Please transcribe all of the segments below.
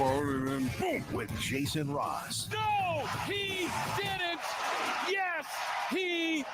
And then boom with Jason Ross. No, he didn't. Yes, he.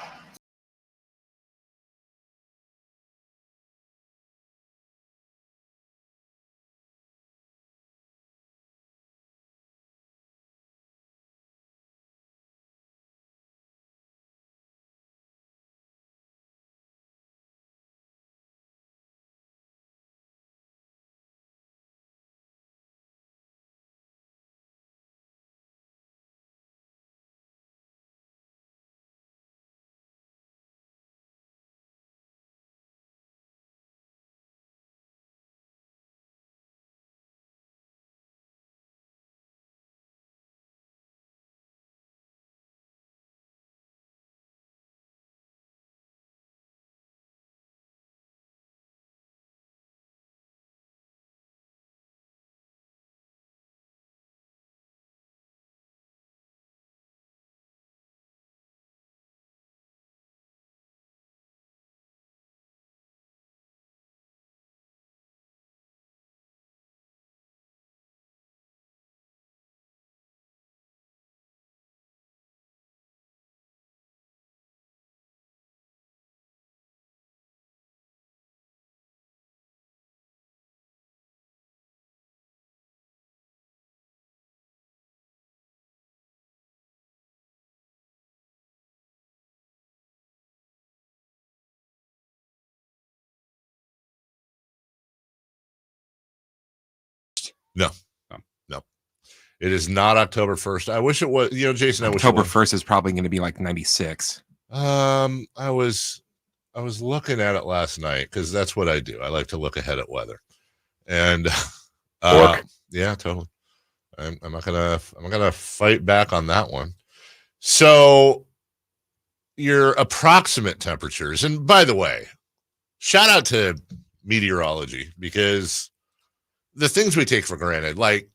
No. It is not October 1st. I wish it was, Jason, I wish October 1st is probably going to be like 96. I was looking at it last night because that's what I do. I like to look ahead at weather. And yeah, totally. I'm not gonna fight back on that one. So your approximate temperatures, and by the way, shout out to meteorology, because the things we take for granted, like,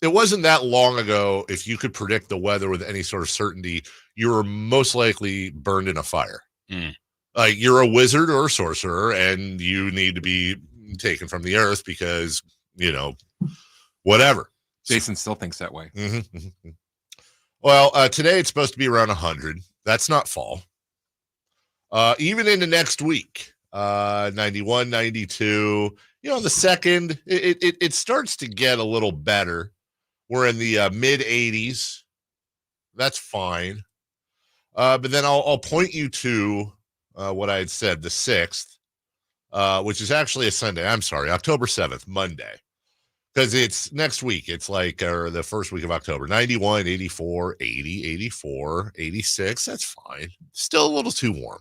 it wasn't that long ago, if you could predict the weather with any sort of certainty, you were most likely burned in a fire. Like, you're a wizard or a sorcerer, and you need to be taken from the earth because, whatever. Jason still thinks that way. Mm-hmm. Well, today it's supposed to be around 100. That's not fall. Even into next week, 91, 92. The second, it starts to get a little better. We're in the mid 80s. That's fine. But then I'll point you to what I had said, the 6th, which is actually a Sunday. I'm sorry, October 7th, Monday. Because it's next week. It's like the first week of October. 91, 84, 80, 84, 86. That's fine. Still a little too warm.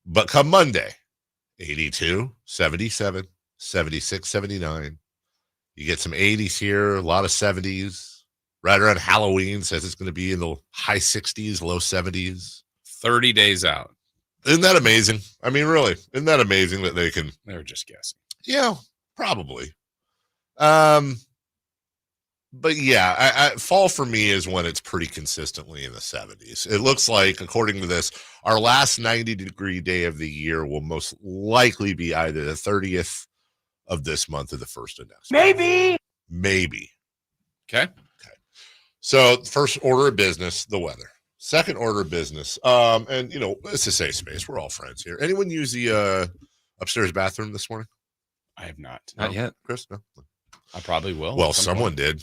But come Monday, 82, 77, 76, 79. You get some 80s here, a lot of 70s. Right around Halloween, says it's going to be in the high 60s, low 70s. 30 days out. Isn't that amazing? I mean, really, isn't that amazing that they can? They were just guessing. Yeah, probably. But yeah, fall for me is when it's pretty consistently in the 70s. It looks like, according to this, our last 90-degree day of the year will most likely be either the 30th of this month or the 1st of next. Maybe. Okay. So first order of business, the weather. Second order of business, and it's a safe space. We're all friends here. Anyone use the upstairs bathroom this morning? I have not. Not yet. Chris? No. I probably will. Well, someone did.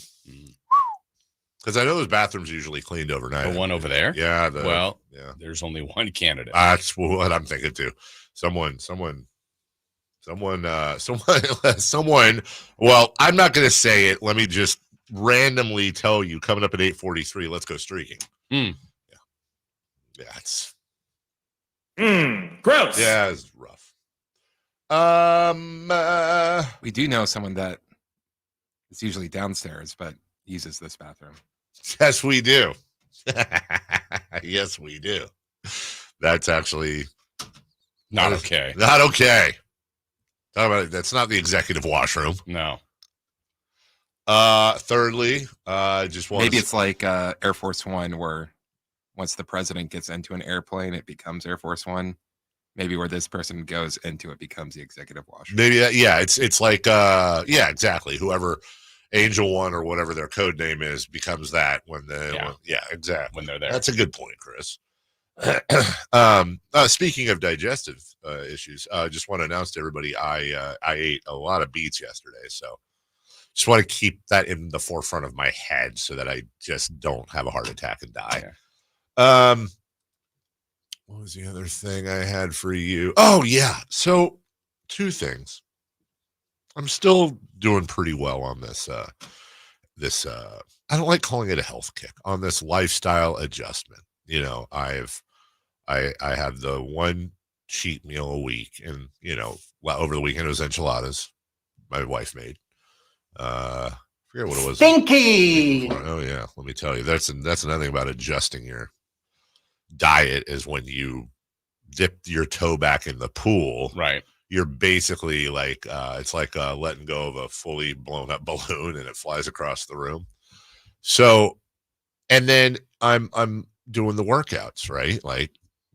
Because I know those bathrooms are usually cleaned overnight. The one over there? Yeah. There's only one candidate. That's what I'm thinking too. Someone. Well, I'm not going to say it. Let me just randomly tell you, coming up at 8:43, let's go streaking. Yeah, it's gross. Yeah, it's rough. We do know someone that is usually downstairs, but uses this bathroom. Yes, we do. Yes, we do. That's actually not okay. Not okay. Talk about it. That's not the executive washroom. No. Thirdly, just want maybe it's like Air Force One, where once the president gets into an airplane, it becomes Air Force One. Maybe where this person goes into it becomes the executive washroom. Maybe that, yeah. It's like exactly. Whoever, Angel One or whatever their code name is becomes that exactly. When they're there. That's a good point, Chris. Speaking of digestive issues, I just want to announce to everybody I ate a lot of beets yesterday, so just want to keep that in the forefront of my head so that I just don't have a heart attack and die. Yeah. What was the other thing I had for you? Oh yeah, so 2 things. I'm still doing pretty well on this. I don't like calling it a health kick, on this lifestyle adjustment. You know, I have the one cheat meal a week, and over the weekend it was enchiladas my wife made. I forget what it was. Stinky. Oh yeah, let me tell you, that's another thing about adjusting your diet is when you dip your toe back in the pool. Right. You're basically like it's like letting go of a fully blown up balloon and it flies across the room. So, and then I'm doing the workouts, right? Like,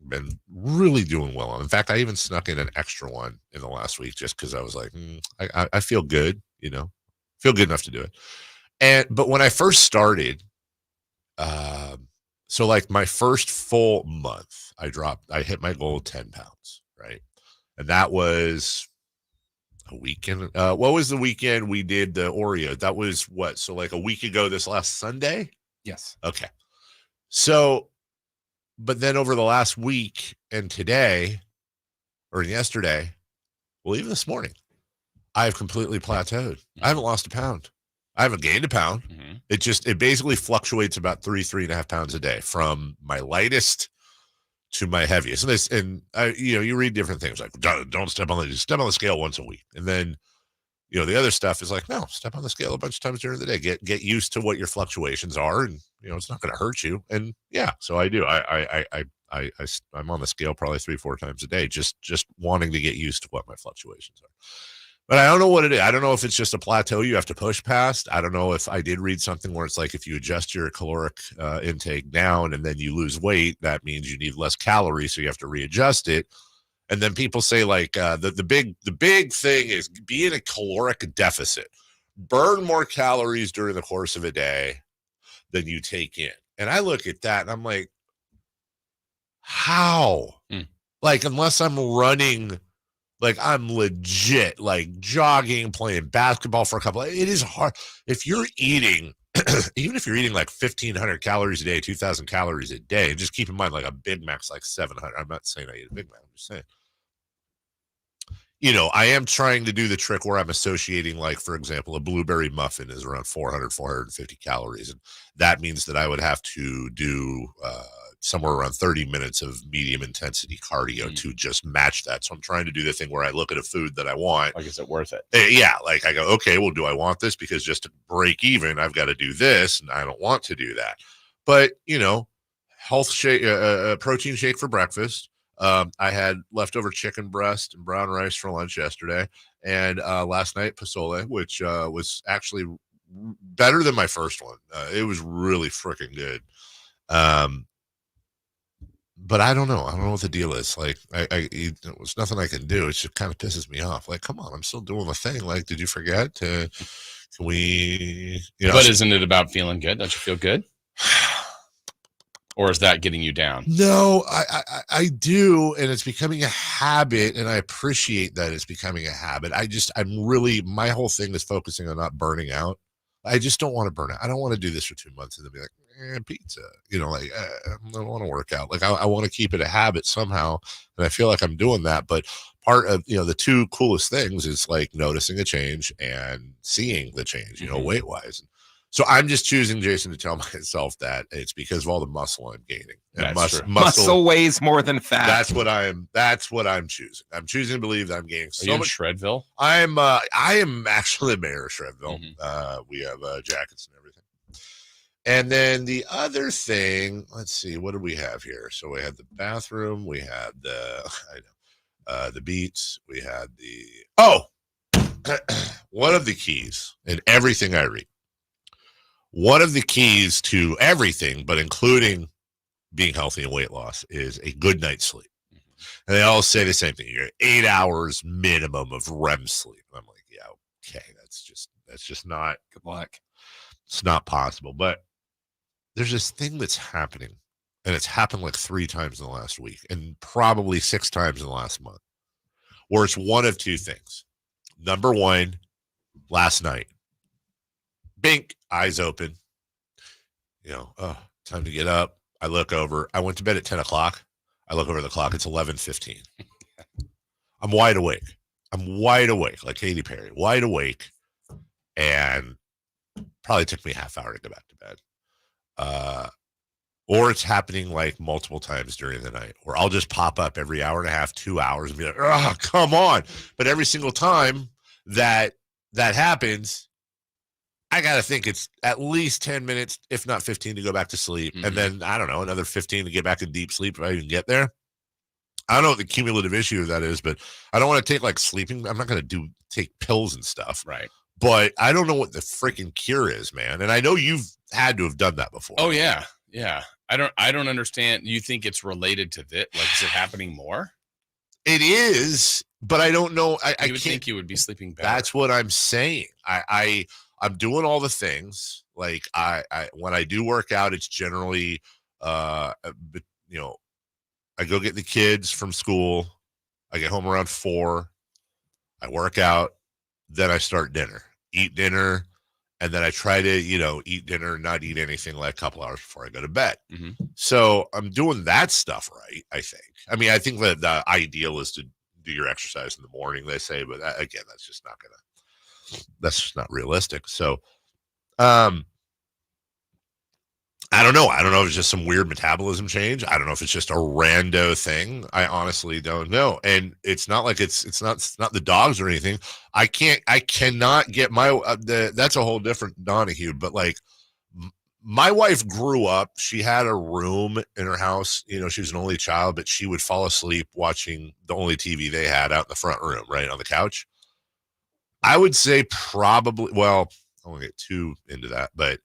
been really doing well. In fact, I even snuck in an extra one in the last week just because I was like, I feel good, feel good enough to do it. But when I first started, so like my first full month, I hit my goal of 10 pounds, right? And that was a weekend. What was the weekend we did the Oreo? That was what? So like a week ago, this last Sunday? Yes. Okay. So, but then over the last week and today or yesterday, well, even this morning, I've completely plateaued. I haven't lost a pound. I haven't gained a pound. Mm-hmm. It basically fluctuates about 3.5 pounds a day from my lightest to my heaviest. And you read different things like don't step on the scale once a week. And then, the other stuff is like, no, step on the scale a bunch of times during the day. Get used to what your fluctuations are, and it's not going to hurt you. And yeah, so I do. I'm on the scale probably 3-4 times a day, just wanting to get used to what my fluctuations are. But I don't know what it is. I don't know if it's just a plateau you have to push past. I don't know if I did read something where it's like if you adjust your caloric intake down and then you lose weight, that means you need less calories, so you have to readjust it. And then people say like the big thing is be in a caloric deficit. Burn more calories during the course of a day than you take in. And I look at that and I'm like, how? Like, unless I'm running, like I'm legit, like jogging, playing basketball for a couple. It is hard. If you're eating, even if you're eating like 1,500 calories a day, 2,000 calories a day, and just keep in mind like a Big Mac's like 700. I'm not saying I eat a Big Mac. I'm just saying. I am trying to do the trick where I'm associating, like, for example, a blueberry muffin is around 400, 450 calories. And that means that I would have to do somewhere around 30 minutes of medium intensity cardio to just match that. So I'm trying to do the thing where I look at a food that I want. Like, is it worth it? Yeah. Like I go, okay, well, do I want this? Because just to break even, I've got to do this. And I don't want to do that. But, health shake, protein shake for breakfast. I had leftover chicken breast and brown rice for lunch yesterday. And last night, pozole, which was actually better than my first one. It was really freaking good. But I don't know. I don't know what the deal is. Like, there's nothing I can do. It just kind of pisses me off. Like, come on, I'm still doing the thing. Like, did you forget? Can we? But isn't it about feeling good? Don't you feel good? Or is that getting you down? No, I do, and it's becoming a habit, and I appreciate that it's becoming a habit. My whole thing is focusing on not burning out. I just don't want to burn out. I don't want to do this for 2 months and then be like, pizza. I don't want to work out. Like, I want to keep it a habit somehow, and I feel like I'm doing that. But part of, the 2 coolest things is like noticing a change and seeing the change, weight-wise. So I'm just choosing, Jason, to tell myself that it's because of all the muscle I'm gaining. And muscle weighs more than fat. That's what I'm choosing. I'm choosing to believe that I'm gaining so much. Are you in Shredville? I am actually the mayor of Shredville. We have jackets and everything. And then the other thing, let's see, what do we have here? So we had the bathroom, we had the beats, we had one of the keys in everything I read. One of the keys to everything, but including being healthy and weight loss, is a good night's sleep. And they all say the same thing. You're 8 hours minimum of REM sleep. And I'm like, yeah, okay, It's just not. Good luck. It's not possible. But there's this thing that's happening, and it's happened like 3 times in the last week and probably 6 times in the last month, where it's one of 2 things. Number one, last night, bink, eyes open, time to get up. I look over. I went to bed at 10 o'clock. I look over the clock. It's 11:15. I'm wide awake. Like Katy Perry, wide awake. And probably took me a half hour to go back to bed. Or it's happening like multiple times during the night, where I'll just pop up every hour and a half, 2 hours, and be like, oh, come on. But every single time that happens, I got to think it's at least 10 minutes, if not 15, to go back to sleep. Mm-hmm. And then, I don't know, another 15 to get back in deep sleep if I even get there. I don't know what the cumulative issue of that is, but I don't want to take like sleeping. I'm not going to take pills and stuff. Right. But I don't know what the freaking cure is, man. And I know you've had to have done that before. Oh, yeah. Yeah. I don't understand. You think it's related to this? Like, is it happening more? It is, but I don't know. I would think you would be sleeping better. That's what I'm saying. I'm doing all the things. Like I when I do work out, it's generally, I go get the kids from school. I get home around 4. I work out. Then I start eat dinner. And then I try to, eat dinner, not eat anything like a couple hours before I go to bed. Mm-hmm. So I'm doing that stuff right, I think. I mean, I think that the ideal is to do your exercise in the morning, they say. But again, that's just not realistic. So I don't know. I don't know if it's just some weird metabolism change. I don't know if it's just a rando thing. I honestly don't know. And it's not like it's not the dogs or anything. I cannot get that's a whole different Donahue, but like my wife grew up, she had a room in her house, she was an only child, but she would fall asleep watching the only TV they had out in the front room, right on the couch. I would say probably, well, I won't get too into that, but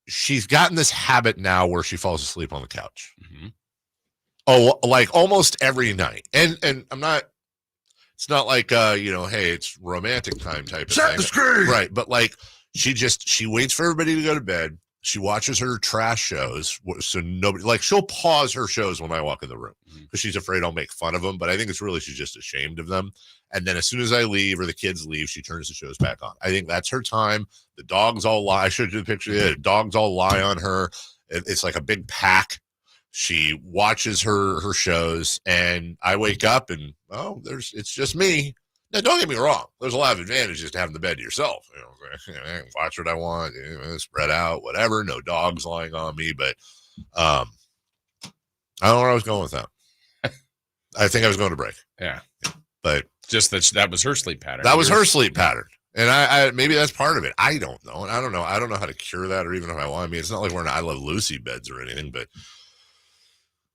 she's gotten this habit now where she falls asleep on the couch. Mm-hmm. Oh, like almost every night. And I'm not, it's not like, hey, it's romantic time type of Set thing. The screen. Right. But like, she waits for everybody to go to bed. She watches her trash shows. So nobody, like, she'll pause her shows when I walk in the room because she's afraid I'll make fun of them. But I think it's really, she's just ashamed of them. And then as soon as I leave or the kids leave, she turns the shows back on. I think that's her time. The dogs all lie. I showed you the picture. The dogs all lie on her. It's like a big pack. She watches her shows, and I wake up and, it's just me. Now, don't get me wrong. There's a lot of advantages to having the bed to yourself. I can watch what I want, spread out, whatever. No dogs lying on me. But I don't know where I was going with that. I think I was going to break. Yeah. But just that was her sleep pattern. That was her sleep pattern. And I maybe that's part of it. I don't know. And I don't know how to cure that, or even if I want. I mean, it's not like we're in I Love Lucy beds or anything, but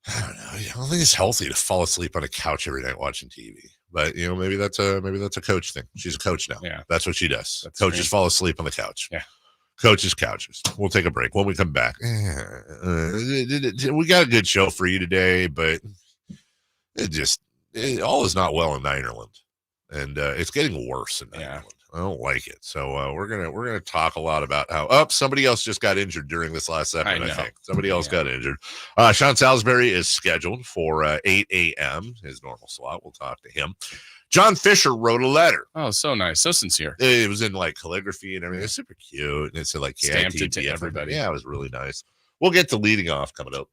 I don't know. I don't think it's healthy to fall asleep on a couch every night watching TV. But maybe that's a coach thing. She's a coach now. Yeah. That's what she does. Coaches fall asleep on the couch. Yeah. Coaches couches. We'll take a break. When we come back, we got a good show for you today, but all is not well in Ninerland, and it's getting worse in Ninerland. I don't like it. So we're gonna talk a lot about how somebody else just got injured during this last segment. I think somebody else got injured. Sean Salisbury is scheduled for 8 a.m. his normal slot. We'll talk to him. John Fisher wrote a letter. Oh, so nice, so sincere. It was in like calligraphy and everything. It's super cute, and it said like stamped it to everybody. Yeah, it was really nice. We'll get to leading off coming up.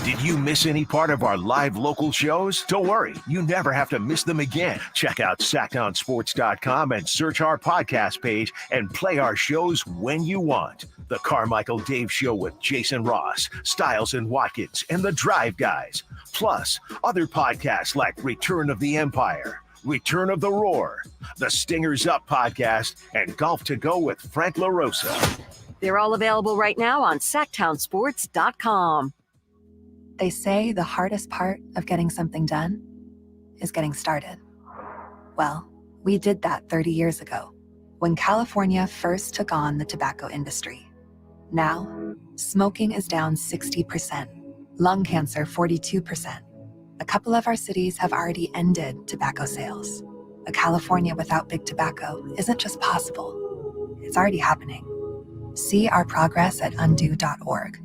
Did you miss any part of our live local shows? Don't worry, you never have to miss them again. Check out sacktownsports.com and search our podcast page and play our shows when you want. The Carmichael Dave Show with Jason Ross, Stiles and Watkins, and the Drive Guys. Plus, other podcasts like Return of the Empire, Return of the Roar, the Stingers Up podcast, and Golf to Go with Frank LaRosa. They're all available right now on sacktownsports.com. They say the hardest part of getting something done is getting started. Well, we did that 30 years ago when California first took on the tobacco industry. Now, smoking is down 60%, lung cancer 42%. A couple of our cities have already ended tobacco sales. A California without big tobacco isn't just possible, it's already happening. See our progress at undo.org.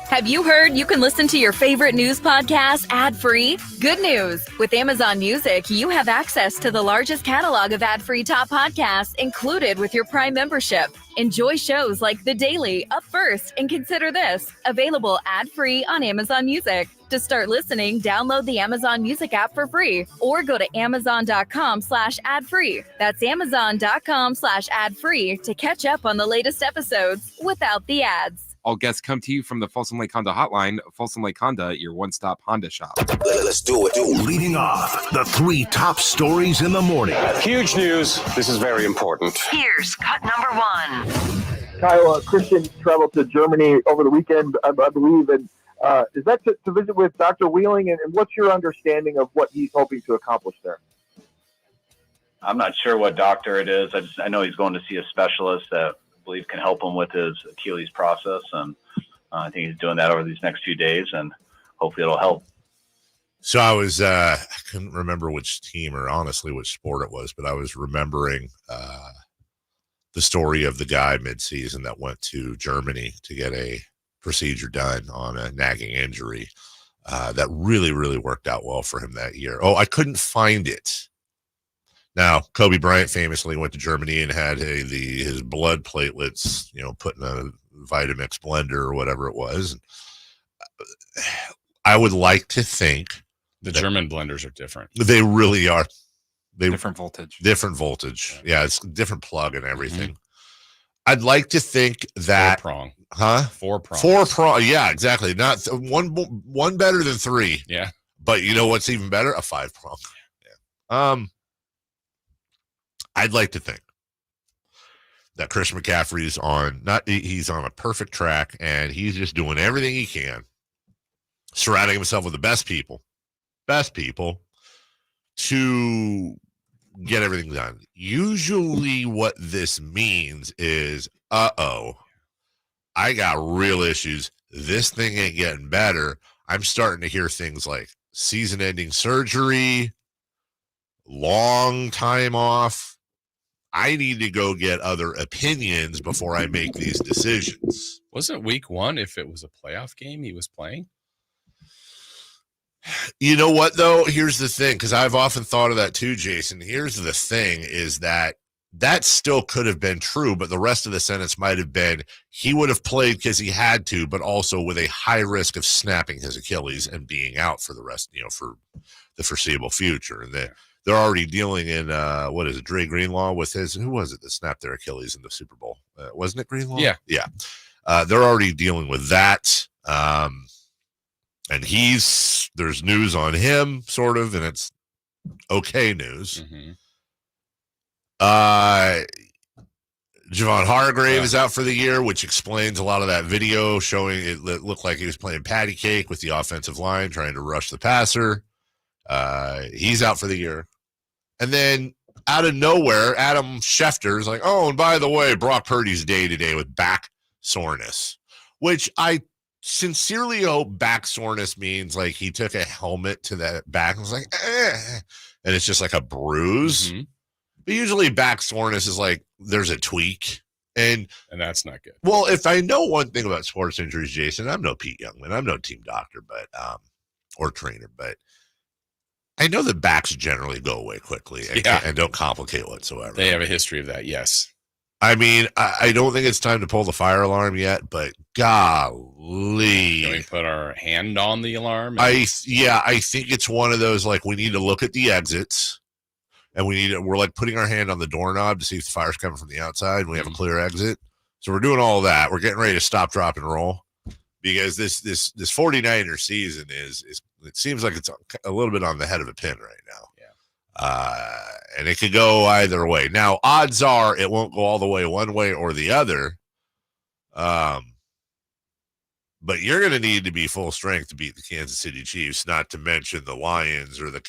Have you heard you can listen to your favorite news podcasts ad-free? Good news! With Amazon Music, you have access to the largest catalog of ad-free top podcasts included with your Prime membership. Enjoy shows like The Daily, Up First, and Consider This, available ad-free on Amazon Music. To start listening, download the Amazon Music app for free or go to amazon.com/ad-free. That's amazon.com/ad-free to catch up on the latest episodes without the ads. All guests come to you from the Folsom Lake Honda hotline. Folsom Lake Honda, your one-stop Honda shop. Let's do it. Leading off, the 3 top stories in the morning. Huge news. This is very important. Here's cut number 1. Kyle, Christian traveled to Germany over the weekend, I believe, and is that to visit with Dr. Wheeling? And what's your understanding of what he's hoping to accomplish there? I'm not sure what doctor it is. I know he's going to see a specialist that I believe can help him with his Achilles process, and I think he's doing that over these next few days, and hopefully it'll help. So I was, I couldn't remember which team or honestly which sport it was, but I was remembering the story of the guy mid-season that went to Germany to get a procedure done on a nagging injury that really, really worked out well for him that year. Oh, I couldn't find it. Now, Kobe Bryant famously went to Germany and had his blood platelets, put in a Vitamix blender or whatever it was. I would like to think the German blenders are different. They really are. Different voltage. Different voltage. Yeah, it's different plug and everything. Mm-hmm. I'd like to think that 4-prong. Huh? 4-prong. 4-prong. Yeah, exactly. Not one better than 3. Yeah. But you know what's even better? A 5-prong. Yeah. I'd like to think that Christian McCaffrey's he's on a perfect track, and he's just doing everything he can, surrounding himself with the best people to get everything done. Usually what this means is, I got real issues. This thing ain't getting better. I'm starting to hear things like season-ending surgery, long time off. I need to go get other opinions before I make these decisions. Wasn't week 1, if it was a playoff game he was playing? You know what, though? Here's the thing, because I've often thought of that too, Jason. Here's the thing, is that still could have been true, but the rest of the sentence might have been he would have played because he had to, but also with a high risk of snapping his Achilles and being out for the rest, for the foreseeable future. And they're already dealing in, Dre Greenlaw with who was it that snapped their Achilles in the Super Bowl? Wasn't it Greenlaw? Yeah. Yeah. They're already dealing with that. And there's news on him, sort of, and it's okay news. Mm-hmm. Javon Hargrave is out for the year, which explains a lot of that video showing it looked like he was playing patty cake with the offensive line, trying to rush the passer. He's out for the year. And then out of nowhere, Adam Schefter is like, oh, and by the way, Brock Purdy's day-to-day with back soreness, which I sincerely hope back soreness means like he took a helmet to that back and was like, and it's just like a bruise. Mm-hmm. But usually back soreness is like there's a tweak. And that's not good. Well, if I know one thing about sports injuries, Jason, I'm no Pete Youngman. I'm no team doctor, but or trainer, but I know that backs generally go away quickly and don't complicate whatsoever. They have a history of that, yes. I mean, I don't think it's time to pull the fire alarm yet, but golly. Can we put our hand on the alarm? I think it's one of those, like, we need to look at the exits, and we're like putting our hand on the doorknob to see if the fire's coming from the outside, and we have a clear exit. So we're doing all that. We're getting ready to stop, drop, and roll. Because this 49er season is it seems like it's a little bit on the head of a pin right now. Yeah. And it could go either way. Now, odds are it won't go all the way one way or the other. But you're going to need to be full strength to beat the Kansas City Chiefs, not to mention the Lions or the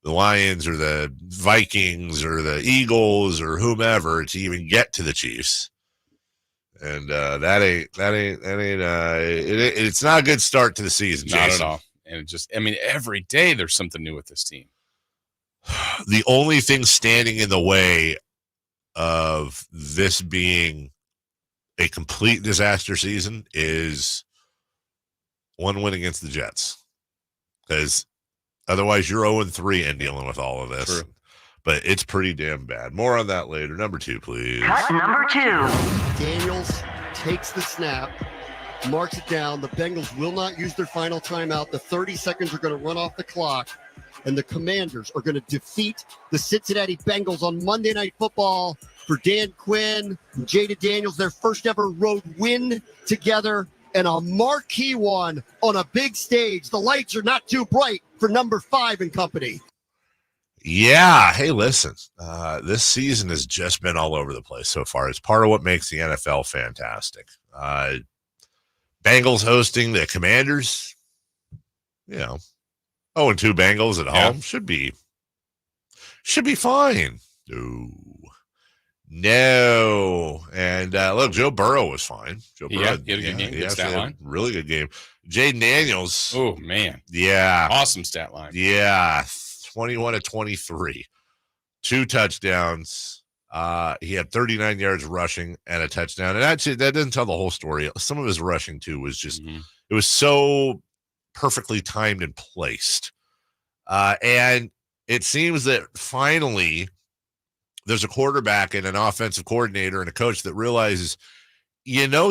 the Lions or the Vikings or the Eagles or whomever to even get to the Chiefs. And it's not a good start to the season, Jason. Not at all. And every day there's something new with this team. The only thing standing in the way of this being a complete disaster season is one win against the Jets. Because otherwise you're 0-3 and dealing with all of this. True. But it's pretty damn bad. More on that later. Number 2, please. Cut number 2. Daniels takes the snap, marks it down. The Bengals will not use their final timeout. The 30 seconds are going to run off the clock, and the Commanders are going to defeat the Cincinnati Bengals on Monday Night Football for Dan Quinn and Jada Daniels, their first ever road win together, and a marquee one on a big stage. The lights are not too bright for number 5 and company. Yeah. Hey, listen, this season has just been all over the place so far. It's part of what makes the NFL fantastic. Bengals hosting the Commanders, 0-2 Bengals at home should be fine. No. And look, Joe Burrow was fine. He had a good game. Good stat line. Really good game. Jaden Daniels. Oh, man. Yeah. Awesome stat line. Yeah. 21 of 23, 2 touchdowns. He had 39 yards rushing and a touchdown. And actually, that doesn't tell the whole story. Some of his rushing, too, was just, it was so perfectly timed and placed. And it seems that finally there's a quarterback and an offensive coordinator and a coach that realizes,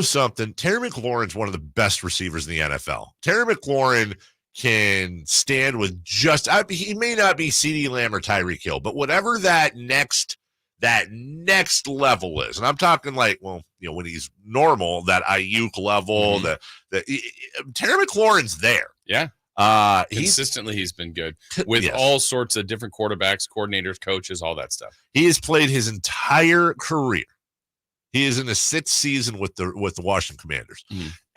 something, Terry McLaurin's one of the best receivers in the NFL. Terry McLaurin can stand with he may not be CeeDee Lamb or Tyreek Hill, but whatever that next level is, and I'm talking like, when he's normal, that Ayuk level, Terry McLaurin's there. Yeah. Consistently, he's been good with all sorts of different quarterbacks, coordinators, coaches, all that stuff. He has played his entire career. He is in his 6th season with the Washington Commanders,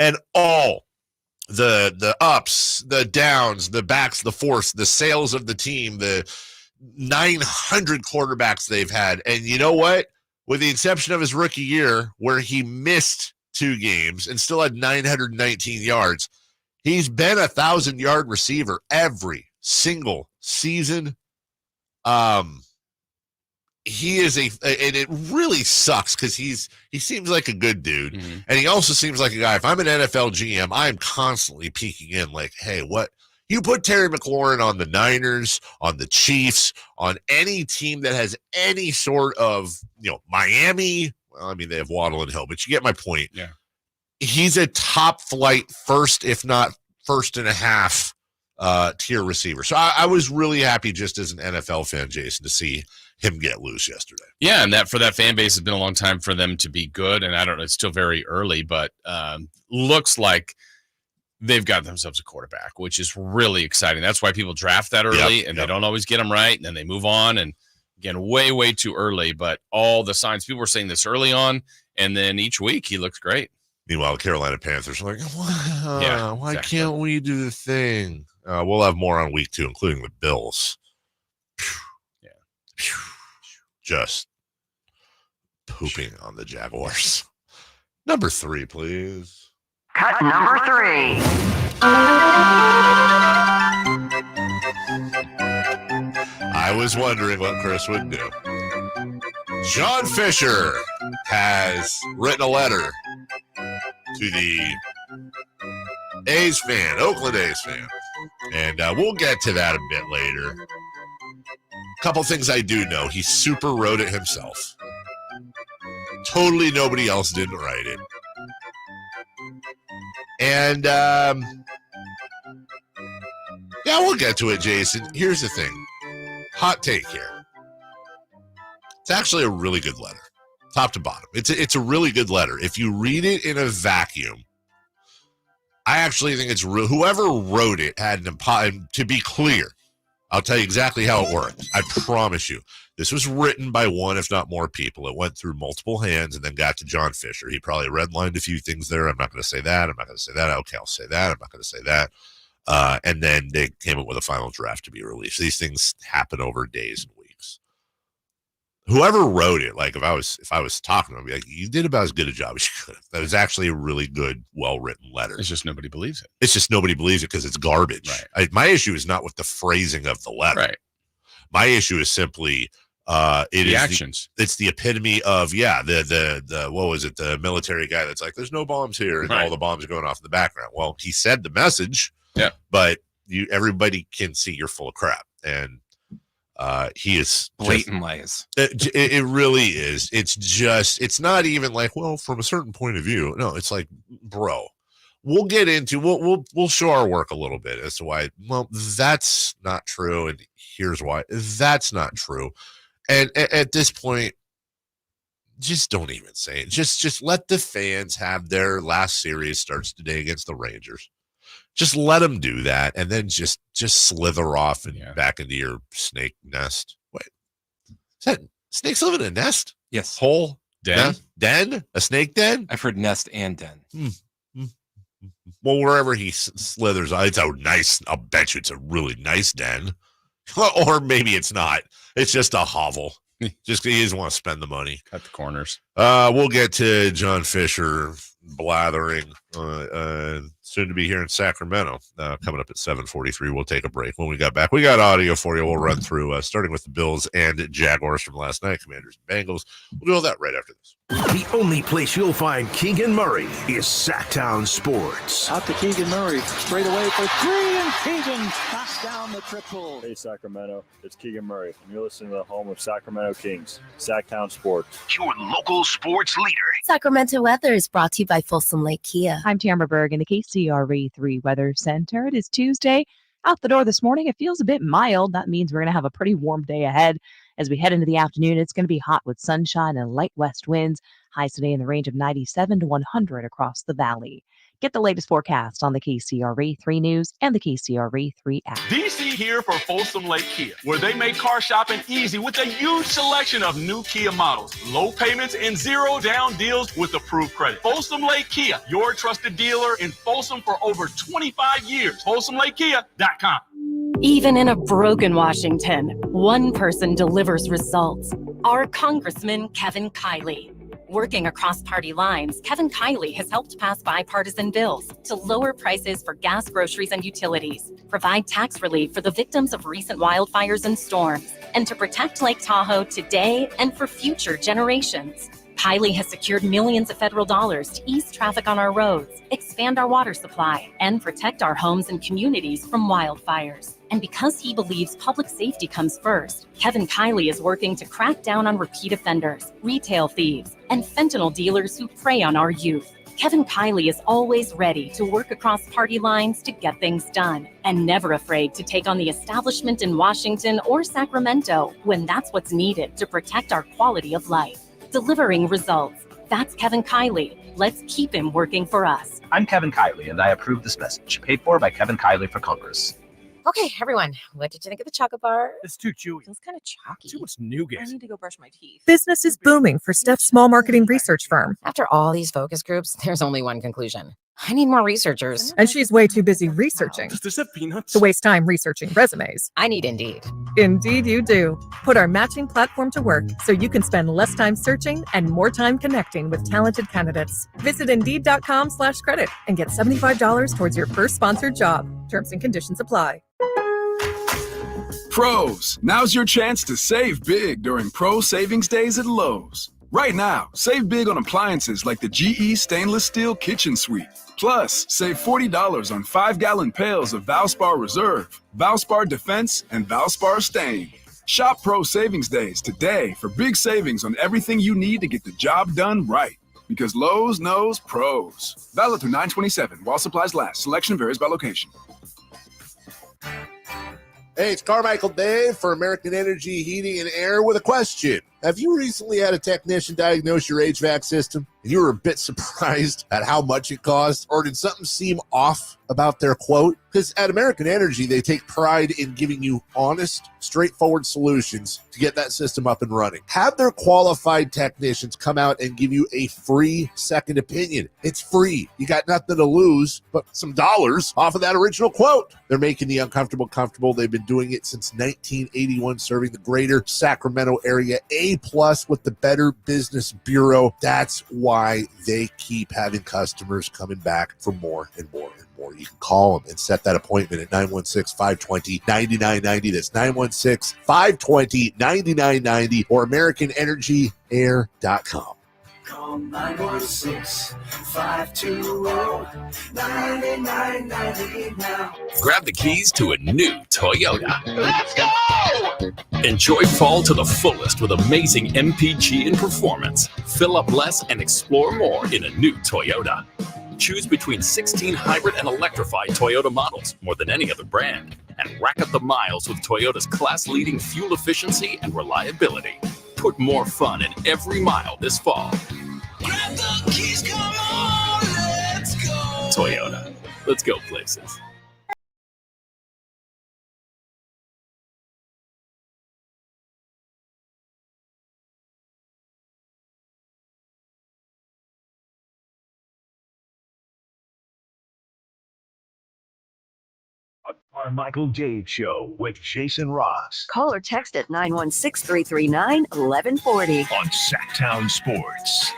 and all the ups, the downs, the backs, the force, the sales of the team, the 900 quarterbacks they've had. And you know what? With the exception of his rookie year, where he missed 2 games and still had 919 yards, he's been 1,000-yard receiver every single season. He is and it really sucks because he seems like a good dude. And he also seems like a guy, if I'm an NFL GM, I'm constantly peeking in like, hey, what? You put Terry McLaurin on the Niners, on the Chiefs, on any team that has any sort of, Miami. Well, I mean, they have Waddle and Hill, but you get my point. Yeah. He's a top flight first, if not first and a half tier receiver. So I was really happy just as an NFL fan, Jason, to see him get loose yesterday. Yeah, and that for that fan base has been a long time for them to be good. And I don't know, it's still very early, but looks like they've got themselves a quarterback, which is really exciting. That's why people draft that early, and they don't always get them right, and then they move on. And again, way too early. But all the signs, people were saying this early on, and then each week he looks great. Meanwhile, the Carolina Panthers are like, why can't we do the thing? We'll have more on week 2, including the Bills. Just pooping on the Jaguars. Number 3, please. Cut number 3. I was wondering what Chris would do. John Fisher has written a letter to the A's fan, Oakland A's fan. And we'll get to that a bit later. Couple things I do know. He super wrote it himself. Totally nobody else didn't write it. And, we'll get to it, Jason. Here's the thing. Hot take here. It's actually a really good letter. Top to bottom. It's a really good letter. If you read it in a vacuum, I actually think it's real. Whoever wrote it had to be clear. I'll tell you exactly how it worked. I promise you. This was written by one, if not more people. It went through multiple hands and then got to John Fisher. He probably redlined a few things there. I'm not going to say that. I'm not going to say that. Okay, I'll say that. I'm not going to say that. And then they came up with a final draft to be released. These things happen over days and weeks. Whoever wrote it, like if I was talking to him, I'd be like, you did about as good a job as you could have. That was actually a really good, well-written letter. It's just nobody believes it. It's just nobody believes it because it's garbage. Right. My issue is not with the phrasing of the letter. Right. My issue is simply the actions. It's the epitome of the what was it, the military guy that's like, there's no bombs here, and all the bombs are going off in the background. Well, he said the message, but everybody can see you're full of crap, and he is blatant lies. It really is. It's not even like, well, from a certain point of view. No, it's like, bro, we'll get into we'll show our work a little bit as to why. Well, that's not true, and here's why that's not true. And at this point, just don't even say it. Just let the fans have their last series starts today against the Rangers. Just let them do that, and then just slither off and back into your snake nest. Wait, is that snakes live in a nest? Yes. Hole? Den? Den? A snake den? I've heard nest and den. Well, wherever he slithers, it's a nice, I'll bet you it's a really nice den. Or maybe it's not. It's just a hovel. Just he doesn't want to spend the money. Cut the corners. We'll get to John Fisher blathering soon to be here in Sacramento. Coming up at 7:43. We'll take a break. When we got back, we got audio for you. We'll run through starting with the Bills and Jaguars from last night, Commanders and Bengals. We'll do all that right after this. The only place you'll find Keegan Murray is Sacktown Sports. Out to Keegan Murray, straight away for three, and Keegan knocks down the triple. Hey, Sacramento, it's Keegan Murray, and you're listening to the home of Sacramento Kings, Sacktown Sports. Your local sports leader. Sacramento weather is brought to you by Folsom Lake Kia. I'm Tamara Berg in the KCRA 3 Weather Center. It is Tuesday. Out the door this morning, it feels a bit mild. That means we're going to have a pretty warm day ahead. As we head into the afternoon, it's going to be hot with sunshine and light west winds. Highs today in the range of 97 to 100 across the valley. Get the latest forecast on the KCRA 3 News and the KCRA 3 app. DC here for Folsom Lake Kia, where they make car shopping easy with a huge selection of new Kia models, low payments, and zero down deals with approved credit. Folsom Lake Kia, your trusted dealer in Folsom for over 25 years. FolsomLakeKia.com. Even in a broken Washington, one person delivers results. Our Congressman Kevin Kiley. Working across party lines, Kevin Kiley has helped pass bipartisan bills to lower prices for gas, groceries, and utilities, provide tax relief for the victims of recent wildfires and storms, and to protect Lake Tahoe today and for future generations. Kiley has secured millions of federal dollars to ease traffic on our roads, expand our water supply, and protect our homes and communities from wildfires. And because he believes public safety comes first, Kevin Kiley is working to crack down on repeat offenders, retail thieves, and fentanyl dealers who prey on our youth. Kevin Kiley is always ready to work across party lines to get things done, and never afraid to take on the establishment in Washington or Sacramento when that's what's needed to protect our quality of life. Delivering results. That's Kevin Kiley. Let's keep him working for us. I'm Kevin Kiley, and I approve this message. Paid for by Kevin Kiley for Congress. Okay, everyone, what did you think of the chocolate bar? It's too chewy. It's kind of chalky. Too much nougat. I need to go brush my teeth. Business is booming for Steph's small marketing research firm. After all these focus groups, there's only one conclusion. I need more researchers. And she's way too busy researching Does have peanuts? to waste time researching resumes. I need Indeed. Indeed you do. Put our matching platform to work so you can spend less time searching and more time connecting with talented candidates. Visit Indeed.com/credit and get $75 towards your first sponsored job. Terms and conditions apply. Pros, now's your chance to save big during Pro Savings Days at Lowe's. Right now, save big on appliances like the GE Stainless Steel Kitchen Suite. Plus, save $40 on 5-gallon pails of Valspar Reserve, Valspar Defense, and Valspar Stain. Shop Pro Savings Days today for big savings on everything you need to get the job done right. Because Lowe's knows pros. Valid through 9/27 while supplies last. Selection varies by location. Hey, it's Carmichael Dave for American Energy Heating and Air with a question. Have you recently had a technician diagnose your HVAC system and you were a bit surprised at how much it cost? Or did something seem off about their quote? Because at American Energy, they take pride in giving you honest, straightforward solutions to get that system up and running. Have their qualified technicians come out and give you a free second opinion. It's free. You got nothing to lose but some dollars off of that original quote. They're making the uncomfortable comfortable. They've been doing it since 1981, serving the greater Sacramento area. A+ with the Better Business Bureau. That's why why they keep having customers coming back for more and more and more. You can call them and set that appointment at 916-520-9990. That's 916-520-9990 or AmericanEnergyAir.com. Call 916-520-9990 now. Grab the keys to a new Toyota. Let's go! Enjoy fall to the fullest with amazing MPG and performance. Fill up less and explore more in a new Toyota. Choose between 16 hybrid and electrified Toyota models, more than any other brand. And rack up the miles with Toyota's class-leading fuel efficiency and reliability. Put more fun in every mile this fall. Grab the keys, come on, let's go! Toyota. Let's go places. Carmichael Dave Show with Jason Ross. Call or text at 916-339-1140. On Sacktown Sports.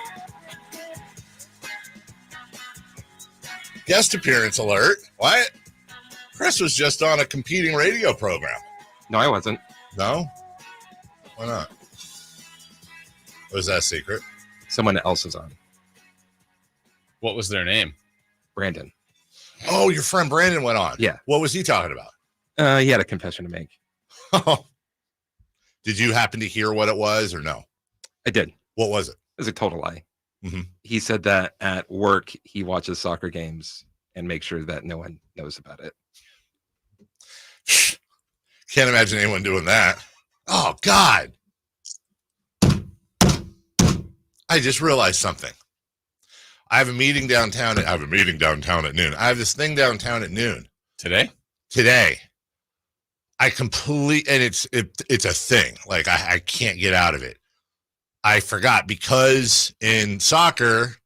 Guest appearance alert. What? Chris was just on a competing radio program. No, I wasn't. No? Why not? Was that a secret? Someone else is on. What was their name? Brandon. Oh, your friend Brandon went on. Yeah. What was he talking about? He had a confession to make. Did you happen to hear what it was or no? I did. What was it? It was a total lie. Mm-hmm. He said that at work, he watches soccer games and makes sure that no one knows about it. Can't imagine anyone doing that. Oh, God. I just realized something. I have a meeting downtown. I have this thing downtown at noon. Today. I and it's a thing. Like I can't get out of it. I forgot because in soccer,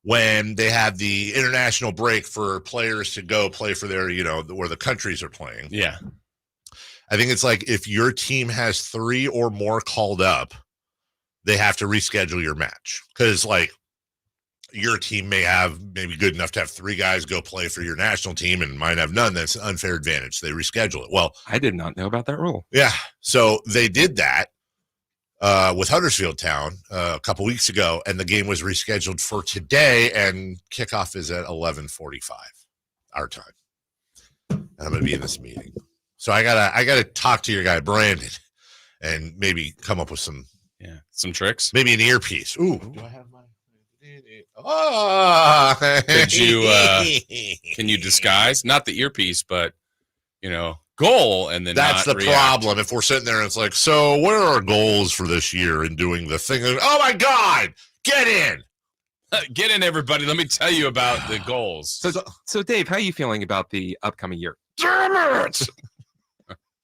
when they have the international break for players to go play for their, where the countries are playing. Yeah. I think it's like if your team has 3 or more called up, they have to reschedule your match. Because like your team may be good enough to have 3 guys go play for your national team and might have none. That's an unfair advantage. They reschedule it. Well, I did not know about that rule. Yeah. So they did that with Huddersfield Town a couple weeks ago, and the game was rescheduled for today, and kickoff is at 11:45 our time. And I'm going to be in this meeting. So I gotta talk to your guy, Brandon, and maybe come up with some tricks. Maybe an earpiece. Ooh. Do I have my Could you can you disguise not the earpiece, but goal, and then that's not the react. problem. If we're sitting there and it's like, so what are our goals for this year and doing the thing? Oh my God, get in, everybody. Let me tell you about the goals. So Dave, how are you feeling about the upcoming year? Damn it!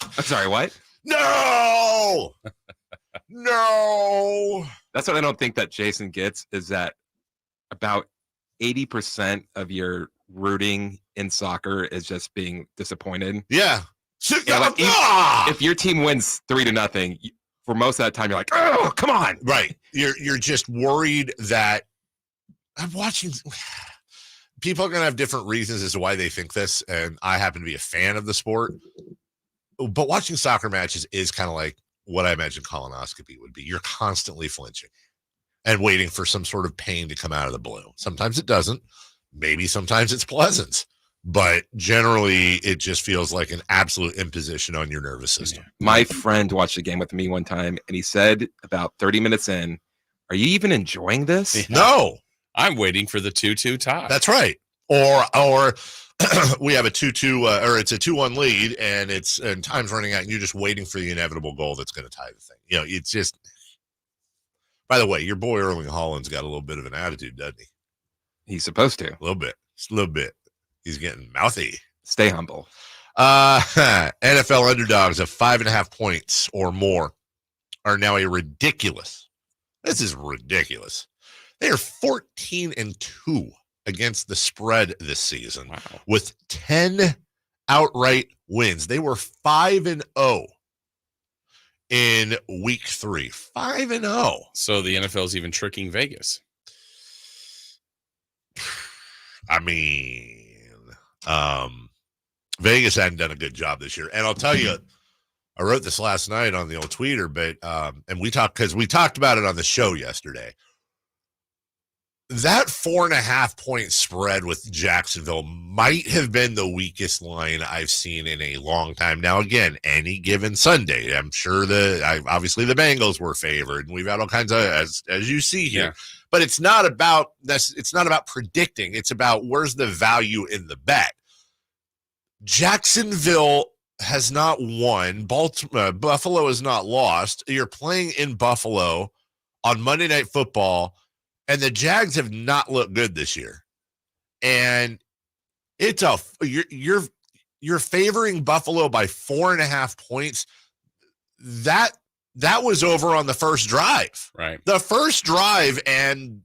I'm sorry, what? No. That's what I don't think that Jason gets is that about 80% of your rooting in soccer is just being disappointed. Yeah. If your team wins 3-0, for most of that time, you're like, oh, come on. Right. You're just worried that I'm watching. People are going to have different reasons as to why they think this, and I happen to be a fan of the sport. But watching soccer matches is kind of like what I imagine colonoscopy would be. You're constantly flinching and waiting for some sort of pain to come out of the blue. Sometimes it doesn't. Maybe sometimes it's pleasant. But generally, it just feels like an absolute imposition on your nervous system. My friend watched a game with me one time, and he said about 30 minutes in, are you even enjoying this? Yeah. No. I'm waiting for the 2-2 tie. That's right. Or we have a 2-2 or it's a 2-1 lead and time's running out and you're just waiting for the inevitable goal that's going to tie the thing. It's just, by the way, your boy Erling Haaland's got a little bit of an attitude, doesn't he? He's supposed to. A little bit. Just a little bit. He's getting mouthy. Stay humble. NFL underdogs of 5.5 points or more are now this is ridiculous. They are 14-2 against the spread this season with 10 outright wins. They were 5-0 in week 3. 5-0. So the NFL is even tricking Vegas. I mean, Vegas hadn't done a good job this year. And I'll tell you, I wrote this last night on the old tweeter, but and we talked about it on the show yesterday. That 4.5 point spread with Jacksonville might have been the weakest line I've seen in a long time. Now, again, any given Sunday, I'm sure obviously the Bengals were favored, and we've had all kinds of as you see here. Yeah. But it's not about predicting. It's about where's the value in the bet. Jacksonville has not won. Buffalo has not lost. You're playing in Buffalo on Monday Night Football. And the Jags have not looked good this year. And it's you're favoring Buffalo by 4.5 points. That was over on the first drive. Right. The first drive, and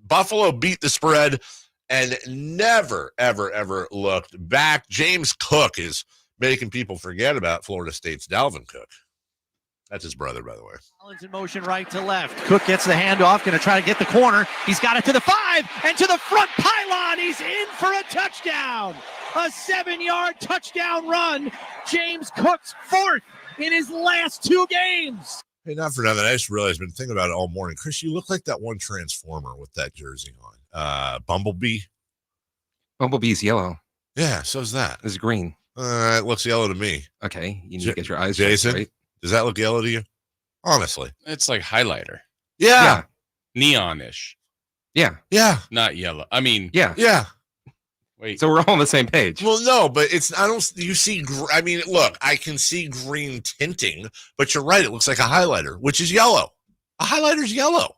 Buffalo beat the spread and never, ever, ever looked back. James Cook is making people forget about Florida State's Dalvin Cook. That's his brother, by the way. Collins in motion right to left. Cook gets the handoff, going to try to get the corner. He's got it to the 5 and to the front pylon. He's in for a touchdown. A 7-yard touchdown run. James Cook's 4th in his last 2 games. Hey, not for nothing. I just realized I've been thinking about it all morning. Chris, you look like that one Transformer with that jersey on. Bumblebee. Bumblebee's yellow. Yeah, so's that. It's green. It looks yellow to me. Okay, you need to get your eyes Jason, right. Does that look yellow to you? Honestly. It's like highlighter. Yeah. Neon-ish. Yeah. Yeah. Not yellow. I mean. Yeah. Yeah. Wait. So we're all on the same page. Well, no, but you see, I mean, look, I can see green tinting, but you're right. It looks like a highlighter, which is yellow. A highlighter's yellow.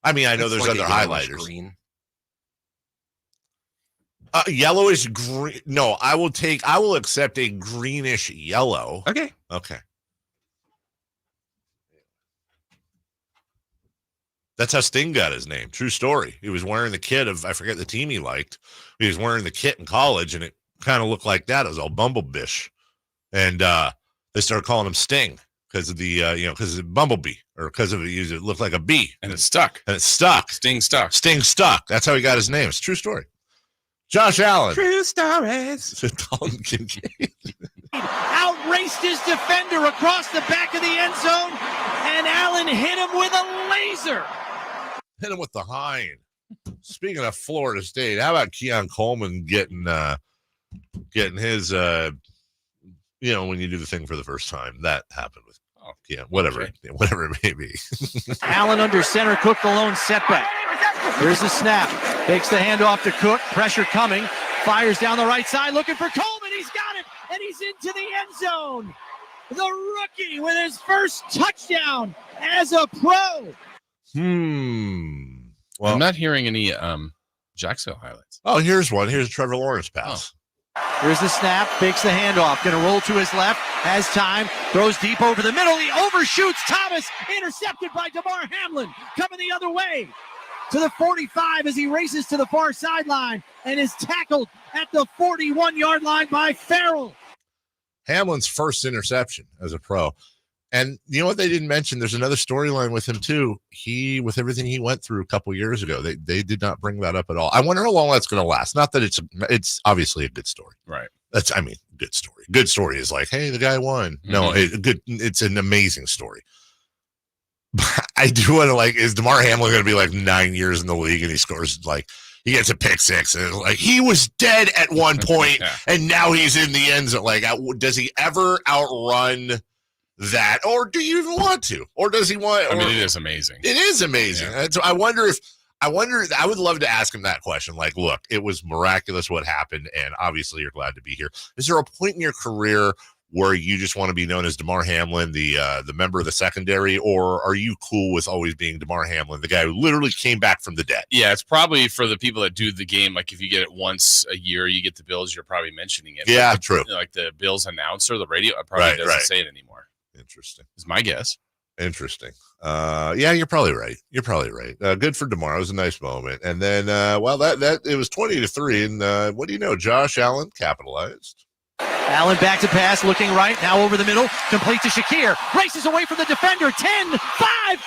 I mean, I know there's like other highlighters. Green. Yellowish green. No, I will accept a greenish yellow. Okay. That's how Sting got his name. True story. He was wearing the kit of, I forget the team he liked. He was wearing the kit in college, and it kind of looked like that. It was all bumblebish. And they started calling him Sting because of because of Bumblebee, or because of it looked like a bee. And it stuck. Sting stuck. Sting stuck. That's how he got his name. It's a true story. Josh Allen. True stories. Outraced his defender across the back of the end zone, and Allen hit him with a laser. Hit him with the hind. Speaking of Florida State, how about Keon Coleman getting his, when you do the thing for the first time? That happened with Keon, whatever it may be. Allen under center, Cook the lone setback. Here's the snap. Takes the handoff to Cook. Pressure coming. Fires down the right side, looking for Coleman. He's got it, and he's into the end zone. The rookie with his first touchdown as a pro. Well, I'm not hearing any Jacksonville highlights. Oh, here's one. Here's a Trevor Lawrence pass. Here's the snap. Fakes the handoff. Going to roll to his left. Has time. Throws deep over the middle. He overshoots Thomas. Intercepted by DeMar Hamlin. Coming the other way to the 45 as he races to the far sideline and is tackled at the 41-yard line by Farrell. Hamlin's first interception as a pro. And you know what they didn't mention? There's another storyline with him too. With everything he went through a couple years ago, they did not bring that up at all. I wonder how long that's going to last. Not that it's obviously a good story. Right. Good story. Good story is like, hey, the guy won. No, it's an amazing story. But I do want to is DeMar Hamlin going to be 9 years in the league and he scores he gets a pick six and he was dead at one point and now he's in the end zone. Does he ever outrun that, or do you even want to, or does he want? I mean, it is amazing. It is amazing. Yeah. So I would love to ask him that question. Look, it was miraculous what happened, and obviously you're glad to be here. Is there a point in your career where you just want to be known as DeMar Hamlin, the member of the secondary, or are you cool with always being DeMar Hamlin, the guy who literally came back from the dead? Yeah, it's probably for the people that do the game. If you get it once a year, you get the Bills, you're probably mentioning it. Yeah, true. The Bills announcer, the radio, probably doesn't say it anymore. Interesting. Is my guess. Interesting. Yeah, you're probably right. Good for DeMar. It was a nice moment. And then, it was 20-3. And what do you know? Josh Allen capitalized. Allen back to pass, looking right, now over the middle, complete to Shakir, races away from the defender, 10-5,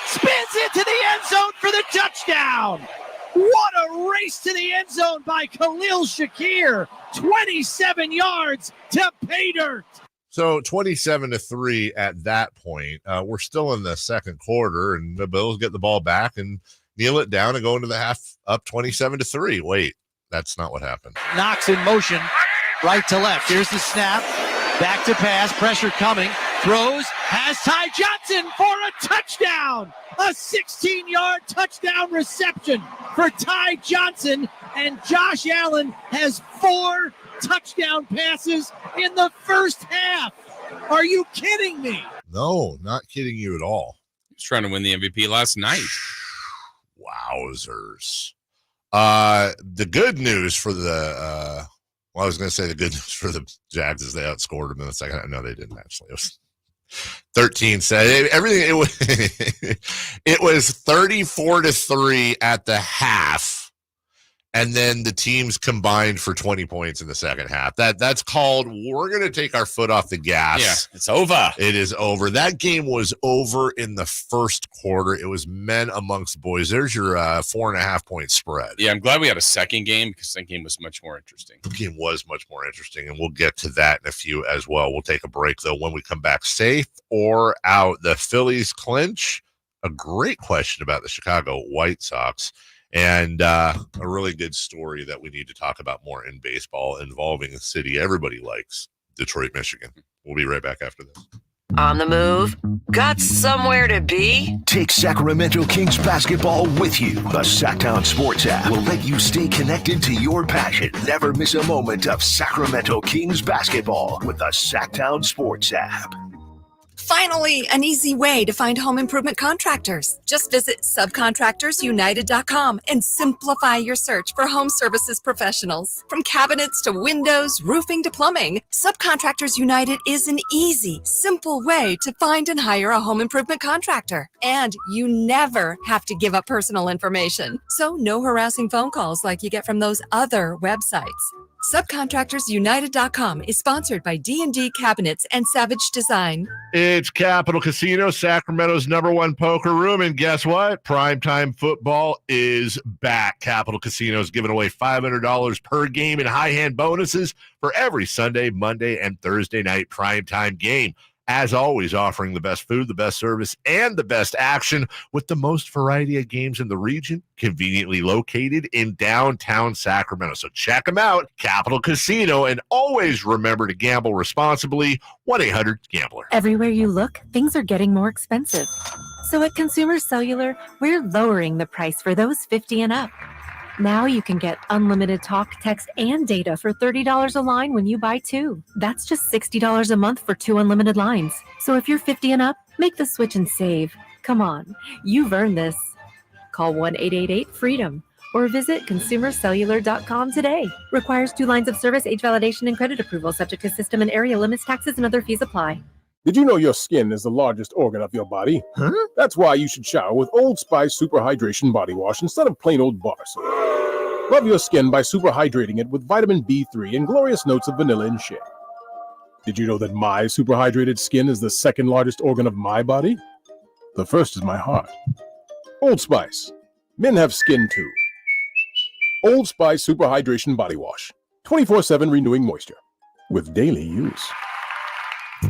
spins into the end zone for the touchdown. What a race to the end zone by Khalil Shakir. 27 yards to pay dirt. So 27-3 at that point. We're still in the second quarter, and the Bills get the ball back and kneel it down and go into the half up 27-3. Wait, that's not what happened. Knox in motion, right to left. Here's the snap. Back to pass. Pressure coming. Throws. Has Ty Johnson for a touchdown. A 16-yard touchdown reception for Ty Johnson. And Josh Allen has 4 touchdown passes in the first half. Are you kidding me? No, not kidding you at all. He's trying to win the MVP last night. Wowzers. The good news for the I was going to say the good news for the Jags is they outscored them in the second. No, they didn't actually. It was 13 said everything. It was 34-3 at the half. And then the teams combined for 20 points in the second half. That's called, we're going to take our foot off the gas. Yeah, it's over. It is over. That game was over in the first quarter. It was men amongst boys. There's your 4.5 point spread. Yeah, I'm glad we had a second game because that game was much more interesting. The game was much more interesting, and we'll get to that in a few as well. We'll take a break, though, when we come back. Safe or out? The Phillies clinch? A great question about the Chicago White Sox. And a really good story that we need to talk about more in baseball involving a city everybody likes, Detroit, Michigan. We'll be right back after this. On the move? Got somewhere to be? Take Sacramento Kings basketball with you. The Sacktown Sports app will let you stay connected to your passion. Never miss a moment of Sacramento Kings basketball with the Sacktown Sports app. Finally, an easy way to find home improvement contractors. Just visit subcontractorsunited.com and simplify your search for home services professionals. From cabinets to windows, roofing to plumbing, Subcontractors United is an easy, simple way to find and hire a home improvement contractor. And you never have to give up personal information. So no harassing phone calls like you get from those other websites. Subcontractorsunited.com is sponsored by D&D Cabinets and Savage Design. It's Capital Casino, Sacramento's #1 poker room. And guess what? Primetime football is back. Capital Casino is giving away $500 per game in high hand bonuses for every Sunday, Monday, and Thursday night primetime game. As always, offering the best food, the best service, and the best action with the most variety of games in the region, conveniently located in downtown Sacramento. So check them out, Capital Casino, and always remember to gamble responsibly. 1-800-GAMBLER. Everywhere you look, things are getting more expensive. So at Consumer Cellular, we're lowering the price for those 50 and up. Now you can get unlimited talk, text, and data for $30 a line when you buy 2. That's just $60 a month for 2 unlimited lines. So if you're 50 and up, make the switch and save. Come on, you've earned this. Call 1-888-FREEDOM or visit consumercellular.com today. Requires 2 lines of service, age validation, and credit approval, subject to system and area limits, taxes, and other fees apply. Did you know your skin is the largest organ of your body? Huh? That's why you should shower with Old Spice Super Hydration Body Wash instead of plain old bar soap. Love your skin by super hydrating it with vitamin B3 and glorious notes of vanilla and shea. Did you know that my super hydrated skin is the second largest organ of my body? The first is my heart. Old Spice. Men have skin too. Old Spice Super Hydration Body Wash. 24/7 renewing moisture with daily use.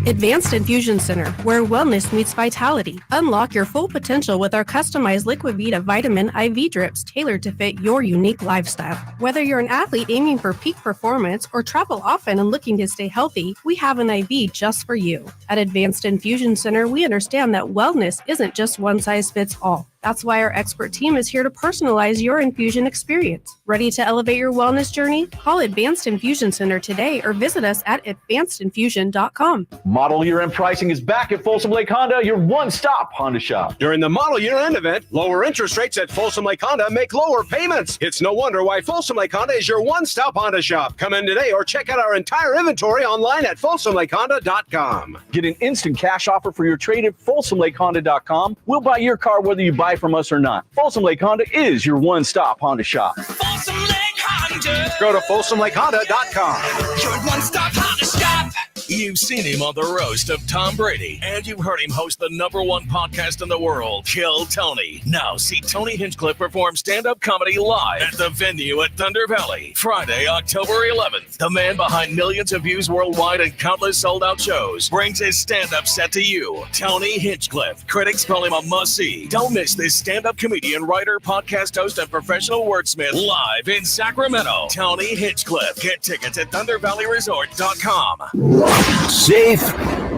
Advanced Infusion Center, where wellness meets vitality. Unlock your full potential with our customized Liquid Vita vitamin IV drips tailored to fit your unique lifestyle. Whether you're an athlete aiming for peak performance or travel often and looking to stay healthy, we have an IV just for you. At Advanced Infusion Center, we understand that wellness isn't just one size fits all. That's why our expert team is here to personalize your infusion experience. Ready to elevate your wellness journey? Call Advanced Infusion Center today or visit us at advancedinfusion.com. Model Year End pricing is back at Folsom Lake Honda, your one-stop Honda shop. During the Model Year End event, lower interest rates at Folsom Lake Honda make lower payments. It's no wonder why Folsom Lake Honda is your one-stop Honda shop. Come in today or check out our entire inventory online at folsomlakehonda.com. Get an instant cash offer for your trade at folsomlakehonda.com. We'll buy your car whether you buy from us or not. Folsom Lake Honda is your one-stop Honda shop. Folsom Lake Honda. Go to folsomlakehonda.com. Your one-stop Honda shop. You've seen him on the roast of Tom Brady, and you've heard him host the #1 podcast in the world, Kill Tony. Now see Tony Hinchcliffe perform stand-up comedy live at the venue at Thunder Valley, Friday, October 11th. The man behind millions of views worldwide and countless sold-out shows brings his stand-up set to you, Tony Hinchcliffe. Critics call him a must-see. Don't miss this stand-up comedian, writer, podcast host, and professional wordsmith live in Sacramento. Tony Hinchcliffe. Get tickets at ThunderValleyResort.com. Safe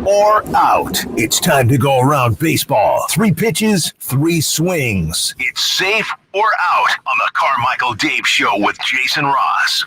or out? It's time to go around baseball. 3 pitches, 3 swings. It's safe or out on the Carmichael Dave Show with Jason Ross.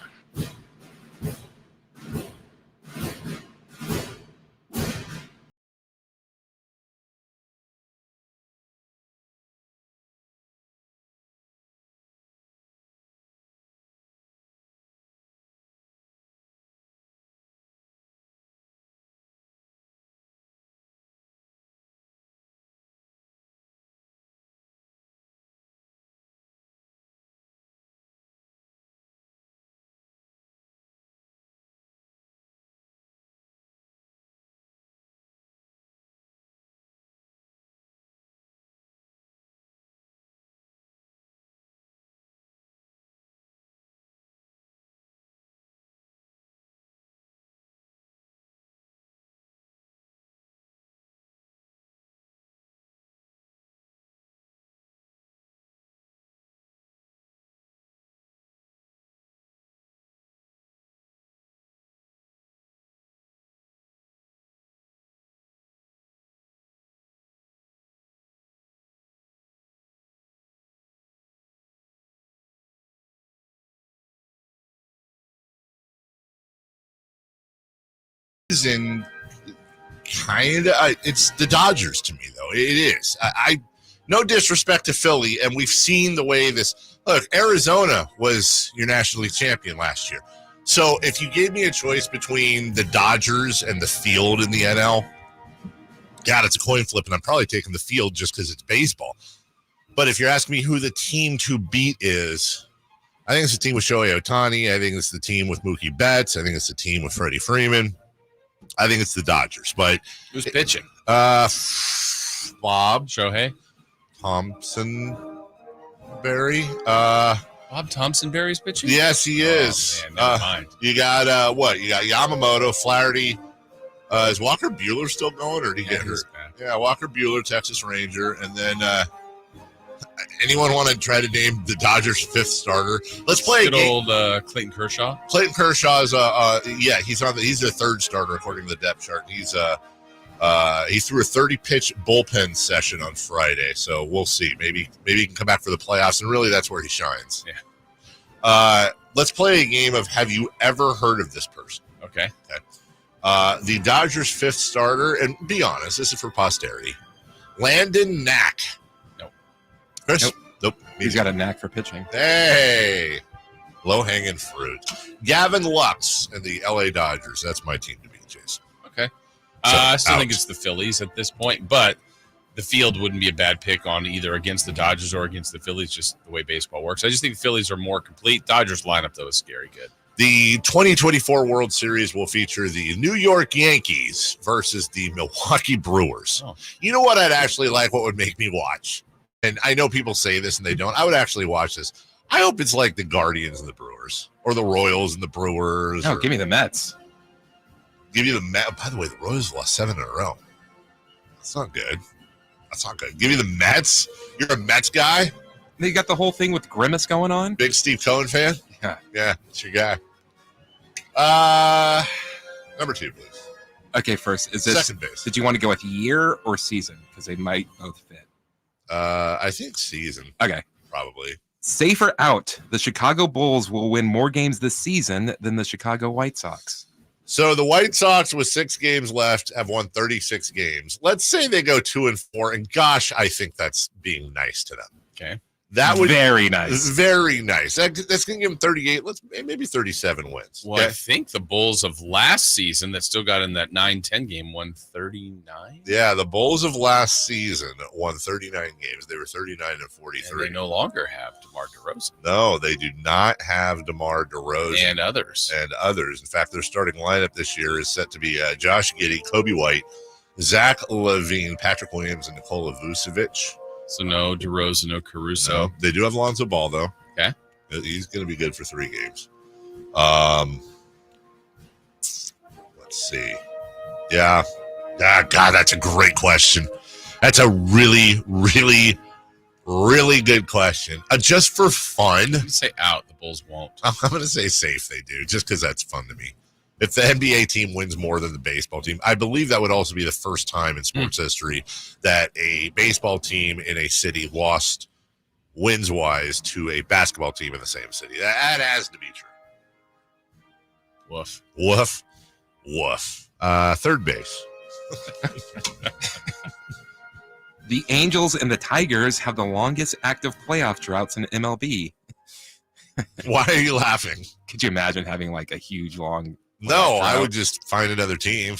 And kind of, it's the Dodgers to me, though. It is. I no disrespect to Philly, and we've seen the way this. Look, Arizona was your National League champion last year. So if you gave me a choice between the Dodgers and the field in the NL, God, it's a coin flip, and I'm probably taking the field just because it's baseball. But if you're asking me who the team to beat is, I think it's the team with Shohei Ohtani. I think it's the team with Mookie Betts. I think it's the team with Freddie Freeman. I think it's the Dodgers, but who's pitching? Bob Shohei Thompson Berry. Bob Thompson Berry's pitching? Yes, he is. Man, never mind. You got what? You got Yamamoto, Flaherty. Is Walker Buehler still going, or did he get hurt? Yeah, Walker Buehler, Texas Ranger, and then anyone want to try to name the Dodgers' 5th starter? Let's play good old Clayton Kershaw. Clayton Kershaw is he's their 3rd starter according to the depth chart. He threw a 30-pitch bullpen session on Friday, so we'll see. Maybe he can come back for the playoffs, and really that's where he shines. Yeah. Let's play a game of Have You Ever Heard of This Person? Okay. The Dodgers' 5th starter, and be honest, this is for posterity. Landon Knack. Chris? Nope. He's got a knack for pitching. Hey, low-hanging fruit. Gavin Lux and the LA Dodgers. That's my team to beat, Jason. Okay. I still think it's the Phillies at this point, but the field wouldn't be a bad pick on either against the Dodgers or against the Phillies, just the way baseball works. I just think the Phillies are more complete. Dodgers lineup, though, is scary good. The 2024 World Series will feature the New York Yankees versus the Milwaukee Brewers. Oh. You know what I'd actually like? What would make me watch? And I know people say this and they don't. I would actually watch this. I hope it's like the Guardians and the Brewers, or the Royals and the Brewers. No, give me the Mets. Give you the Mets. By the way, the Royals lost 7 in a row. That's not good. Give you the Mets. You're a Mets guy. They got the whole thing with Grimace going on. Big Steve Cohen fan. Yeah, it's your guy. Number 2, please. Okay, first is this second base? Did you want to go with year or season? Because they might both fit. I think season. Okay. Probably. Safe or out, the Chicago Bulls will win more games this season than the Chicago White Sox. So the White Sox, with 6 games left, have won 36 games. Let's say they go 2-4, and gosh, I think that's being nice to them. Okay. That would very nice. Very nice. That's going to give them 38. Maybe 37 wins. Well, I think the Bulls of last season that still got in that 9-10 game won 39. Yeah, the Bulls of last season won 39 games. They were 39 and 43. And they no longer have DeMar DeRozan. No, they do not have DeMar DeRozan. And others. In fact, their starting lineup this year is set to be Josh Giddey, Kobe White, Zach LaVine, Patrick Williams, and Nikola Vucevic. So no DeRozan, no Caruso. No, they do have Lonzo Ball, though. Okay. He's going to be good for 3 games. Let's see. Yeah. God, that's a great question. That's a really, really, really good question. Just for fun. You say out, the Bulls won't. I'm going to say safe they do, just because that's fun to me. If the NBA team wins more than the baseball team, I believe that would also be the first time in sports history that a baseball team in a city lost wins-wise to a basketball team in the same city. That has to be true. Woof. Woof. Woof. Third base. The Angels and the Tigers have the longest active playoff droughts in MLB. Why are you laughing? Could you imagine having like a huge long... No, I would just find another team.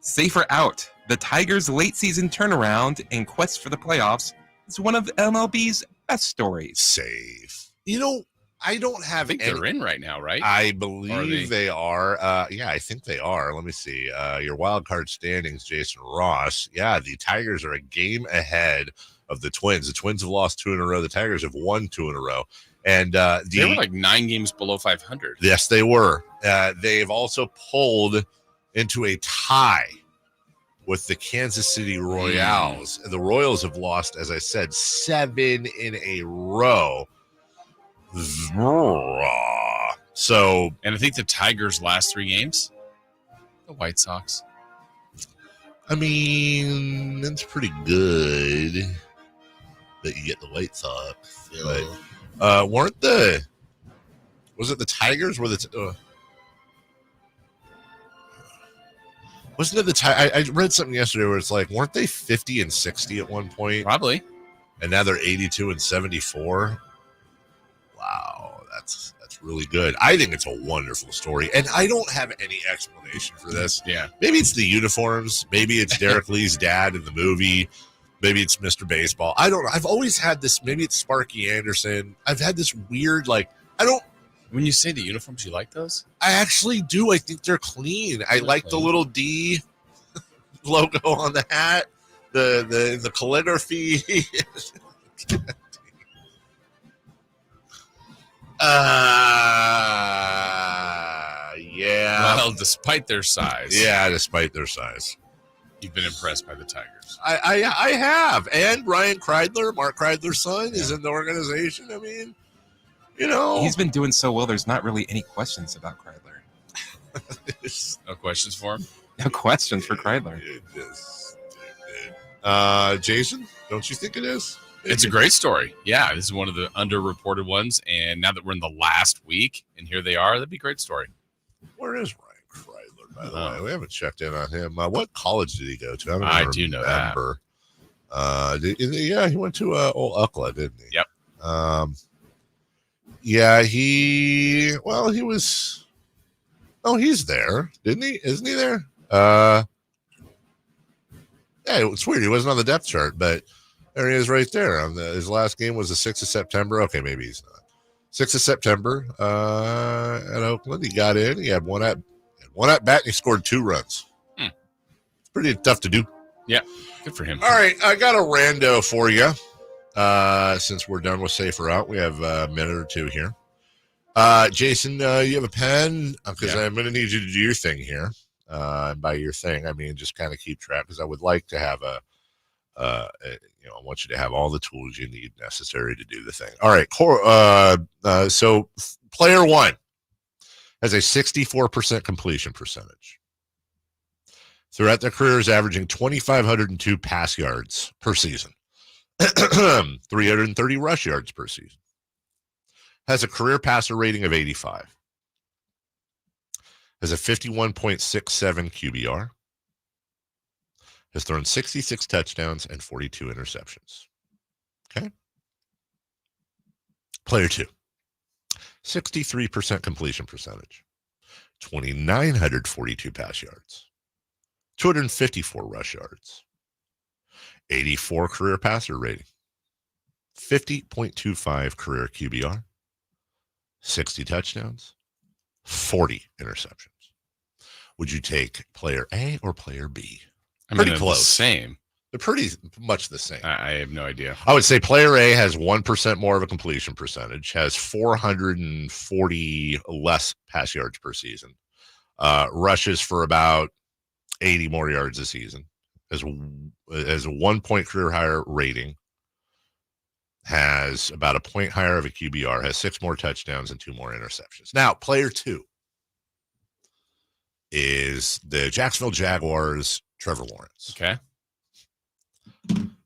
Safer out. The Tigers' late season turnaround and quest for the playoffs is one of MLB's best stories. Safe. You know, I don't have. I think they're in right now, right? I believe they are. Yeah, I think they are. Let me see. Your wild card standings, Jason Ross. Yeah, the Tigers are a game ahead of the Twins. The Twins have lost 2 in a row. The Tigers have won 2 in a row. And they were like 9 games below 500. Yes, they were. They've also pulled into a tie with the Kansas City Royals. The Royals have lost, as I said, 7 in a row. So, and I think the Tigers' last 3 games, the White Sox. I mean, it's pretty good that you get the White Sox, but. Was it the Tigers? Wasn't it I read something yesterday where it's like, weren't they 50 and 60 at one point? Probably. And now they're 82 and 74. Wow, that's really good. I think it's a wonderful story, and I don't have any explanation for this. Yeah, maybe it's the uniforms. Maybe it's Derek Lee's dad in the movie. Maybe it's Mr. Baseball. I don't know. I've always had this. Maybe it's Sparky Anderson. I've had this weird, I don't. When you say the uniforms, you like those? I actually do. I think they're clean. I like the little D logo on the hat, the calligraphy. Yeah. Well, despite their size. Yeah, despite their size. You've been impressed by the Tigers. I have. And Ryan Kreidler, Mark Kreidler's son, is in the organization. I mean, he's been doing so well. There's not really any questions about Kreidler. No questions for him? No questions for Kreidler. Jason, don't you think it is? It's a great story. Yeah, this is one of the underreported ones. And now that we're in the last week, and here they are, that'd be a great story. Where is Ryan Kreidler, by the way? We haven't checked in on him. What college did he go to? I do know that. Yeah, he went to old UCLA, didn't he? Yep. Yeah, he was. Oh, he's there, didn't he? Isn't he there? Yeah, it's weird. He wasn't on the depth chart, but there he is right there. His last game was the 6th of September. Okay, maybe he's not. 6th of September at Oakland. He got in. He had one at bat, and he scored 2 runs. It's pretty tough to do. Yeah, good for him. All right, I got a rando for you. Since we're done with Safer Out, we have a minute or two here. Jason, you have a pen? Because I'm going to need you to do your thing here. And by your thing, I mean just kind of keep track, because I would like to have I want you to have all the tools you need necessary to do the thing. All right. So player 1 has a 64% completion percentage. Throughout their career is averaging 2,502 pass yards per season, 330 rush yards per season. Has a career passer rating of 85. Has a 51.67 QBR. Has thrown 66 touchdowns and 42 interceptions. Okay. Player 2, 63% completion percentage, 2,942 pass yards, 254 rush yards, 84 career passer rating, 50.25 career QBR, 60 touchdowns, 40 interceptions. Would you take player A or player B? Pretty close. The same. They're pretty much the same. I have no idea. I would say player A has 1% more of a completion percentage, has 440 less pass yards per season, rushes for about 80 more yards a season, has a 1 point career higher rating, has about a point higher of a QBR, has 6 more touchdowns and 2 more interceptions. Now, player 2 is the Jacksonville Jaguars' Trevor Lawrence. Okay.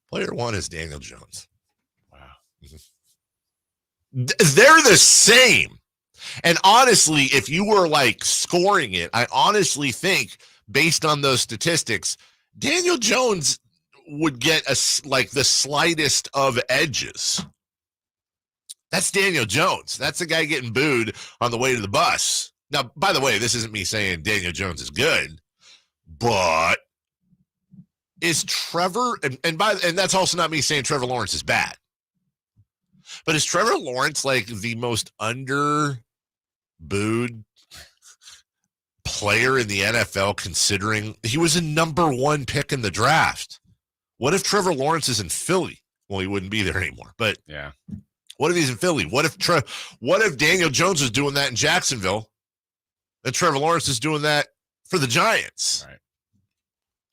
Player 1 is Daniel Jones. Wow. They're the same. And honestly, if you were like scoring it, I honestly think based on those statistics, Daniel Jones would get the slightest of edges. That's Daniel Jones. That's the guy getting booed on the way to the bus. Now, by the way, this isn't me saying Daniel Jones is good, but is Trevor, and that's also not me saying Trevor Lawrence is bad, but is Trevor Lawrence like the most under booed player in the NFL, considering he was a number 1 pick in the draft? What if Trevor Lawrence is in Philly? Well, he wouldn't be there anymore, but yeah. What if he's in Philly? What if Daniel Jones was doing that in Jacksonville and Trevor Lawrence is doing that for the Giants? Right.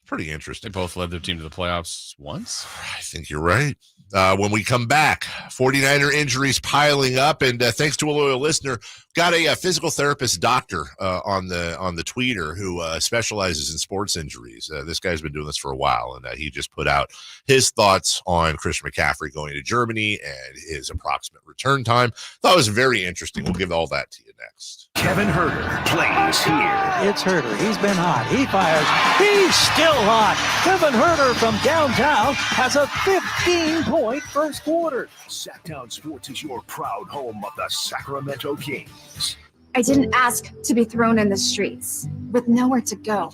Pretty interesting. They both led their team to the playoffs once. I think you're right. When we come back, 49er injuries piling up, and thanks to a loyal listener, got a physical therapist doctor on the tweeter who specializes in sports injuries. This guy's been doing this for a while, and he just put out his thoughts on Christian McCaffrey going to Germany and his approximate return time. Thought it was very interesting. We'll give all that to you next. Kevin Herter plays here. It's Herter. He's been hot. He fires. He's still hot. Kevin Herter from downtown has a 15-point first quarter. Sacktown Sports is your proud home of the Sacramento Kings. I didn't ask to be thrown in the streets with nowhere to go.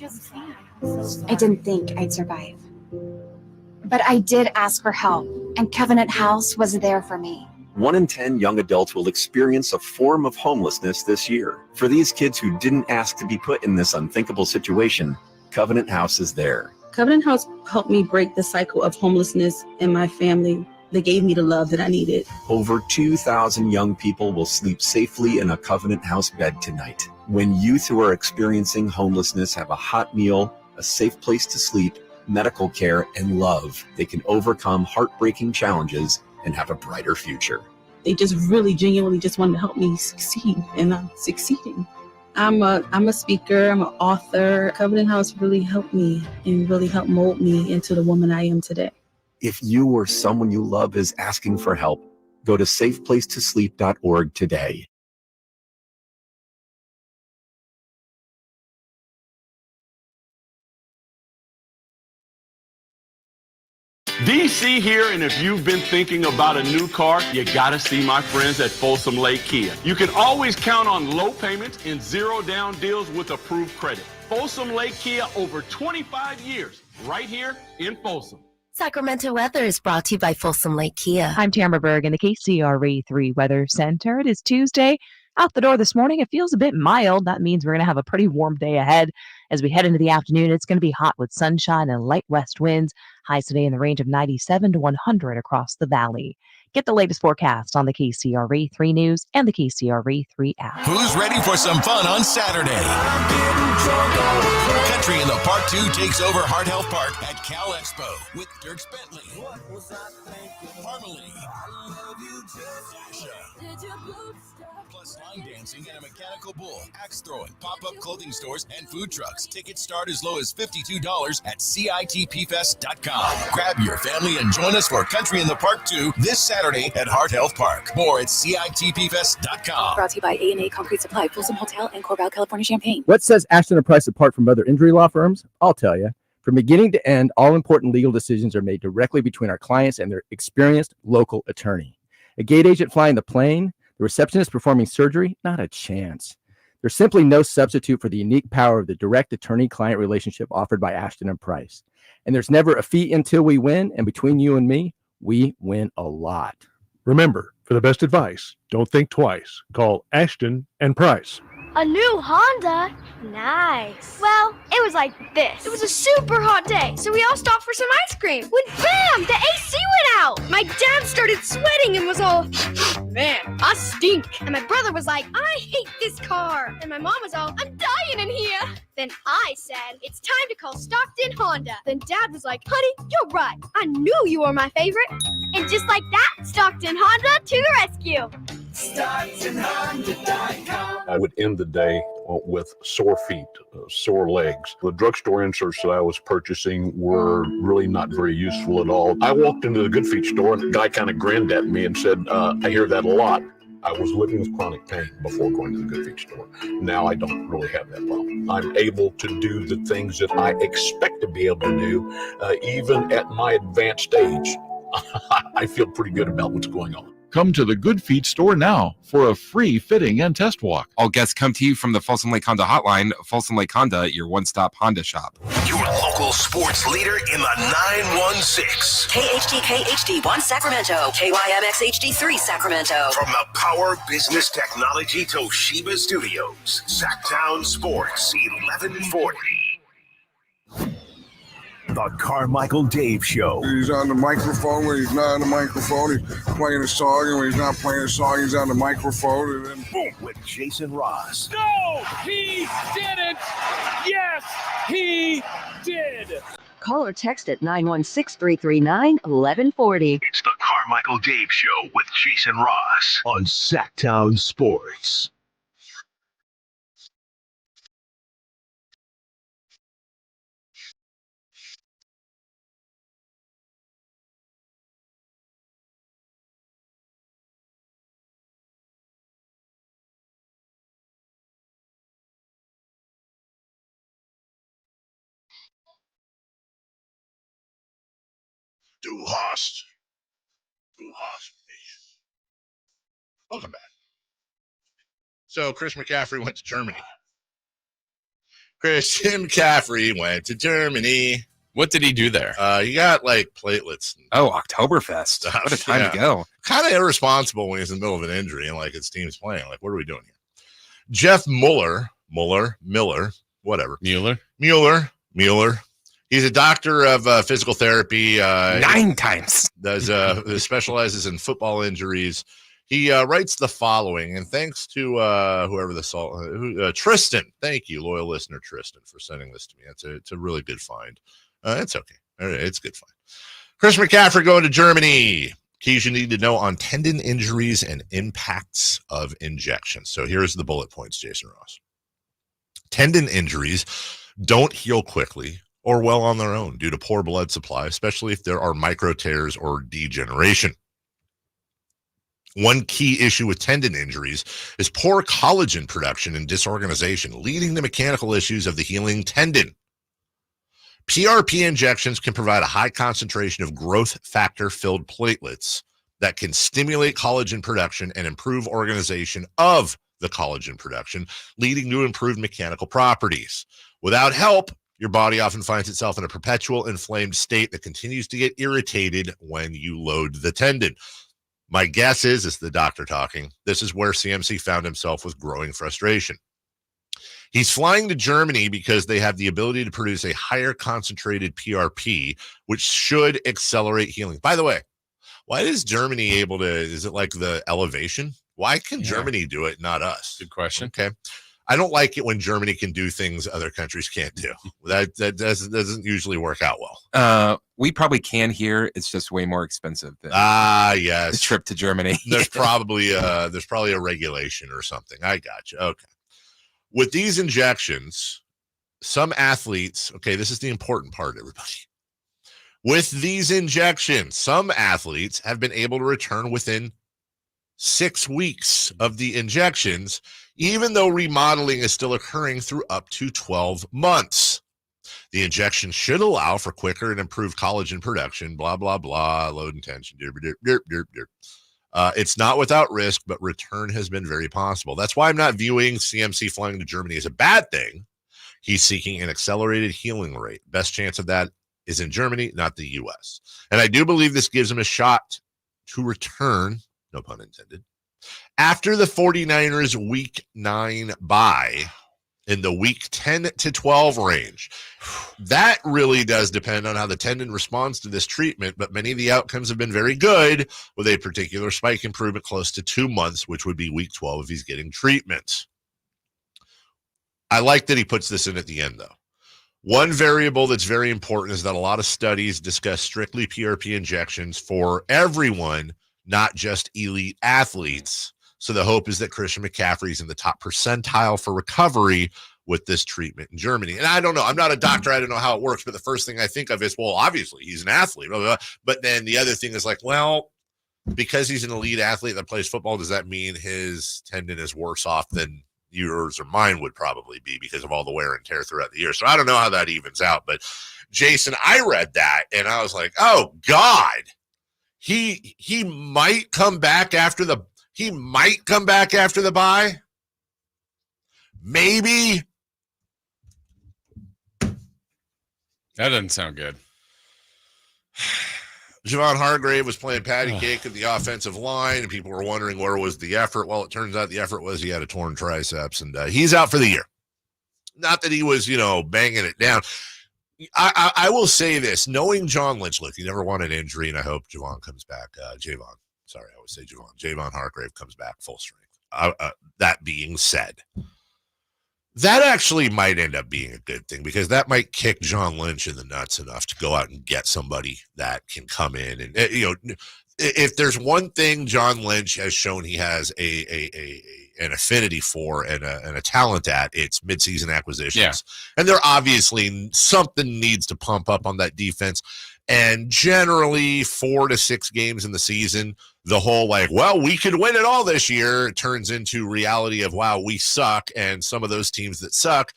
I didn't think I'd survive. But I did ask for help, and Covenant House was there for me. 1 in 10 young adults will experience a form of homelessness this year. For these kids who didn't ask to be put in this unthinkable situation, Covenant House is there. Covenant House helped me break the cycle of homelessness in my family. They gave me the love that I needed. Over 2,000 young people will sleep safely in a Covenant House bed tonight. When youth who are experiencing homelessness have a hot meal, a safe place to sleep, medical care, and love, they can overcome heartbreaking challenges and have a brighter future. They just really genuinely just wanted to help me succeed, and I'm succeeding. I'm a speaker, I'm an author. Covenant House really helped me and really helped mold me into the woman I am today. If you or someone you love is asking for help, go to safeplacetosleep.org today. DC here, and if you've been thinking about a new car, you gotta see my friends at Folsom Lake Kia. You can always count on low payments and zero down deals with approved credit. Folsom Lake Kia, over 25 years, right here in Folsom. Sacramento weather is brought to you by Folsom Lake Kia. I'm Tamara Berg in the KCRA3 Weather Center. It is Tuesday. Out the door this morning, it feels a bit mild. That means we're going to have a pretty warm day ahead. As we head into the afternoon, it's going to be hot with sunshine and light west winds. Highs today in the range of 97 to 100 across the valley. Get the latest forecast on the KCRA3 News and the KCRA3 app. Who's ready for some fun on Saturday? Country in the Park 2 takes over Heart Health Park at Cal Expo with Dirk Bentley, Harmony, plus line dancing and a mechanical bull, axe throwing, pop-up clothing stores, and food trucks. Tickets start as low as $52 at CITPfest.com. Grab your family and join us for Country in the Park 2 this Saturday at Heart Health Park. More at CITPfest.com. Brought to you by A&A Concrete Supply, Folsom Hotel, and Corval, California, Champaign. What sets Ashton & Price apart from other injury law firms? I'll tell you. From beginning to end, all important legal decisions are made directly between our clients and their experienced local attorney. A gate agent flying the plane, the receptionist performing surgery, not a chance. There's simply no substitute for the unique power of the direct attorney-client relationship offered by Ashton and Price. And there's never a fee until we win, and between you and me, we win a lot. Remember, for the best advice, don't think twice. Call Ashton and Price. A new Honda? Nice. Well, it was like this. It was a super hot day, so we all stopped for some ice cream. When bam, the AC went out. My dad started sweating and was all, man, I stink. And my brother was like, I hate this car. And my mom was all, I'm dying in here. Then I said, it's time to call Stockton Honda. Then Dad was like, honey, you're right. I knew you were my favorite. And just like that, Stockton Honda to the rescue. StocktonHonda.com. I would end the day with sore feet, sore legs. The drugstore inserts that I was purchasing were really not very useful at all. I walked into the Good Feet store and the guy kind of grinned at me and said, I hear that a lot. I was living with chronic pain before going to the Good Feet store. Now I don't really have that problem. I'm able to do the things that I expect to be able to do, even at my advanced age. I feel pretty good about what's going on. Come to the Good Feet store now for a free fitting and test walk. All guests come to you from the Folsom Lake Honda hotline. Folsom Lake Honda, your one-stop Honda shop. Your local sports leader in the 916. KHD1 Sacramento, KYMX HD3 Sacramento. From the Power Business Technology Toshiba Studios, Sacktown Sports 1140. The Carmichael Dave Show. He's on the microphone when he's not on the microphone. He's playing a song, and when he's not playing a song, he's on the microphone. And then boom, with Jason Ross. No, he didn't. Yes, he did. Call or text at 916-339-1140. It's the Carmichael Dave Show with Jason Ross on Sacktown Sports. Du hast. Welcome back. So Chris McCaffrey went to Germany. Christian McCaffrey went to Germany. What did he do there? He got like platelets. Oh, Oktoberfest. What a time to go. Kind of irresponsible when he's in the middle of an injury and like his team's playing. Like, what are we doing here? Jeff Mueller, whatever. Mueller. He's a doctor of physical therapy. 9 times. Does specializes in football injuries. He writes the following, and thanks to whoever Tristan. Thank you, loyal listener Tristan, for sending this to me. It's a really good find. It's okay. It's a good find. Chris McCaffrey going to Germany. Keys you need to know on tendon injuries and impacts of injections. So here's the bullet points, Jason Ross. Tendon injuries don't heal quickly or well on their own due to poor blood supply, especially if there are micro tears or degeneration. One key issue with tendon injuries is poor collagen production and disorganization, leading to mechanical issues of the healing tendon. PRP injections can provide a high concentration of growth factor-filled platelets that can stimulate collagen production and improve organization of the collagen production, leading to improved mechanical properties. Without help, your body often finds itself in a perpetual inflamed state that continues to get irritated when you load the tendon. My guess is the doctor talking, this is where CMC found himself with growing frustration. He's flying to Germany because they have the ability to produce a higher concentrated PRP, which should accelerate healing. By the way, why is Germany able to, is it like the elevation? Why can Germany do it, not us? Good question. Okay. I don't like it when Germany can do things other countries can't do. That doesn't usually work out well. We probably can here. It's just way more expensive than yes. the trip to Germany. There's probably a regulation or something. I got you. Okay. With these injections, some athletes, okay, this is the important part, everybody. With these injections, some athletes have been able to return within 6 weeks of the injections, even though remodeling is still occurring through up to 12 months. The injection should allow for quicker and improved collagen production, blah, blah, blah, load and tension, It's not without risk, but return has been very possible. That's why I'm not viewing CMC flying to Germany as a bad thing. He's seeking an accelerated healing rate. Best chance of that is in Germany, not the U.S. And I do believe this gives him a shot to return, no pun intended, after the 49ers week 9 bye in the week 10 to 12 range. That really does depend on how the tendon responds to this treatment, but many of the outcomes have been very good with a particular spike improvement close to 2 months, which would be week 12 if he's getting treatment. I like that he puts this in at the end, though. One variable that's very important is that a lot of studies discuss strictly PRP injections for everyone, not just elite athletes. So the hope is that Christian McCaffrey's in the top percentile for recovery with this treatment in Germany. And I don't know. I'm not a doctor. I don't know how it works. But the first thing I think of is, well, obviously he's an athlete. Blah, blah, blah. But then the other thing is like, well, because he's an elite athlete that plays football, does that mean his tendon is worse off than yours or mine would probably be because of all the wear and tear throughout the year? So I don't know how that evens out. But Jason, I read that and I was like, oh God, he might come back after the bye. Maybe. That doesn't sound good. Javon Hargrave was playing patty cake at the offensive line, and people were wondering where was the effort. Well, it turns out the effort was he had a torn triceps, and he's out for the year. Not that he was, banging it down. I will say this, knowing John Lynch, look, he never wanted injury, and I hope Javon comes back. Javon Hargrave comes back full strength. That being said, that actually might end up being a good thing because that might kick John Lynch in the nuts enough to go out and get somebody that can come in. And, if there's one thing John Lynch has shown he has an affinity for and a talent at, it's midseason acquisitions. Yeah. And there obviously something needs to pump up on that defense. And generally 4 to 6 games in the season, the whole we could win it all this year turns into reality of, wow, we suck. And some of those teams that suck,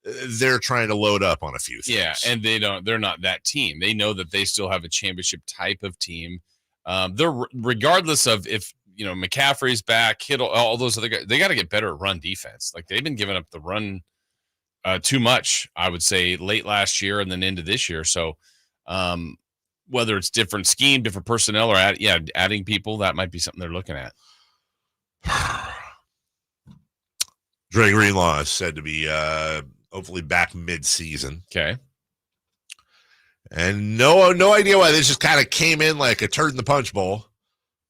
they're trying to load up on a few things. Yeah, and they're not that team. They know that they still have a championship type of team. They're regardless of if, McCaffrey's back, Kittle, all those other guys, they got to get better at run defense. Like they've been giving up the run too much, I would say, late last year and then into this year. So, whether it's different scheme, different personnel, or adding people, that might be something they're looking at. Dre Greenlaw is said to be hopefully back mid-season. Okay. And no idea why this just kind of came in like a turd in the punch bowl.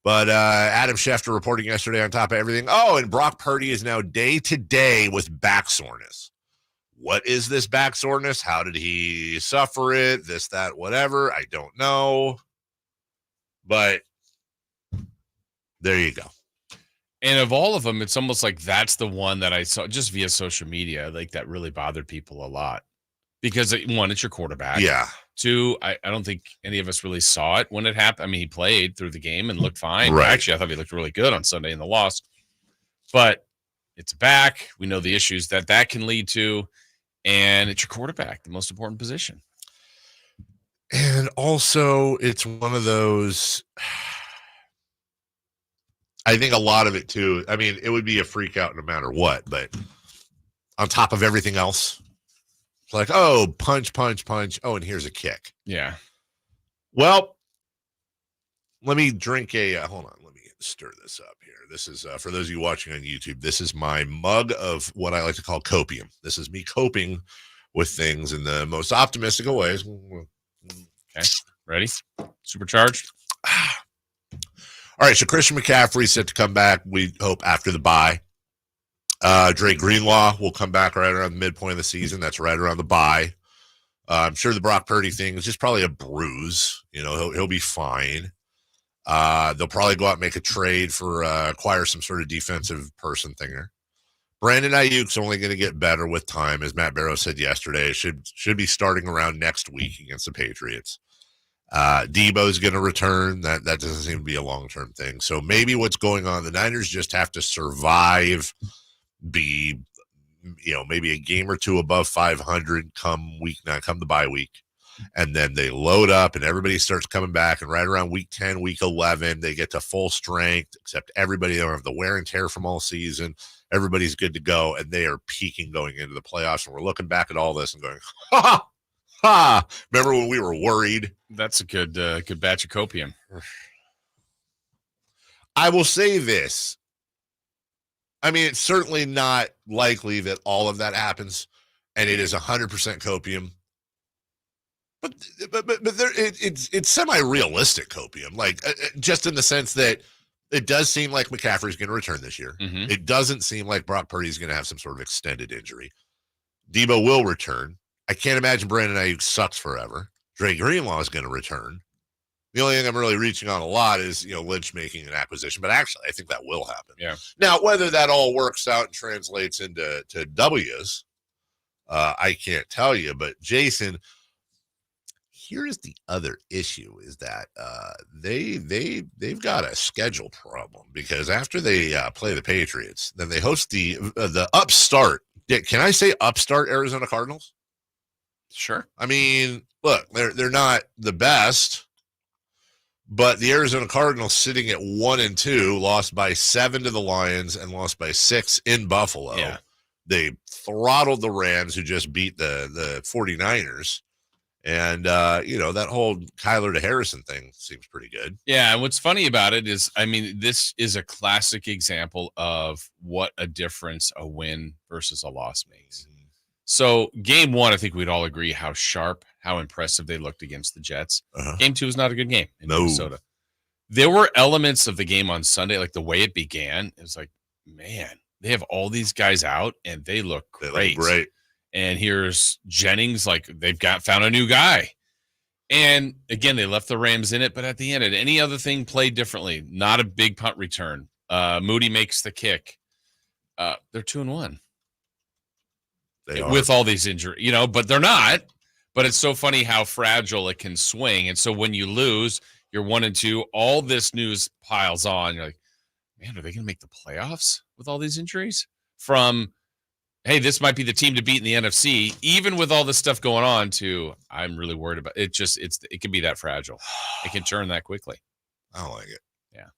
But Adam Schefter reporting yesterday on top of everything. Oh, and Brock Purdy is now day-to-day with back soreness. What is this back soreness? How did he suffer it? This, that, whatever. I don't know. But there you go. And of all of them, it's almost like that's the one that I saw just via social media, like that really bothered people a lot. Because, one, it's your quarterback. Yeah. Two, I don't think any of us really saw it when it happened. I mean, he played through the game and looked fine. Right. Actually, I thought he looked really good on Sunday in the loss. But it's back. We know the issues that can lead to. And it's your quarterback, the most important position. And also, it's one of those, I think a lot of it too, I mean, it would be a freak out no matter what, but on top of everything else, it's like, oh, punch. Oh, and here's a kick. Yeah. Well, let me drink hold on, let me stir this up here. This is, for those of you watching on YouTube, this is my mug of what I like to call copium. This is me coping with things in the most optimistic of ways. Okay, ready? Supercharged? All right, so Christian McCaffrey set to come back, we hope, after the bye. Dre Greenlaw will come back right around the midpoint of the season. That's right around the bye. I'm sure the Brock Purdy thing is just probably a bruise. He'll be fine. They'll probably go out and make a trade for acquire some sort of defensive person thinger. Brandon Ayuk's only going to get better with time, as Matt Barrow said yesterday. Should be starting around next week against the Patriots. Debo's going to return. That doesn't seem to be a long-term thing. So maybe what's going on, the Niners just have to survive, be maybe a game or two above 500 come week 9, come the bye week. And then they load up and everybody starts coming back. And right around week 10, week 11, they get to full strength, except everybody don't have the wear and tear from all season. Everybody's good to go. And they are peaking going into the playoffs. And we're looking back at all this and going, ha, ha. Remember when we were worried? That's a good batch of copium. I will say this. I mean, it's certainly not likely that all of that happens, and it is 100% copium. But there, it's semi-realistic copium, like just in the sense that it does seem like McCaffrey's going to return this year. Mm-hmm. It doesn't seem like Brock Purdy's going to have some sort of extended injury. Debo will return. I can't imagine Brandon Ayuk sucks forever. Dre Greenlaw is going to return. The only thing I'm really reaching on a lot is, Lynch making an acquisition, but actually I think that will happen. Yeah. Now, whether that all works out and translates into W's, I can't tell you. But Jason, here's the other issue: is that they've got a schedule problem, because after they play the Patriots, then they host the upstart. Can I say upstart Arizona Cardinals? Sure. I mean, look, they're not the best. But the Arizona Cardinals, sitting at 1-2, lost by 7 to the Lions and lost by 6 in Buffalo. Yeah. They throttled the Rams, who just beat the 49ers. And, that whole Kyler to Harrison thing seems pretty good. Yeah, and what's funny about it is, I mean, this is a classic example of what a difference a win versus a loss makes. So game 1, I think we'd all agree how sharp, how impressive they looked against the Jets. Game 2 was not a good game in Minnesota. There were elements of the game on Sunday, like the way it began. It was like, man, they have all these guys out and they look great. They look great. And here's Jennings, like they've found a new guy. And again, they left the Rams in it, but at the end, any other thing played differently. Not a big punt return. Moody makes the kick. They're 2-1. With all these injuries, but they're not. But it's so funny how fragile it can swing. And so when you lose, you're 1-2. All this news piles on. You're like, man, are they going to make the playoffs with all these injuries? From, hey, this might be the team to beat in the NFC, even with all this stuff going on, to I'm really worried about it. It can be that fragile. It can turn that quickly. I don't like it. Yeah.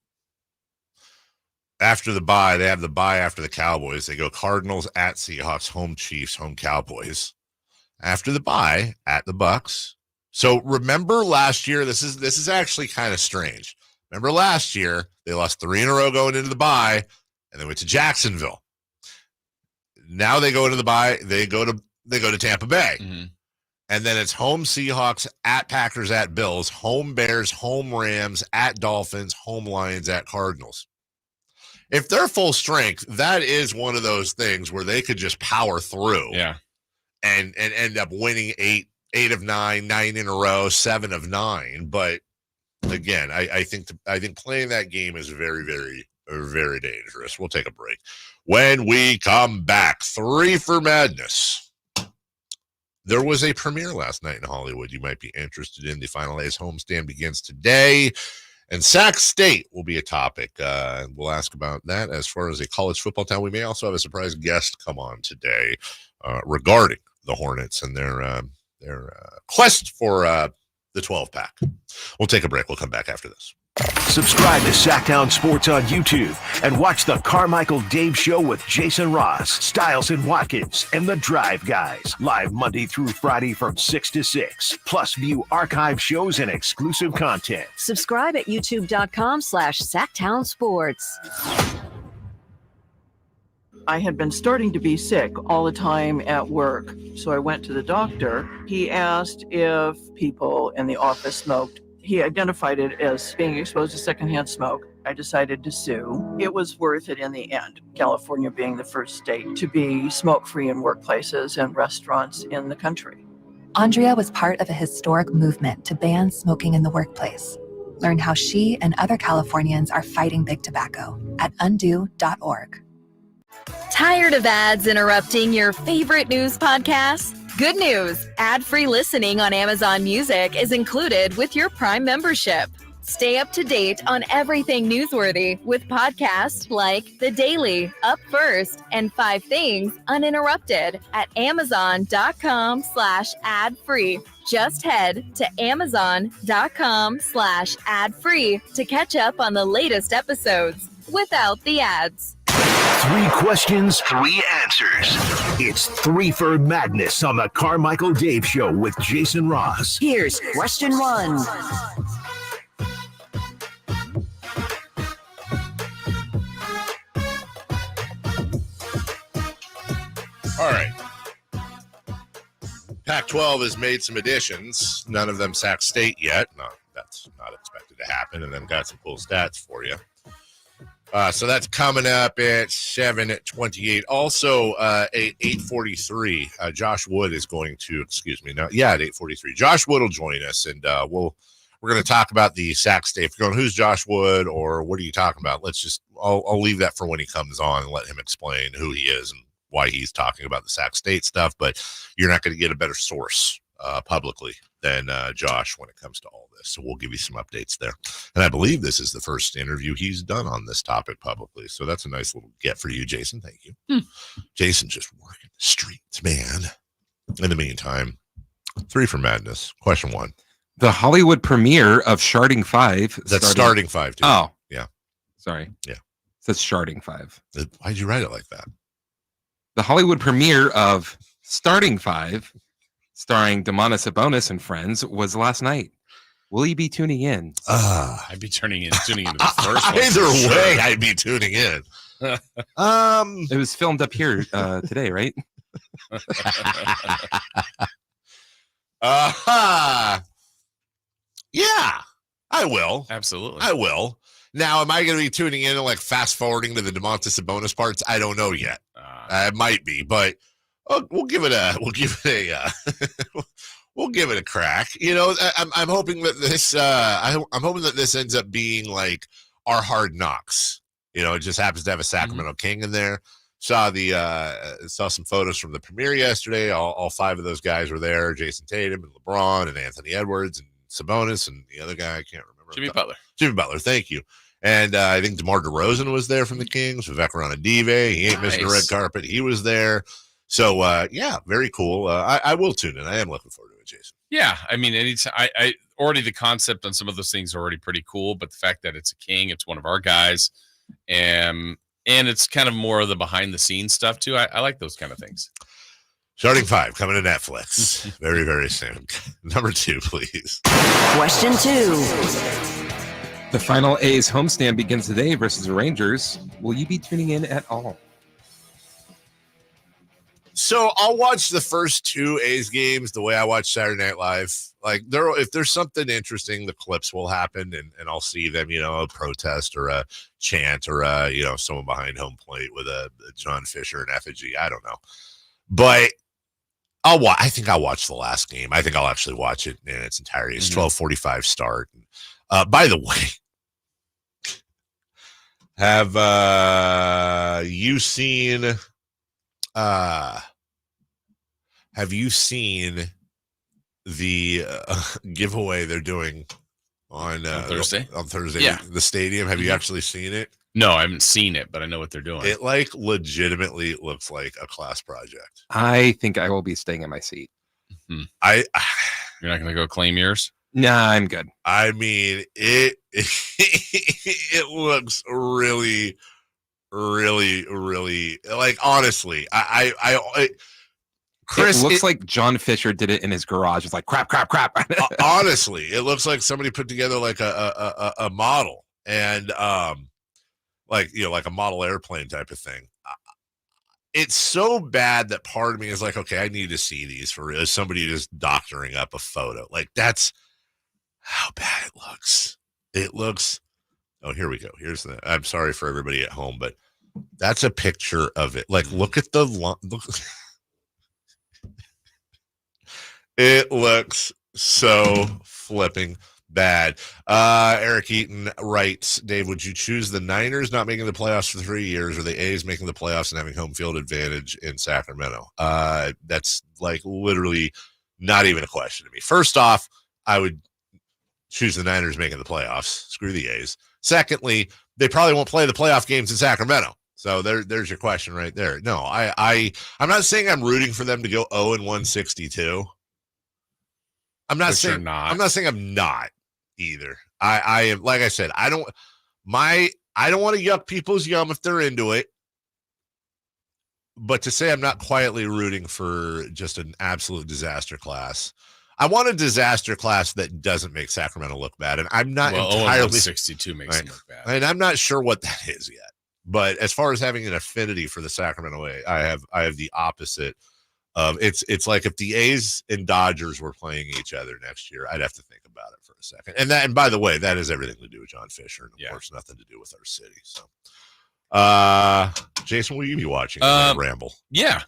After the bye, they have the bye after the Cowboys. They go Cardinals at Seahawks, home Chiefs, home Cowboys. After the bye, at the Bucks. So remember last year, this is actually kind of strange. Remember last year, they lost 3 in a row going into the bye, and they went to Jacksonville. Now they go into the bye, they go to Tampa Bay. Mm-hmm. And then it's home Seahawks, at Packers, at Bills, home Bears, home Rams, at Dolphins, home Lions, at Cardinals. If they're full strength, that is one of those things where they could just power through. Yeah. And end up winning 8 of 9, 9 in a row, 7 of 9. But again, I think playing that game is very, very, very dangerous. We'll take a break. When we come back, 3 for Madness. There was a premiere last night in Hollywood you might be interested in. The Final A's homestand begins today, and Sac State will be a topic. We'll ask about that. As far as a college football town, we may also have a surprise guest come on today regarding the Hornets and their quest for the 12-pack. We'll take a break. We'll come back after this. Subscribe to Sacktown Sports on YouTube and watch the Carmichael Dave Show with Jason Ross, Stiles and Watkins, and the Drive Guys. Live Monday through Friday from 6 to 6. Plus view archive shows and exclusive content. Subscribe at youtube.com/Sacktown Sports. I had been starting to be sick all the time at work, so I went to the doctor. He asked if people in the office smoked. He identified it as being exposed to secondhand smoke. I decided to sue. It was worth it in the end, California being the first state to be smoke-free in workplaces and restaurants in the country. Andrea was part of a historic movement to ban smoking in the workplace. Learn how she and other Californians are fighting big tobacco at undo.org. Tired of ads interrupting your favorite news podcasts? Good news! Ad-free listening on Amazon Music is included with your Prime membership. Stay up to date on everything newsworthy with podcasts like The Daily, Up First, and 5 Things Uninterrupted at Amazon.com/ad-free. Just head to Amazon.com/ad-free to catch up on the latest episodes without the ads. 3 questions, 3 answers. It's 3 for Madness on the Carmichael Dave Show with Jason Ross. Here's question 1. All right. Pac-12 has made some additions. None of them Sac State yet. No, that's not expected to happen. And then got some cool stats for you. So that's coming up at 7:28. Also, at 8:43, Josh Wood is going to, at 8:43. Josh Wood will join us, and we're going to talk about the Sac State. If you're going, who's Josh Wood, or what are you talking about? I'll leave that for when he comes on and let him explain who he is and why he's talking about the Sac State stuff. But you're not going to get a better source publicly than Josh when it comes to all this. So we'll give you some updates there. And I believe this is the first interview he's done on this topic publicly. So that's a nice little get for you, Jason. Thank you. Jason just working the streets, man. In the meantime, 3 for Madness. Question 1. The Hollywood premiere of Sharding 5. That's Starting 5, too. Oh. Yeah. Sorry. Yeah. It says Sharding 5. Why'd you write it like that? The Hollywood premiere of Starting 5, starring Demonis Sabonis and friends, was last night. Will you be tuning in? I'd be tuning into the first one. Either way, I'd be tuning in. It was filmed up here today, right? Yeah, I will. Absolutely. I will. Now, am I going to be tuning in and like fast forwarding to the Demontis Sabonis parts? I don't know yet. It might be, but we'll give it a crack. You know, I'm hoping that this I'm hoping that this ends up being like our Hard Knocks. You know, it just happens to have a Sacramento King in there. Saw some photos from the premiere yesterday. All 5 of those guys were there: Jason Tatum and LeBron and Anthony Edwards and Sabonis and the other guy I can't remember. Jimmy Butler. Thank you. And I think DeMar DeRozan was there from the Kings. Vivek Ranadive. He ain't missing the red carpet. He was there. So, yeah, very cool. I will tune in. I am looking forward to it, Jason. Yeah, I mean, I already the concept on some of those things are already pretty cool, but the fact that it's a King, it's one of our guys, and it's kind of more of the behind-the-scenes stuff, too. I like those kind of things. Starting 5, coming to Netflix very, very soon. Number 2, please. Question 2. The final A's homestand begins today versus the Rangers. Will you be tuning in at all? So I'll watch the first 2 A's games the way I watch Saturday Night Live. Like if there's something interesting, the clips will happen and I'll see them, you know, a protest or a chant or someone behind home plate with a John Fisher and effigy. I don't know. But I think I'll watch the last game. I think I'll actually watch it in its entirety. It's 12:45 start. By the way, have you seen the giveaway they're doing on Thursday? On Thursday, yeah. The stadium. Have you actually seen it? No, I haven't seen it, but I know what they're doing. It like legitimately looks like a class project. I think I will be staying in my seat. You're not going to go claim yours? Nah, I'm good. I mean, it looks really, really, really like, honestly, Chris, it looks like John Fisher did it in his garage. It's like crap. Honestly, it looks like somebody put together like a model and like a model airplane type of thing. It's so bad that part of me is like, okay, I need to see these for real. Somebody just doctoring up a photo. Like, that's how bad it looks. It looks. Oh, here we go. I'm sorry for everybody at home, but that's a picture of it. Like, look at the look. It looks so flipping bad. Eric Eaton writes, Dave, would you choose the Niners not making the playoffs for 3 years or the A's making the playoffs and having home field advantage in Sacramento? That's like literally not even a question to me. First off, I would choose the Niners making the playoffs. Screw the A's. Secondly, they probably won't play the playoff games in Sacramento. So there's your question right there. No, I'm not saying I'm rooting for them to go 0-162. I'm not saying I'm not saying I'm not either. I am, like I said, I don't want to yuck people's yum if they're into it. But to say I'm not quietly rooting for just an absolute disaster class. I want a disaster class that doesn't make Sacramento look bad. And I'm not entirely 62 makes them look bad. And I'm not sure what that is yet. But as far as having an affinity for the Sacramento way, I have the opposite of it's like if the A's and Dodgers were playing each other next year, I'd have to think about it for a second. And by the way, that has everything to do with John Fisher and of course nothing to do with our city. So Jason, will you be watching Ramble? Yeah.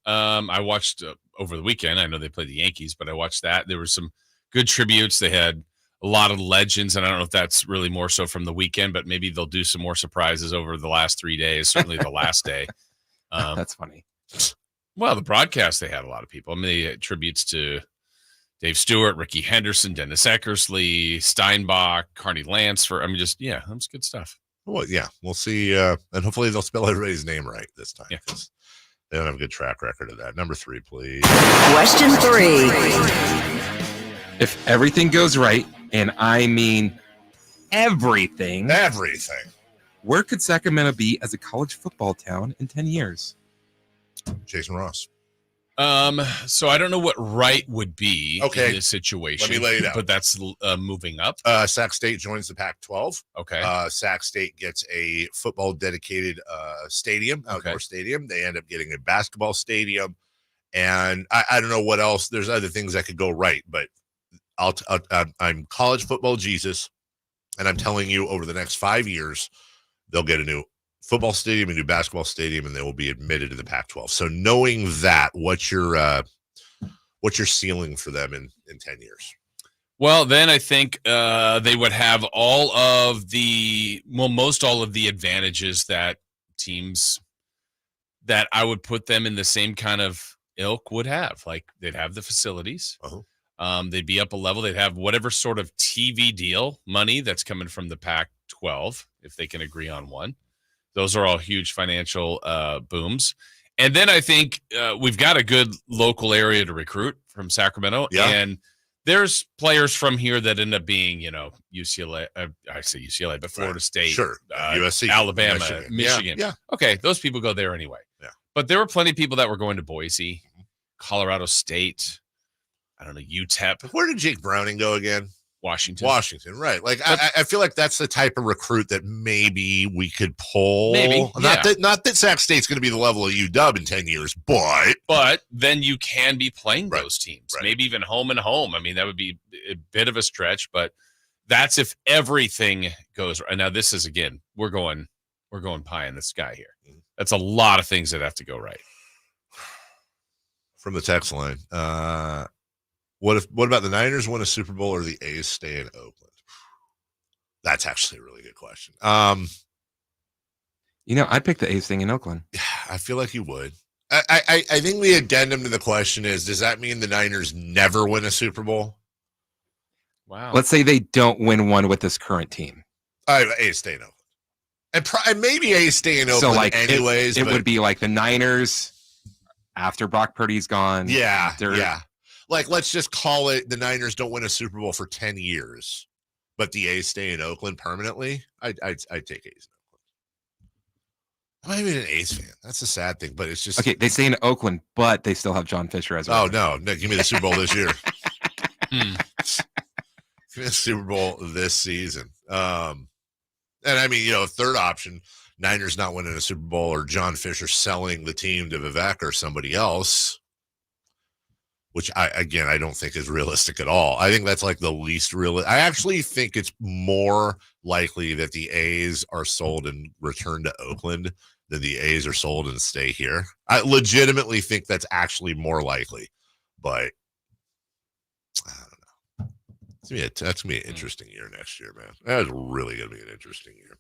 I watched over the weekend. I know they played the Yankees, but I watched that. There were some good tributes. They had a lot of legends, and I don't know if that's really more so from the weekend, but maybe they'll do some more surprises over the last 3 days, certainly the last day. That's funny. Well, the broadcast, they had a lot of people. I mean, they had tributes to Dave Stewart, Ricky Henderson, Dennis Eckersley, Steinbach, Carney Lansford. I mean, that was good stuff. Well, yeah, we'll see. And hopefully they'll spell everybody's name right this time. Because they don't have a good track record of that. Number 3, please. Question 3. If everything goes right, and I mean everything, where could Sacramento be as a college football town in 10 years? Jason Ross. So I don't know what right would be in this situation. Let me lay it out. But that's moving up. Sac State joins the Pac-12. Okay. Sac State gets a football dedicated stadium, outdoor stadium. They end up getting a basketball stadium, and I don't know what else. There's other things that could go right, but I'm college football Jesus, and I'm telling you, over the next 5 years, they'll get a new football stadium, a new basketball stadium, and they will be admitted to the Pac-12. So knowing that, what's your ceiling for them in 10 years? Well, then I think they would have most all of the advantages that teams that I would put them in the same kind of ilk would have. Like they'd have the facilities. They'd be up a level. They'd have whatever sort of TV deal money that's coming from the Pac-12, if they can agree on one. Those are all huge financial booms. And then I think we've got a good local area to recruit from Sacramento. Yeah. And there's players from here that end up being, UCLA. I say UCLA, but Florida State, USC, Alabama, Michigan. Yeah. Okay, those people go there anyway. Yeah. But there were plenty of people that were going to Boise, Colorado State, I don't know, UTEP. Where did Jake Browning go again? Washington, right? Like I feel like that's the type of recruit that maybe we could pull. Maybe, not that Sac State's going to be the level of UW in 10 years, but then you can be playing those teams, maybe even home and home. I mean, that would be a bit of a stretch, but that's if everything goes right. Now, this is again, we're going pie in the sky here. That's a lot of things that have to go right. From the text line, What about the Niners win a Super Bowl or the A's stay in Oakland? That's actually a really good question. I'd pick the A's thing in Oakland. I feel like you would. I think the addendum to the question is, does that mean the Niners never win a Super Bowl? Wow. Let's say they don't win one with this current team. A's stay in Oakland. And maybe A's stay in Oakland anyways. It would be like the Niners after Brock Purdy's gone. Yeah. Like, let's just call it the Niners don't win a Super Bowl for 10 years, but the A's stay in Oakland permanently. I'd take A's in Oakland. I'm not even an A's fan. That's a sad thing, but it's just... Okay, they stay in Oakland, but they still have John Fisher as well. Oh, no, give me the Super Bowl this year. Give me the Super Bowl this season. And I mean, third option, Niners not winning a Super Bowl or John Fisher selling the team to Vivek or somebody else, which I don't think is realistic at all. I think that's like the least real. I actually think it's more likely that the A's are sold and return to Oakland than the A's are sold and stay here. I legitimately think that's actually more likely, but I don't know. That's gonna be an interesting year next year, man. That is really gonna be an interesting year.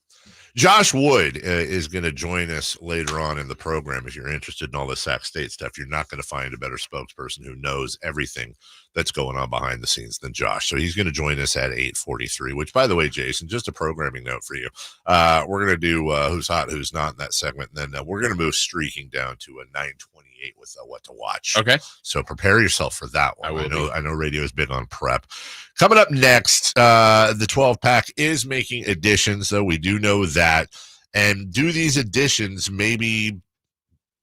Josh Wood is going to join us later on in the program. If you're interested in all the Sac State stuff, you're not going to find a better spokesperson who knows everything that's going on behind the scenes than Josh. So he's going to join us at 8:43, which, by the way, Jason, just a programming note for you. We're going to do Who's Hot, Who's Not in that segment. And then we're going to move streaking down to a 9:28 with What to Watch. Okay. So prepare yourself for that one. I know radio is big on prep. Coming up next, the 12-pack is making additions, though. We do know that. And do these additions maybe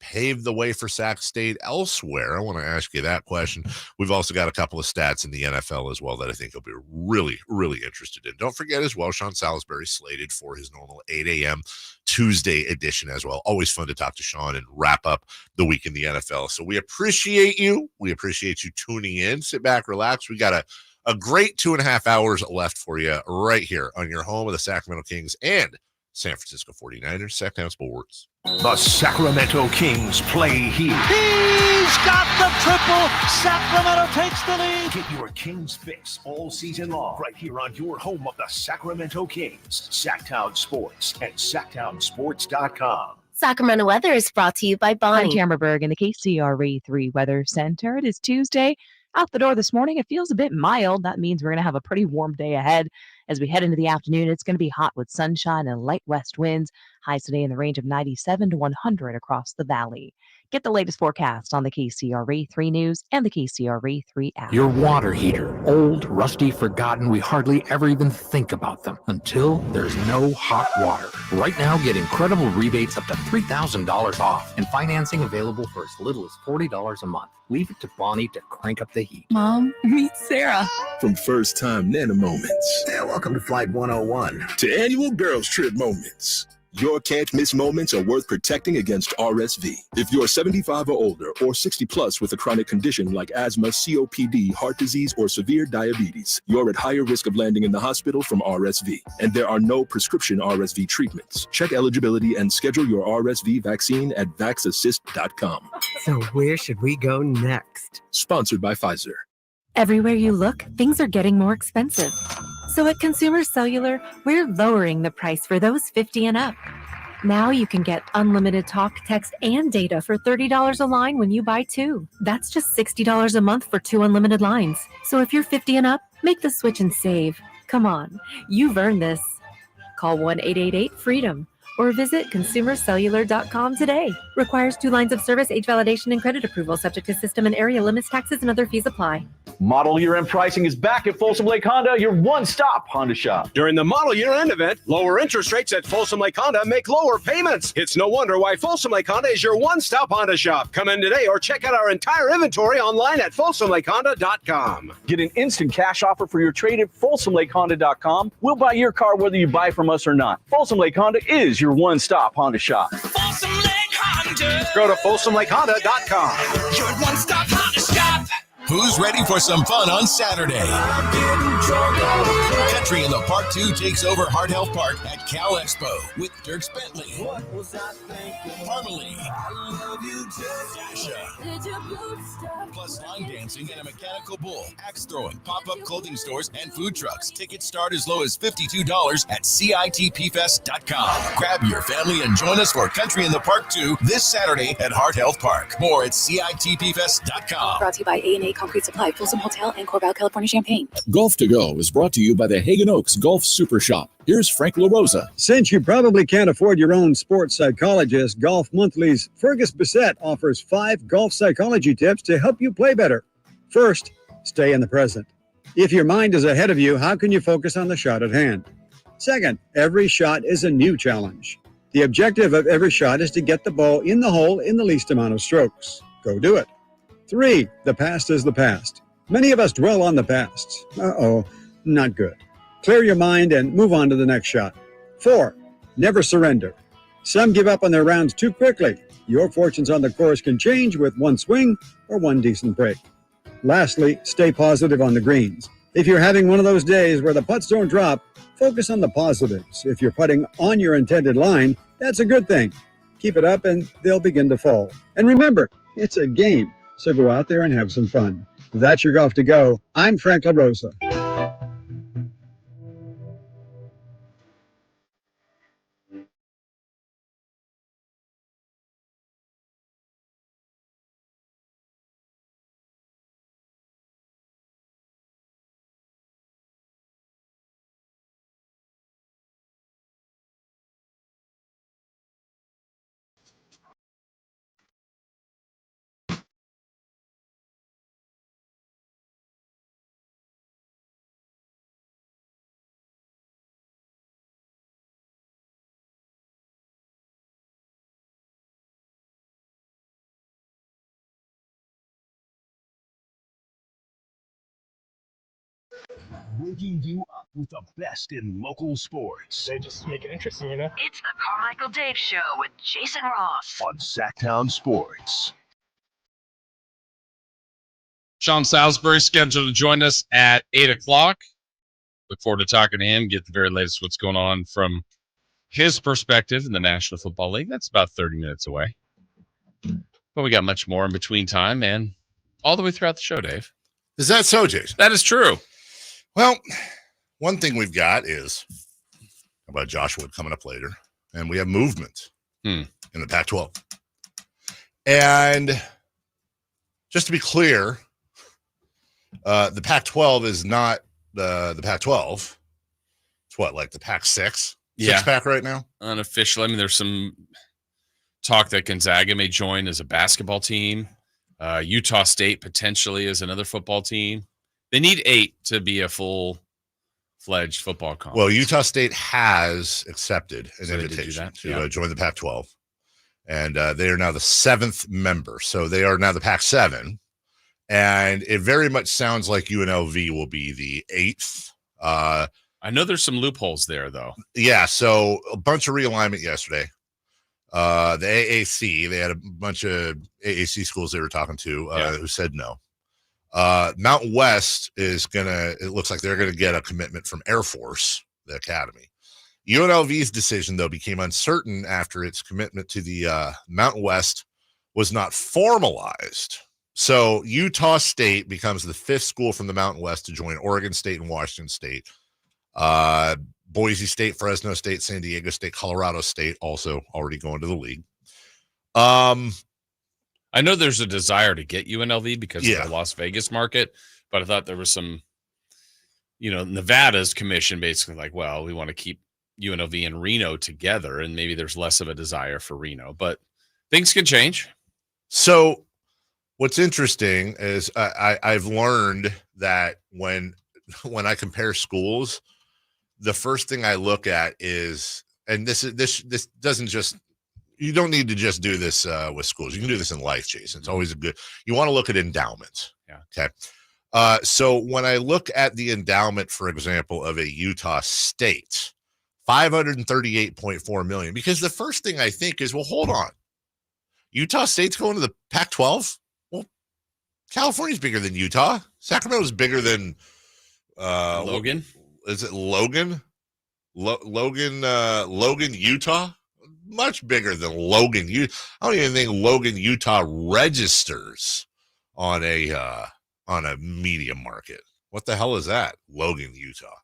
pave the way for Sac State elsewhere? I want to ask you that question. We've also got a couple of stats in the NFL as well that I think you'll be really, really interested in. Don't forget as well, Sean Salisbury slated for his normal 8 a.m. Tuesday edition as well. Always fun to talk to Sean and wrap up the week in the NFL. So we appreciate you. We appreciate you tuning in. Sit back, relax. We got a great 2.5 hours left for you right here on your home of the Sacramento Kings and San Francisco 49ers, Sactown Sports. The Sacramento Kings play here. He's got the triple. Sacramento takes the lead. Get your Kings fix all season long right here on your home of the Sacramento Kings, Sactown Sports and SactownSports.com. Sacramento weather is brought to you by Bonnie. I'm Tamara Berg in the KCRA 3 Weather Center. It is Tuesday. Out the door this morning, it feels a bit mild. That means we're going to have a pretty warm day ahead. As we head into the afternoon, it's going to be hot with sunshine and light west winds. Highs today in the range of 97 to 100 across the valley. Get the latest forecast on the KCRA 3 News and the KCRA 3 app. Your water heater. Old, rusty, forgotten. We hardly ever even think about them until there's no hot water. Right now, get incredible rebates up to $3,000 off and financing available for as little as $40 a month. Leave it to Bonnie to crank up the heat. Mom, meet Sarah. From first-time Nana moments. Yeah, welcome to Flight 101. To annual girls trip moments. Your can't-miss moments are worth protecting against RSV. If you're 75 or older or 60 plus with a chronic condition like asthma, COPD, heart disease, or severe diabetes, you're at higher risk of landing in the hospital from RSV. And there are no prescription RSV treatments. Check eligibility and schedule your RSV vaccine at vaxassist.com. So where should we go next? Sponsored by Pfizer. Everywhere you look, things are getting more expensive. So at Consumer Cellular, we're lowering the price for those 50 and up. Now you can get unlimited talk, text, and data for $30 a line when you buy two. That's just $60 a month for 2 unlimited lines. So if you're 50 and up, make the switch and save. Come on, you've earned this. Call 1-888-FREEDOM or visit consumercellular.com today. Requires 2 lines of service, age validation, and credit approval, subject to system and area limits, taxes, and other fees apply. Model year-end pricing is back at Folsom Lake Honda, your one-stop Honda shop. During the model year-end event, lower interest rates at Folsom Lake Honda make lower payments. It's no wonder why Folsom Lake Honda is your one-stop Honda shop. Come in today or check out our entire inventory online at folsomlakehonda.com. Get an instant cash offer for your trade at folsomlakehonda.com. We'll buy your car whether you buy from us or not. Folsom Lake Honda is your one-stop Honda shop. Folsom Lake Honda. Go to folsomlakehonda.com. Your one-stop Honda shop. Who's ready for some fun on Saturday? Country in the Park 2 takes over Heart Health Park at Cal Expo with Dirks Bentley, Harmony, Dasha, plus line dancing and a mechanical bull, axe throwing, pop-up clothing stores, and food trucks. Tickets start as low as $52 at CITPfest.com. Grab your family and join us for Country in the Park 2 this Saturday at Heart Health Park. More at CITPfest.com. Brought to you by A&A Concrete Supply, Folsom Hotel, and Corval, California, Champaign. Golf to Go is brought to you by the Hagen Oaks Golf Super Shop. Here's Frank LaRosa. Since you probably can't afford your own sports psychologist, Golf Monthly's Fergus Bissett offers 5 golf psychology tips to help you play better. First, stay in the present. If your mind is ahead of you, how can you focus on the shot at hand? Second, every shot is a new challenge. The objective of every shot is to get the ball in the hole in the least amount of strokes. Go do it. 3, the past is the past. Many of us dwell on the past. Not good. Clear your mind and move on to the next shot. 4, never surrender. Some give up on their rounds too quickly. Your fortunes on the course can change with one swing or one decent break. Lastly, stay positive on the greens. If you're having one of those days where the putts don't drop, focus on the positives. If you're putting on your intended line, that's a good thing. Keep it up and they'll begin to fall. And remember, it's a game. So go out there and have some fun. That's your Golf to Go. I'm Frank LaRosa. Waking you up with the best in local sports. They just make it interesting, you know? It's the Carmichael Dave Show with Jason Ross on Sacktown Sports. Sean Salisbury scheduled to join us at 8 o'clock. Look forward to talking to him, get the very latest what's going on from his perspective in the National Football League. That's about 30 minutes away. But we got much more in between time and all the way throughout the show, Dave. Is that so, Jason? That is true. Well, one thing we've got is about Joshua coming up later, and we have movement in the Pac-12. And just to be clear, the Pac-12 is not the Pac-12. It's what, like the Pac-6? Six-pack right now? Unofficial. I mean, there's some talk that Gonzaga may join as a basketball team. Utah State potentially is another football team. They need 8 to be a full-fledged football conference. Well, Utah State has accepted an invitation to join the Pac-12. And they are now the 7th member. So they are now the Pac-7. And it very much sounds like UNLV will be the 8th. I know there's some loopholes there, though. Yeah, so a bunch of realignment yesterday. The AAC, they had a bunch of AAC schools they were talking to who said no. Mountain West is it looks like they're going to get a commitment from Air Force, the academy. UNLV's decision, though, became uncertain after its commitment to the Mountain West was not formalized. So Utah State becomes the 5th school from the Mountain West to join Oregon State and Washington State. Boise State, Fresno State, San Diego State, Colorado State also already going to the league. I know there's a desire to get UNLV because of the Las Vegas market, but I thought there was some, Nevada's commission basically like, well, we want to keep UNLV and Reno together, and maybe there's less of a desire for Reno, but things can change. So what's interesting is I've learned that when I compare schools, the first thing I look at is, and this doesn't just, you don't need to just do this with schools. You can do this in life, Jason. It's always you want to look at endowments. Yeah. Okay. So when I look at the endowment, for example, of a Utah State, $538.4 million, because the first thing I think is, well, hold on. Utah State's going to the Pac-12? Well, California's bigger than Utah. Sacramento's bigger than Logan. Is it Logan? Logan, Utah? Much bigger than Logan. I don't even think Logan, Utah registers on a media market. What the hell is that? Logan, Utah.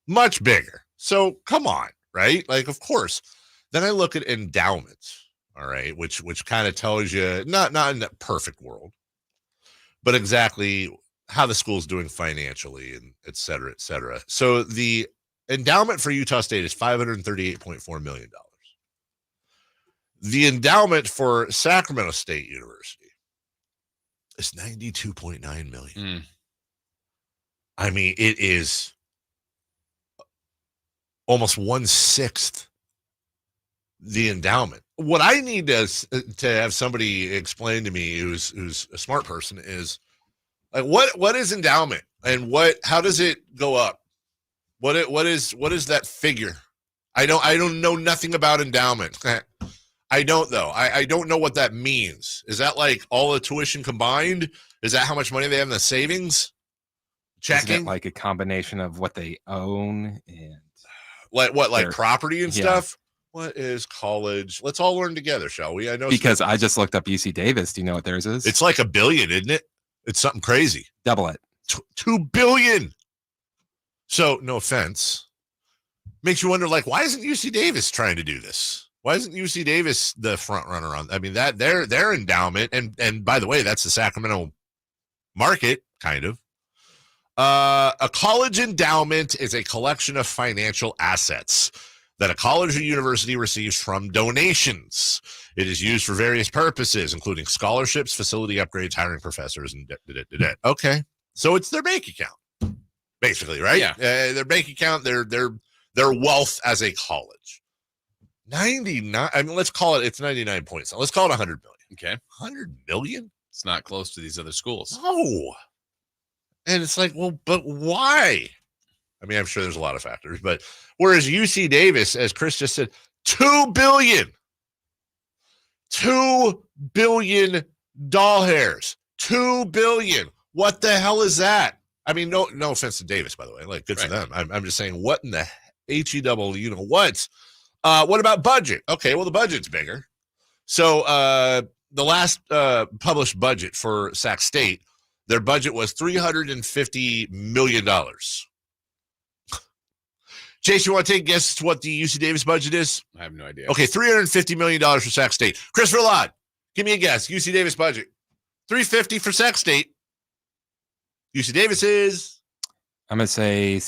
Much bigger. So come on, right? Like, of course. Then I look at endowments, all right, which kind of tells you, not in the perfect world, but exactly how the school's doing financially and et cetera, et cetera. So the endowment for Utah State is $538.4 million. The endowment for Sacramento State University is $92.9 million. I mean, it is almost 1/6 the endowment. What I need to have somebody explain to me who's a smart person is, like, what is endowment and how does it go up? What is that figure? I don't know nothing about endowment. I don't though. I don't know what that means. Is that like all the tuition combined? Is that how much money they have in the savings? Checking? Isn't it like a combination of what they own and like property and stuff? What is college? Let's all learn together, shall we? I know because I just looked up UC Davis. Do you know what theirs is? It's like $1 billion, isn't it? It's something crazy. Double it. $2 billion. So, no offense. Makes you wonder, like, why isn't UC Davis trying to do this? Why isn't UC Davis the front runner on? I mean, that their endowment, and by the way, that's the Sacramento market, kind of. A college endowment is a collection of financial assets that a college or university receives from donations. It is used for various purposes, including scholarships, facility upgrades, hiring professors, and Okay, so it's their bank account, basically, right? Yeah. Their bank account, their wealth as a college. 99. I mean, let's call it. It's 99 points. Let's call it 100 million. Okay, 100 million. It's not close to these other schools. No. And it's like, well, but why? I mean, I'm sure there's a lot of factors, but whereas UC Davis, as Chris just said, $2 billion doll hairs, $2 billion. What the hell is that? I mean, no offense to Davis, by the way, like good for them. I'm just saying, what in the HE-double, what? What about budget? Okay, well, the budget's bigger. So the last published budget for Sac State, their budget was $350 million. Jason, you want to take a guess as to what the UC Davis budget is? I have no idea. Okay, $350 million for Sac State. Chris Verlod, give me a guess. UC Davis budget. $350 for Sac State. UC Davis is? I'm going to say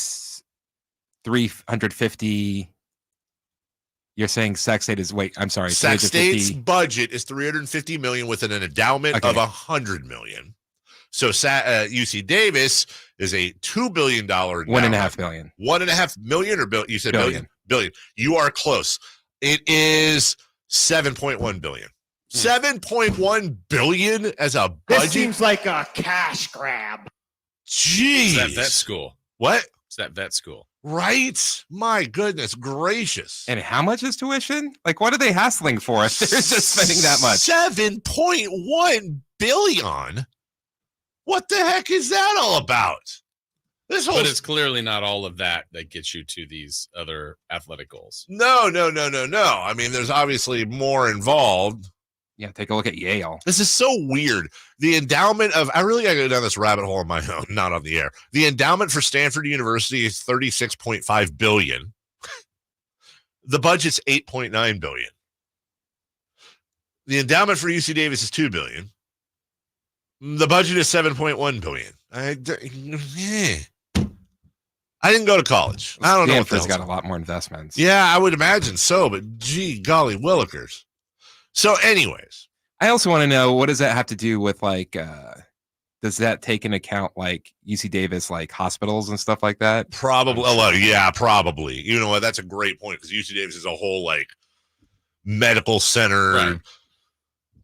350. You're saying Sac State is, I'm sorry. Sac State's budget is $350 million with an endowment of $100 million. So UC Davis is a $2 billion endowment. $1.5 billion. $1.5 million or billion? You said billion. Billion. You are close. It is $7.1 billion. $7.1 billion as a budget. This seems like a cash grab. Jeez. It's that vet school. What? It's that vet school. Right? My goodness gracious. And how much is tuition? Like, what are they hassling for if they're just spending that much? $7.1 billion? What the heck is that all about? But it's clearly not all of that gets you to these other athletic goals. No. I mean, there's obviously more involved. Yeah, take a look at Yale. This is so weird. The endowment of, I really got to go down this rabbit hole on my own, not on the air. The endowment for Stanford University is $36.5 billion. The budget's $8.9 billion. The endowment for UC Davis is $2 billion. The budget is $7.1 billion. I didn't go to college. I don't know. Stanford's got a lot more investments. Yeah, I would imagine so, but gee, golly, willikers. So anyways. I also want to know, what does that have to do with, does that take into account, UC Davis, hospitals and stuff like that? Probably. Yeah, probably. You know what? That's a great point, because UC Davis is a whole, medical center. Right.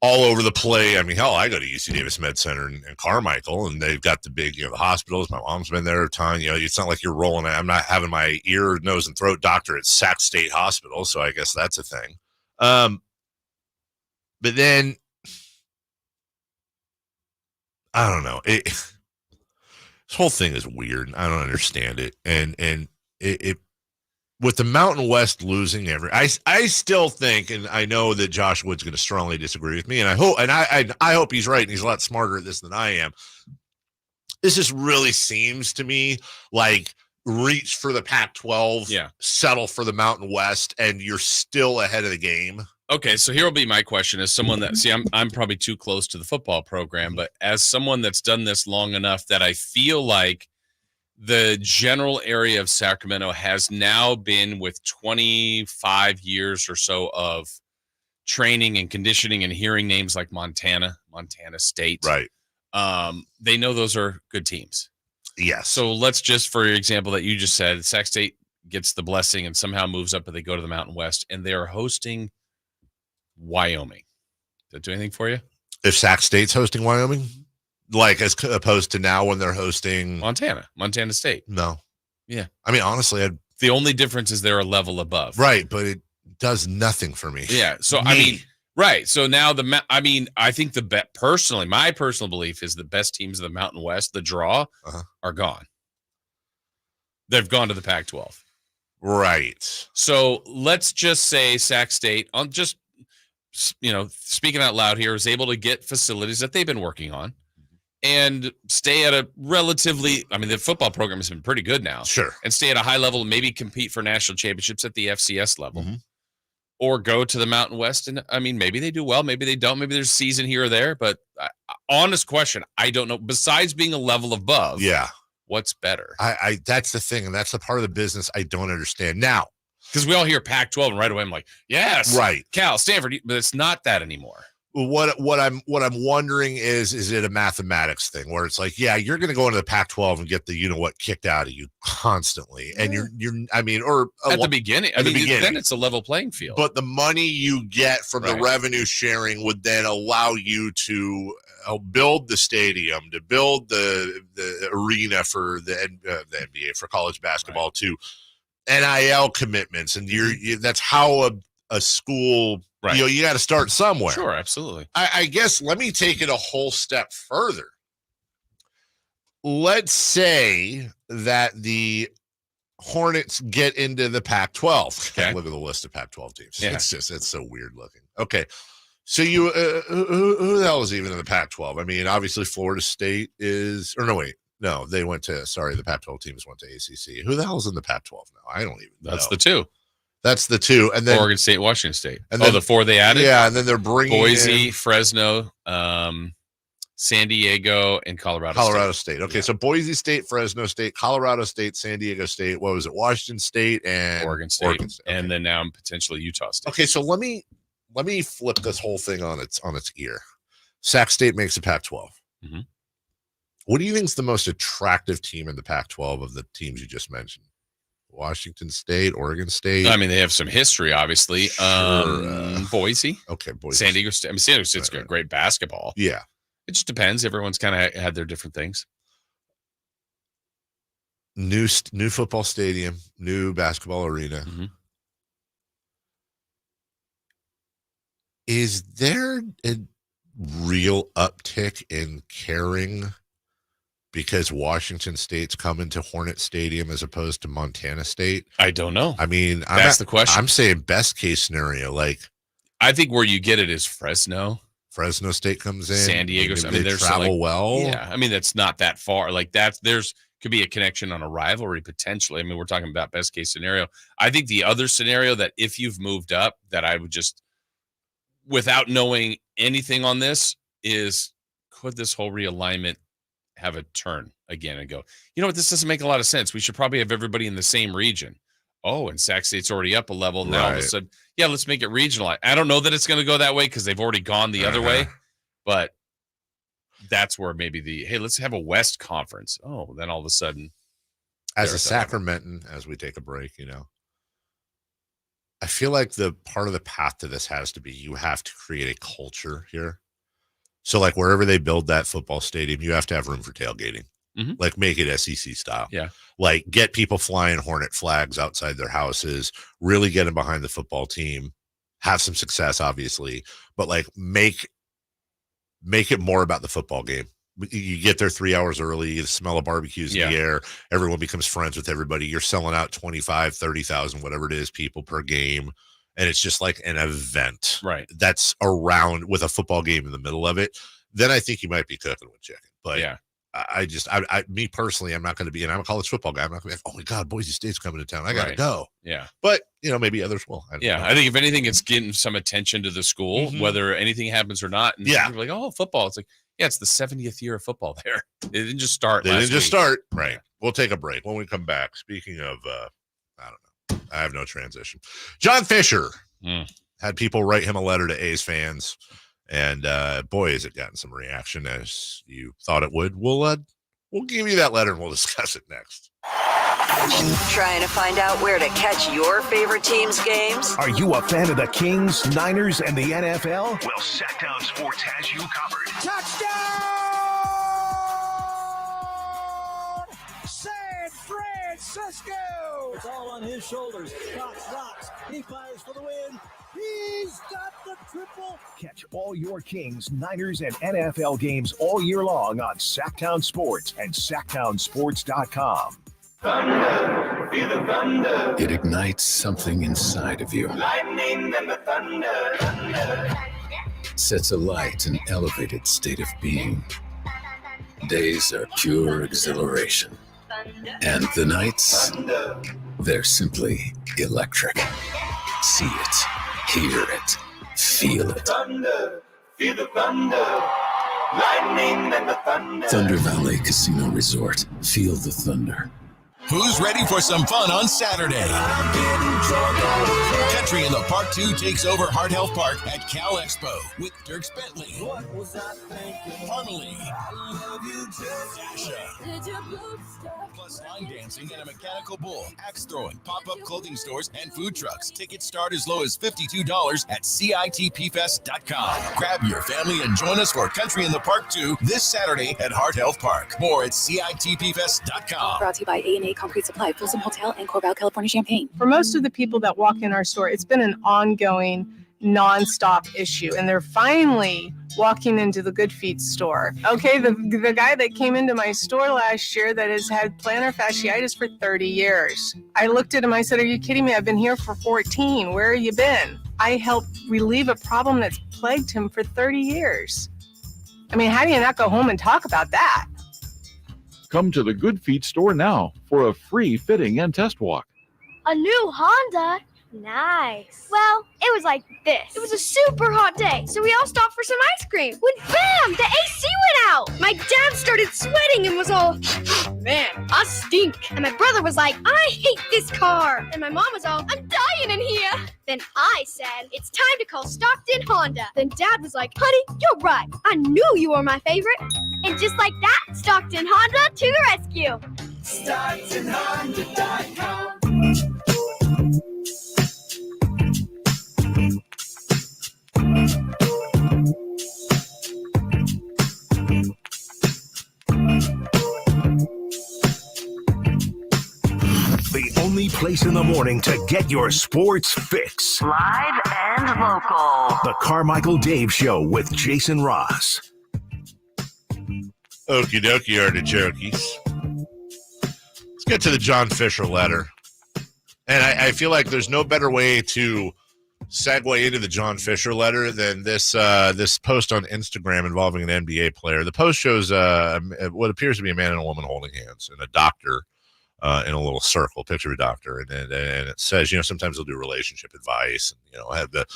All over the place. I mean, hell, I go to UC Davis Med Center in Carmichael, and they've got the big, the hospitals. My mom's been there a ton. It's not like you're rolling. I'm not having my ear, nose, and throat doctor at Sac State Hospital, so I guess that's a thing. But then, I don't know. This whole thing is weird. I don't understand it, and it with the Mountain West losing I still think, and I know that Josh Wood's going to strongly disagree with me, and I hope he's right, and he's a lot smarter at this than I am. This just really seems to me like reach for the Pac-12, settle for the Mountain West, and you're still ahead of the game. Okay, so here will be my question. As someone that, I'm probably too close to the football program, but as someone that's done this long enough that I feel like the general area of Sacramento has now been with 25 years or so of training and conditioning and hearing names like Montana State. Right. They know those are good teams. Yes. So let's just, for example, that you just said, Sac State gets the blessing and somehow moves up, but they go to the Mountain West, and they are hosting Wyoming. Does that do anything for you? If Sac State's hosting Wyoming? As opposed to now when they're hosting Montana State. No. Yeah. I mean, honestly, the only difference is they're a level above. Right, but it does nothing for me. Yeah. So, I mean, right. So now I think personally, my personal belief is the best teams of the Mountain West, the draw, are gone. They've gone to the Pac-12. Right. So let's just say Sac State, speaking out loud here, is able to get facilities that they've been working on and stay at a relatively, the football program has been pretty good now. Sure. And stay at a high level and maybe compete for national championships at the FCS level. Mm-hmm. Or go to the Mountain West. And maybe they do well, maybe they don't. Maybe there's a season here or there. But honest question, I don't know. Besides being a level above, what's better? I that's the thing. And that's the part of the business I don't understand. Now, because we all hear Pac-12 and right away I'm like, yes, right. Cal, Stanford, but it's not that anymore. what I'm wondering is it a mathematics thing where it's like, yeah, you're going to go into the Pac-12 and get the what kicked out of you constantly, and you're I mean, or at the beginning, then it's a level playing field. But the money you get from the revenue sharing would then allow you to build the stadium, to build the arena for the NBA, for college basketball, to NIL commitments, and that's how a school. Right. You got to start somewhere. Sure, absolutely. I guess let me take it a whole step further. Let's say that the Hornets get into the Pac-12. Okay. Look at the list of Pac-12 teams. Yeah. It's so weird looking. Okay. So who the hell is even in the Pac-12? I mean, obviously Florida State is, or no, wait. No, they went to, the Pac-12 teams went to ACC. Who the hell is in the Pac-12 now? I don't even know. That's the two. That's the two, and then Oregon State, Washington State. And then, the four they added. Yeah, and then they're bringing Boise, Fresno, San Diego, and Colorado State. Okay, so Boise State, Fresno State, Colorado State, San Diego State. What was it? Washington State and Oregon State. Okay. And then now potentially Utah State. Okay, so let me flip this whole thing on its ear. Sac State makes the Pac-12. Mm-hmm. What do you think is the most attractive team in the Pac-12 of the teams you just mentioned? Washington State, Oregon State. I mean, they have some history, obviously. Sure. Boise. Okay, Boise. San Diego State. I mean, San Diego State's got great basketball. Yeah. It just depends. Everyone's kind of had their different things. New football stadium, new basketball arena. Mm-hmm. Is there a real uptick in caring because Washington State's coming to Hornet Stadium as opposed to Montana State? I don't know. I mean, that's the question. I'm saying best case scenario. Like, I think where you get it is Fresno. Fresno State comes in. San Diego. I mean, they travel well. Yeah, I mean, that's not that far. Like could be a connection on a rivalry potentially. I mean, we're talking about best case scenario. I think the other scenario that if you've moved up, that I would just, without knowing anything on this, is could this whole realignment have a turn again and go, you know what, this doesn't make a lot of sense. We should probably have everybody in the same region. Oh, and Sac State's already up a level. Now all of a sudden, yeah, let's make it regional. I don't know that it's going to go that way because they've already gone the other way, but that's where maybe hey, let's have a West Conference. Oh, then all of a sudden. As a Sacramentan, as we take a break, I feel like the part of the path to this has to be you have to create a culture here. So, like, wherever they build that football stadium, you have to have room for tailgating. Mm-hmm. Like, make it SEC style. Yeah. Like, get people flying Hornet flags outside their houses, really get them behind the football team, have some success, obviously, but, like, make it more about the football game. You get there 3 hours early, you smell of barbecues in the air, everyone becomes friends with everybody. You're selling out 25, 30,000, whatever it is, people per game. And it's just like an event that's around with a football game in the middle of it. Then I think you might be cooking with chicken. But yeah, me personally, I'm not going to be, and I'm a college football guy. I'm not going to be like, oh my God, Boise State's coming to town. I got to go. Yeah. But, maybe others will. I think if anything, it's getting some attention to the school, whether anything happens or not. And people are like, oh, football. It's like, yeah, it's the 70th year of football there. It didn't just start. Right. We'll take a break. When we come back, speaking of, I don't know. I have no transition. John Fisher had people write him a letter to A's fans, and boy, has it gotten some reaction as you thought it would. We'll give you that letter and we'll discuss it next. Trying to find out where to catch your favorite team's games? Are you a fan of the Kings, Niners, and the NFL? Well, Sacktown Sports has you covered. Touchdown! San Francisco! It's all on his shoulders. Cox rocks. He fires for the win. He's got the triple. Catch all your Kings, Niners, and NFL games all year long on Sacktown Sports and SacktownSports.com. Thunder, be the thunder. It ignites something inside of you. Lightning and the thunder. Sets alight an elevated state of being. Days are pure exhilaration. And the nights, they're simply electric. See it, hear it, feel it. Thunder, feel the thunder. Lightning and the thunder. Thunder Valley Casino Resort. Feel the thunder. Who's ready for some fun on Saturday? Country in the Park 2 takes over Heart Health Park at Cal Expo with Dirks Bentley, Harmony, Dasha, plus line dancing and a mechanical bull, axe throwing, pop-up clothing stores, and food trucks. Tickets start as low as $52 at CITPfest.com. Grab your family and join us for Country in the Park 2 this Saturday at Heart Health Park. More at CITPfest.com. Brought to you by A&A Concrete Supply, Folsom Hotel, and Corval, California Champaign. For most of the people that walk in our store, it's been an ongoing, nonstop issue, and they're finally walking into the Good Feet store. Okay, the guy that came into my store last year that has had plantar fasciitis for 30 years. I looked at him, I said, "Are you kidding me? I've been here for 14. Where have you been?" I helped relieve a problem that's plagued him for 30 years. I mean, how do you not go home and talk about that? Come to the Good Feet store now for a free fitting and test walk. A new Honda? Nice. Well, it was like this. It was a super hot day, so we all stopped for some ice cream. When bam, the AC went out. My dad started sweating and was all, "Man, I stink." And my brother was like, "I hate this car." And my mom was all, "I'm dying in here." Then I said, "It's time to call Stockton Honda." Then Dad was like, "Honey, you're right. I knew you were my favorite." And just like that, Stockton Honda to the rescue. StocktonHonda.com. The only place in the morning to get your sports fix. Live and local. The Carmichael Dave Show with Jason Ross. Okie dokie, artichokes. Let's get to the John Fisher letter. And I feel like there's no better way to segue into the John Fisher letter than this post on Instagram involving an NBA player. The post shows what appears to be a man and a woman holding hands and a doctor in a little circle, picture of a doctor. And it says, sometimes they'll do relationship advice and, have the,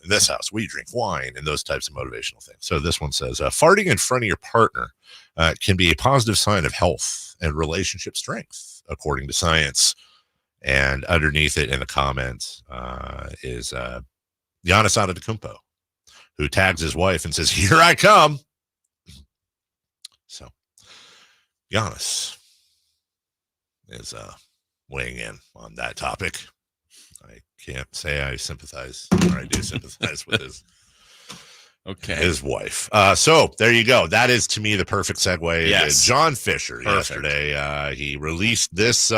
in this house, we drink wine and those types of motivational things. So this one says, farting in front of your partner can be a positive sign of health and relationship strength, according to science. And underneath it in the comments is Giannis Antetokounmpo, who tags his wife and says, "Here I come." So Giannis is weighing in on that topic. I can't say I sympathize, or I do sympathize with his wife. So there you go. That is, to me, the perfect segue. Yes. John Fisher yesterday, he released this.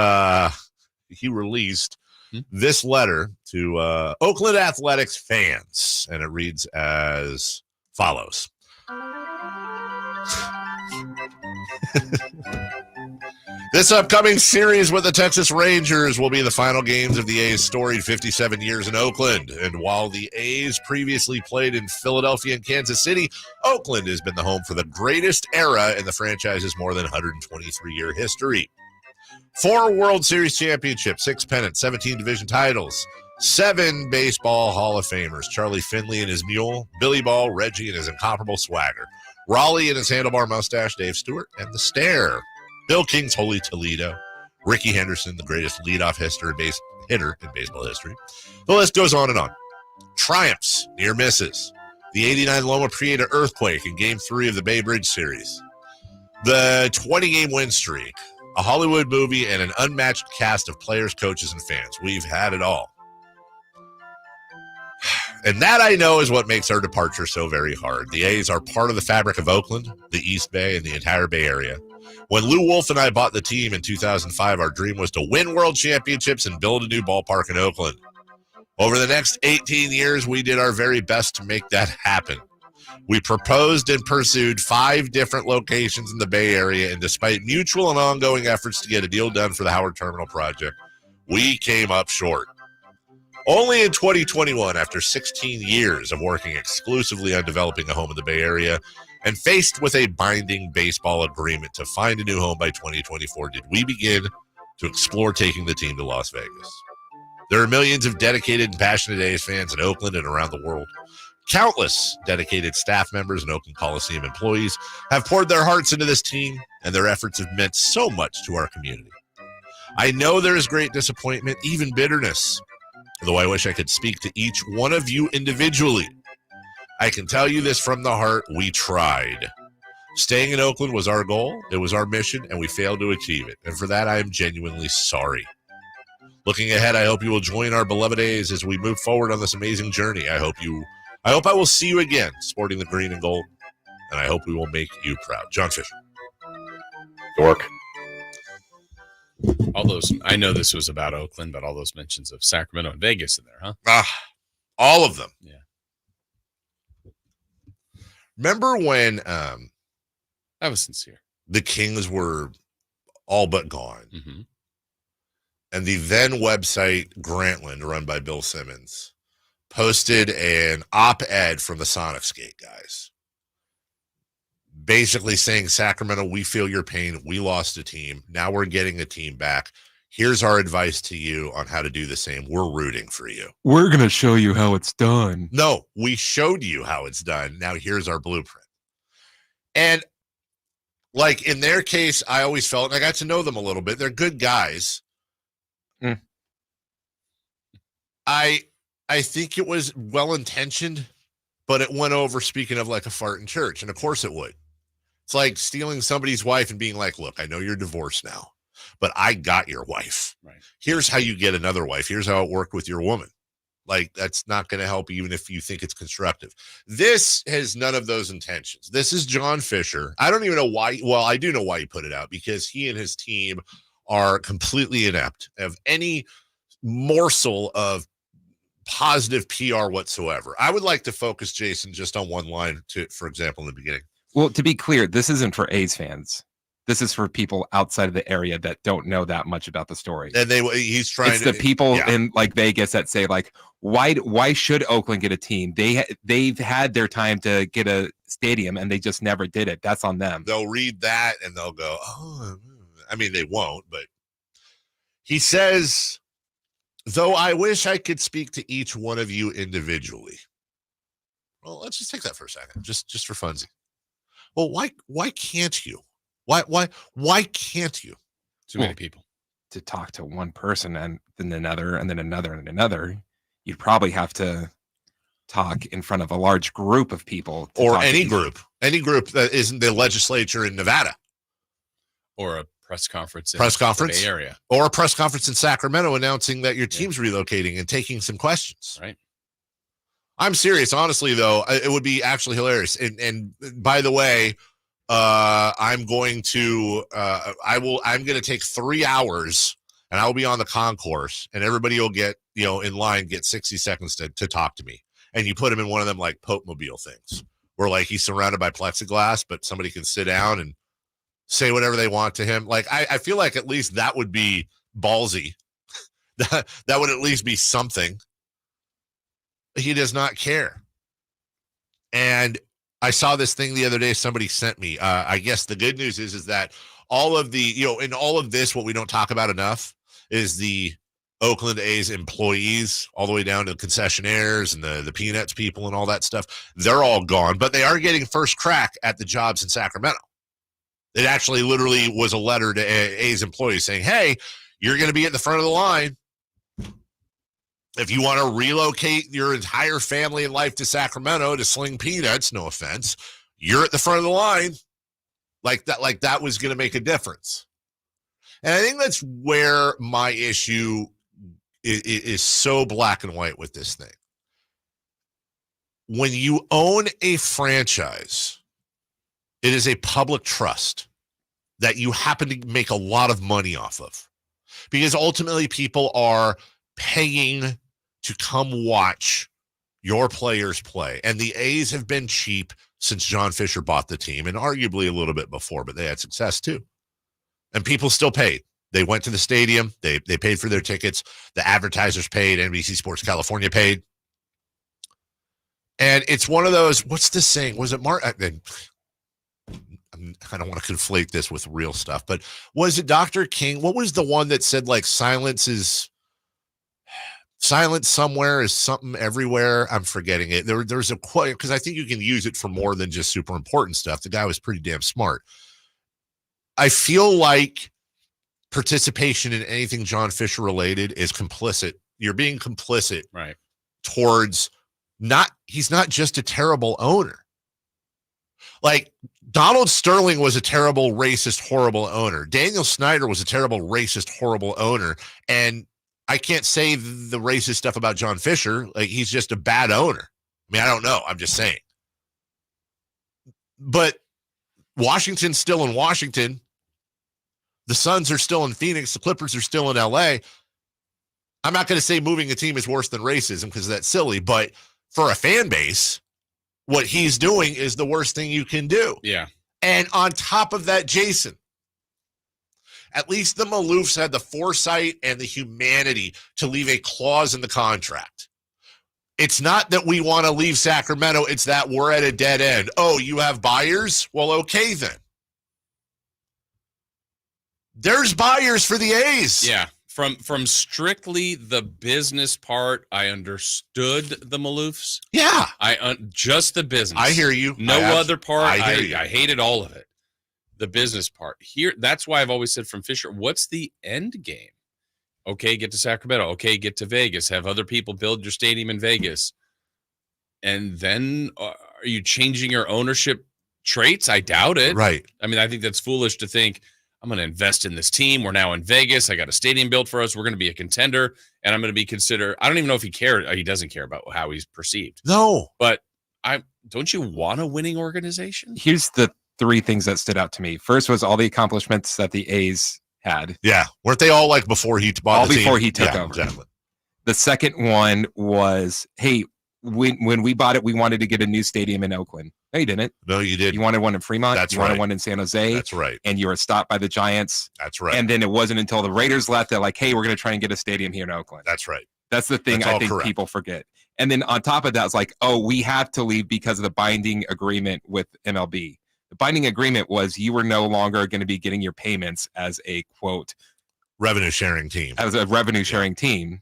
He released this letter to Oakland Athletics fans, and it reads as follows. This upcoming series with the Texas Rangers will be the final games of the A's storied 57 years in Oakland. And while the A's previously played in Philadelphia and Kansas City, Oakland has been the home for the greatest era in the franchise's more than 123-year history. 4 World Series championships, 6 pennants, 17 division titles, 7 baseball Hall of Famers, Charlie Finley and his mule, Billy Ball, Reggie and his incomparable swagger, Raleigh and his handlebar mustache, Dave Stewart, and the stare, Bill King's Holy Toledo, Ricky Henderson, the greatest leadoff hitter in baseball history. The list goes on and on. Triumphs, near misses, the 89 Loma Prieta earthquake in Game 3 of the Bay Bridge series, the 20-game win streak, a Hollywood movie, and an unmatched cast of players, coaches, and fans. We've had it all. And that, I know, is what makes our departure so very hard. The A's are part of the fabric of Oakland, the East Bay, and the entire Bay Area. When Lou Wolf and I bought the team in 2005, our dream was to win world championships and build a new ballpark in Oakland. Over the next 18 years, we did our very best to make that happen. We proposed and pursued 5 different locations in the Bay Area, and despite mutual and ongoing efforts to get a deal done for the Howard Terminal project, we came up short. Only in 2021, after 16 years of working exclusively on developing a home in the Bay Area, and faced with a binding baseball agreement to find a new home by 2024, did we begin to explore taking the team to Las Vegas. There are millions of dedicated and passionate A's fans in Oakland and around the world. Countless dedicated staff members and Oakland Coliseum employees have poured their hearts into this team, and their efforts have meant so much to our community. I know there is great disappointment, even bitterness, though I wish I could speak to each one of you individually. I can tell you this from the heart, we tried. Staying in Oakland was our goal, it was our mission, and we failed to achieve it. And for that, I am genuinely sorry. Looking ahead, I hope you will join our beloved A's as we move forward on this amazing journey. I hope I will see you again sporting the green and gold, and I hope we will make you proud. John Fisher. Dork. All those, I know this was about Oakland, but all those mentions of Sacramento and Vegas in there, huh? All of them. Yeah. Remember when that was sincere. The Kings were all but gone. Mm-hmm. And the then website Grantland, run by Bill Simmons, posted an op-ed from the Sonics Gate guys, basically saying, Sacramento, we feel your pain. We lost a team. Now we're getting a team back. Here's our advice to you on how to do the same. We're rooting for you. We're going to show you how it's done. No, we showed you how it's done. Now here's our blueprint. And like in their case, I always felt, and I got to know them a little bit, they're good guys. Mm. I think it was well-intentioned, but it went over, speaking of, like a fart in church. And of course it would. It's like stealing somebody's wife and being like, look, I know you're divorced now, but I got your wife. Right. Here's how you get another wife. Here's how it worked with your woman. Like, that's not going to help, even if you think it's constructive. This has none of those intentions. This is John Fisher. I don't even know why. Well, I do know why he put it out, because he and his team are completely inept of any morsel of positive PR whatsoever. I would like to focus, Jason, just on one line, for example, in the beginning. Well, to be clear, this isn't for A's fans. This is for people outside of the area that don't know that much about the story. And he's trying. It's the people in like Vegas that say like, why should Oakland get a team? They've had their time to get a stadium and they just never did it. That's on them. They'll read that and they'll go, oh, I mean, they won't, but he says, though I wish I could speak to each one of you individually. Well, let's just take that for a second, just for funsies. Well, why can't you? Why can't you? Too many people to talk to one person and then another and then another and another. You'd probably have to talk in front of a large group of people, or any group that isn't the legislature in Nevada, or a press conference in the Bay Area, or a press conference in Sacramento announcing that your team's relocating and taking some questions. Right. I'm serious. Honestly, though, it would be actually hilarious. And by the way, I'm going to take 3 hours and I will be on the concourse and everybody will get, in line, get 60 seconds to talk to me. And you put him in one of them like Pope Mobile things where like he's surrounded by plexiglass, but somebody can sit down and say whatever they want to him. Like, I feel like at least that would be ballsy. that would at least be something. He does not care. And I saw this thing the other day somebody sent me. I guess the good news is that all of the, in all of this, what we don't talk about enough is the Oakland A's employees, all the way down to the concessionaires and the Peanuts people and all that stuff. They're all gone, but they are getting first crack at the jobs in Sacramento. It actually literally was a letter to A's employees saying, hey, you're going to be at the front of the line. If you want to relocate your entire family and life to Sacramento to sling peanuts, no offense, you're at the front of the line. Like that was going to make a difference. And I think that's where my issue is so black and white with this thing. When you own a franchise, it is a public trust that you happen to make a lot of money off of, because ultimately people are paying to come watch your players play. And the A's have been cheap since John Fisher bought the team, and arguably a little bit before, but they had success too. And people still paid. They went to the stadium. They paid for their tickets. The advertisers paid. NBC Sports California paid. And it's one of those, what's this saying? Was it Mark? I don't want to conflate this with real stuff, but was it Dr. King? What was the one that said like silence somewhere is something everywhere? I'm forgetting it. There's a quote, because I think you can use it for more than just super important stuff. The guy was pretty damn smart. I feel like participation in anything John Fisher related is complicit. You're being complicit right towards he's not just a terrible owner. Like Donald Sterling was a terrible, racist, horrible owner. Daniel Snyder was a terrible, racist, horrible owner. And I can't say the racist stuff about John Fisher. Like, he's just a bad owner. I mean, I don't know. I'm just saying. But Washington's still in Washington. The Suns are still in Phoenix. The Clippers are still in LA. I'm not going to say moving a team is worse than racism because that's silly. But for a fan base, what he's doing is the worst thing you can do. Yeah. And on top of that, Jason, at least the Maloofs had the foresight and the humanity to leave a clause in the contract. It's not that we want to leave Sacramento. It's that we're at a dead end. Oh, you have buyers? Well, okay then. There's buyers for the A's. Yeah. From strictly the business part, I understood the Maloofs. Yeah. Just the business. I hear you. No other part. I hear you. I hated all of it. The business part. Here, that's why I've always said from Fisher, what's the end game? Okay, get to Sacramento. Okay, get to Vegas. Have other people build your stadium in Vegas. And then are you changing your ownership traits? I doubt it. Right. I mean, I think that's foolish to think, I'm going to invest in this team. We're now in Vegas. I got a stadium built for us. We're going to be a contender, and I'm going to be considered. I don't even know if he cared. He doesn't care about how he's perceived. No. But don't you want a winning organization? Here's the three things that stood out to me. First was all the accomplishments that the A's had. Yeah. Weren't they all like before he bought all the team? before he took over. Exactly. The second one was, hey, when we bought it, we wanted to get a new stadium in Oakland. No, you didn't. No, you did. You wanted one in Fremont. That's you right. wanted one in San Jose. That's right. And you were stopped by the Giants. That's right. And then it wasn't until the Raiders left that like, hey, we're going to try and get a stadium here in Oakland. That's right. That's the thing I think people forget. And then on top of that, it's like, oh, we have to leave because of the binding agreement with MLB. The binding agreement was you were no longer going to be getting your payments as a, quote, revenue sharing team. As a revenue sharing team.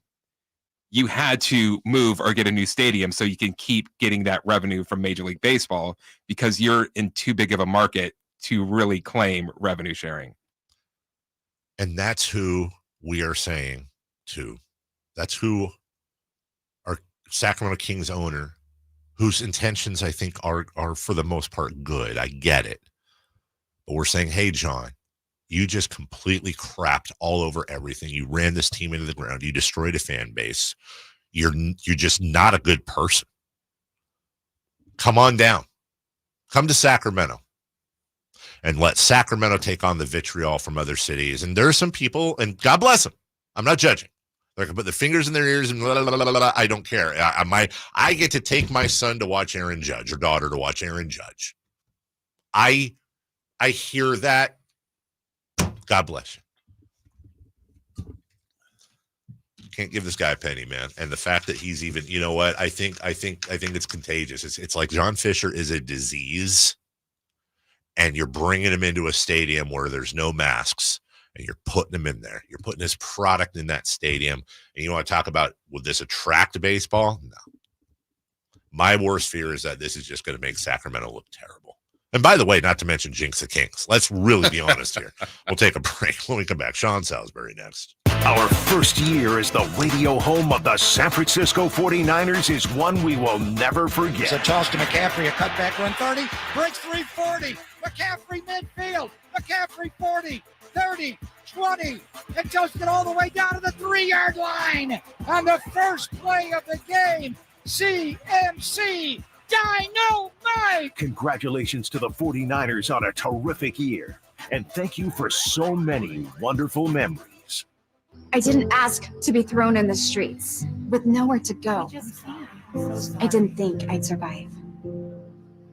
You had to move or get a new stadium so you can keep getting that revenue from Major League Baseball because you're in too big of a market to really claim revenue sharing. And that's who we are saying to. That's who our Sacramento Kings owner, whose intentions I think are for the most part good. I get it. But we're saying, hey, John, you just completely crapped all over everything. You ran this team into the ground. You destroyed a fan base. You're just not a good person. Come on down. Come to Sacramento and let Sacramento take on the vitriol from other cities. And there are some people, and God bless them. I'm not judging. They can put their fingers in their ears and blah, blah, blah, blah. I don't care. I get to take my son to watch Aaron Judge or daughter to watch Aaron Judge. I hear that. God bless you. Can't give this guy a penny, man. And the fact that he's even, you know what? I think it's contagious. It's like John Fisher is a disease, and you're bringing him into a stadium where there's no masks, and you're putting him in there. You're putting his product in that stadium, and you want to talk about, would this attract baseball? No. My worst fear is that this is just going to make Sacramento look terrible. And by the way, not to mention jinx the Kings. Let's really be honest here. We'll take a break. When we come back, Sean Salisbury next. Our first year as the radio home of the San Francisco 49ers is one we will never forget. So toss to McCaffrey, a cutback 130, breaks 340. McCaffrey midfield. McCaffrey 40, 30, 20, and toasted all the way down to the 3-yard line. On the first play of the game, CMC Dynamite! Congratulations to the 49ers on a terrific year. And thank you for so many wonderful memories. I didn't ask to be thrown in the streets with nowhere to go. I didn't think I'd survive.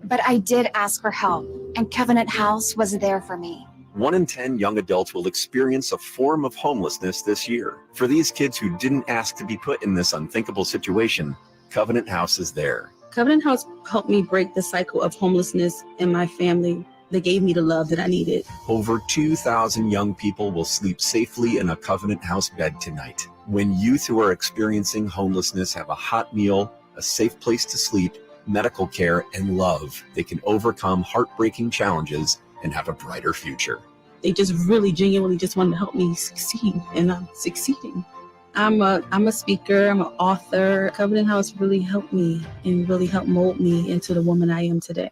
But I did ask for help, and Covenant House was there for me. 1 in 10 young adults will experience a form of homelessness this year. For these kids who didn't ask to be put in this unthinkable situation, Covenant House is there. Covenant House helped me break the cycle of homelessness in my family. They gave me the love that I needed. Over 2,000 young people will sleep safely in a Covenant House bed tonight. When youth who are experiencing homelessness have a hot meal, a safe place to sleep, medical care, and love, they can overcome heartbreaking challenges and have a brighter future. They just really genuinely just wanted to help me succeed, and I'm succeeding. I'm a speaker, I'm an author. Covenant House really helped me and really helped mold me into the woman I am today.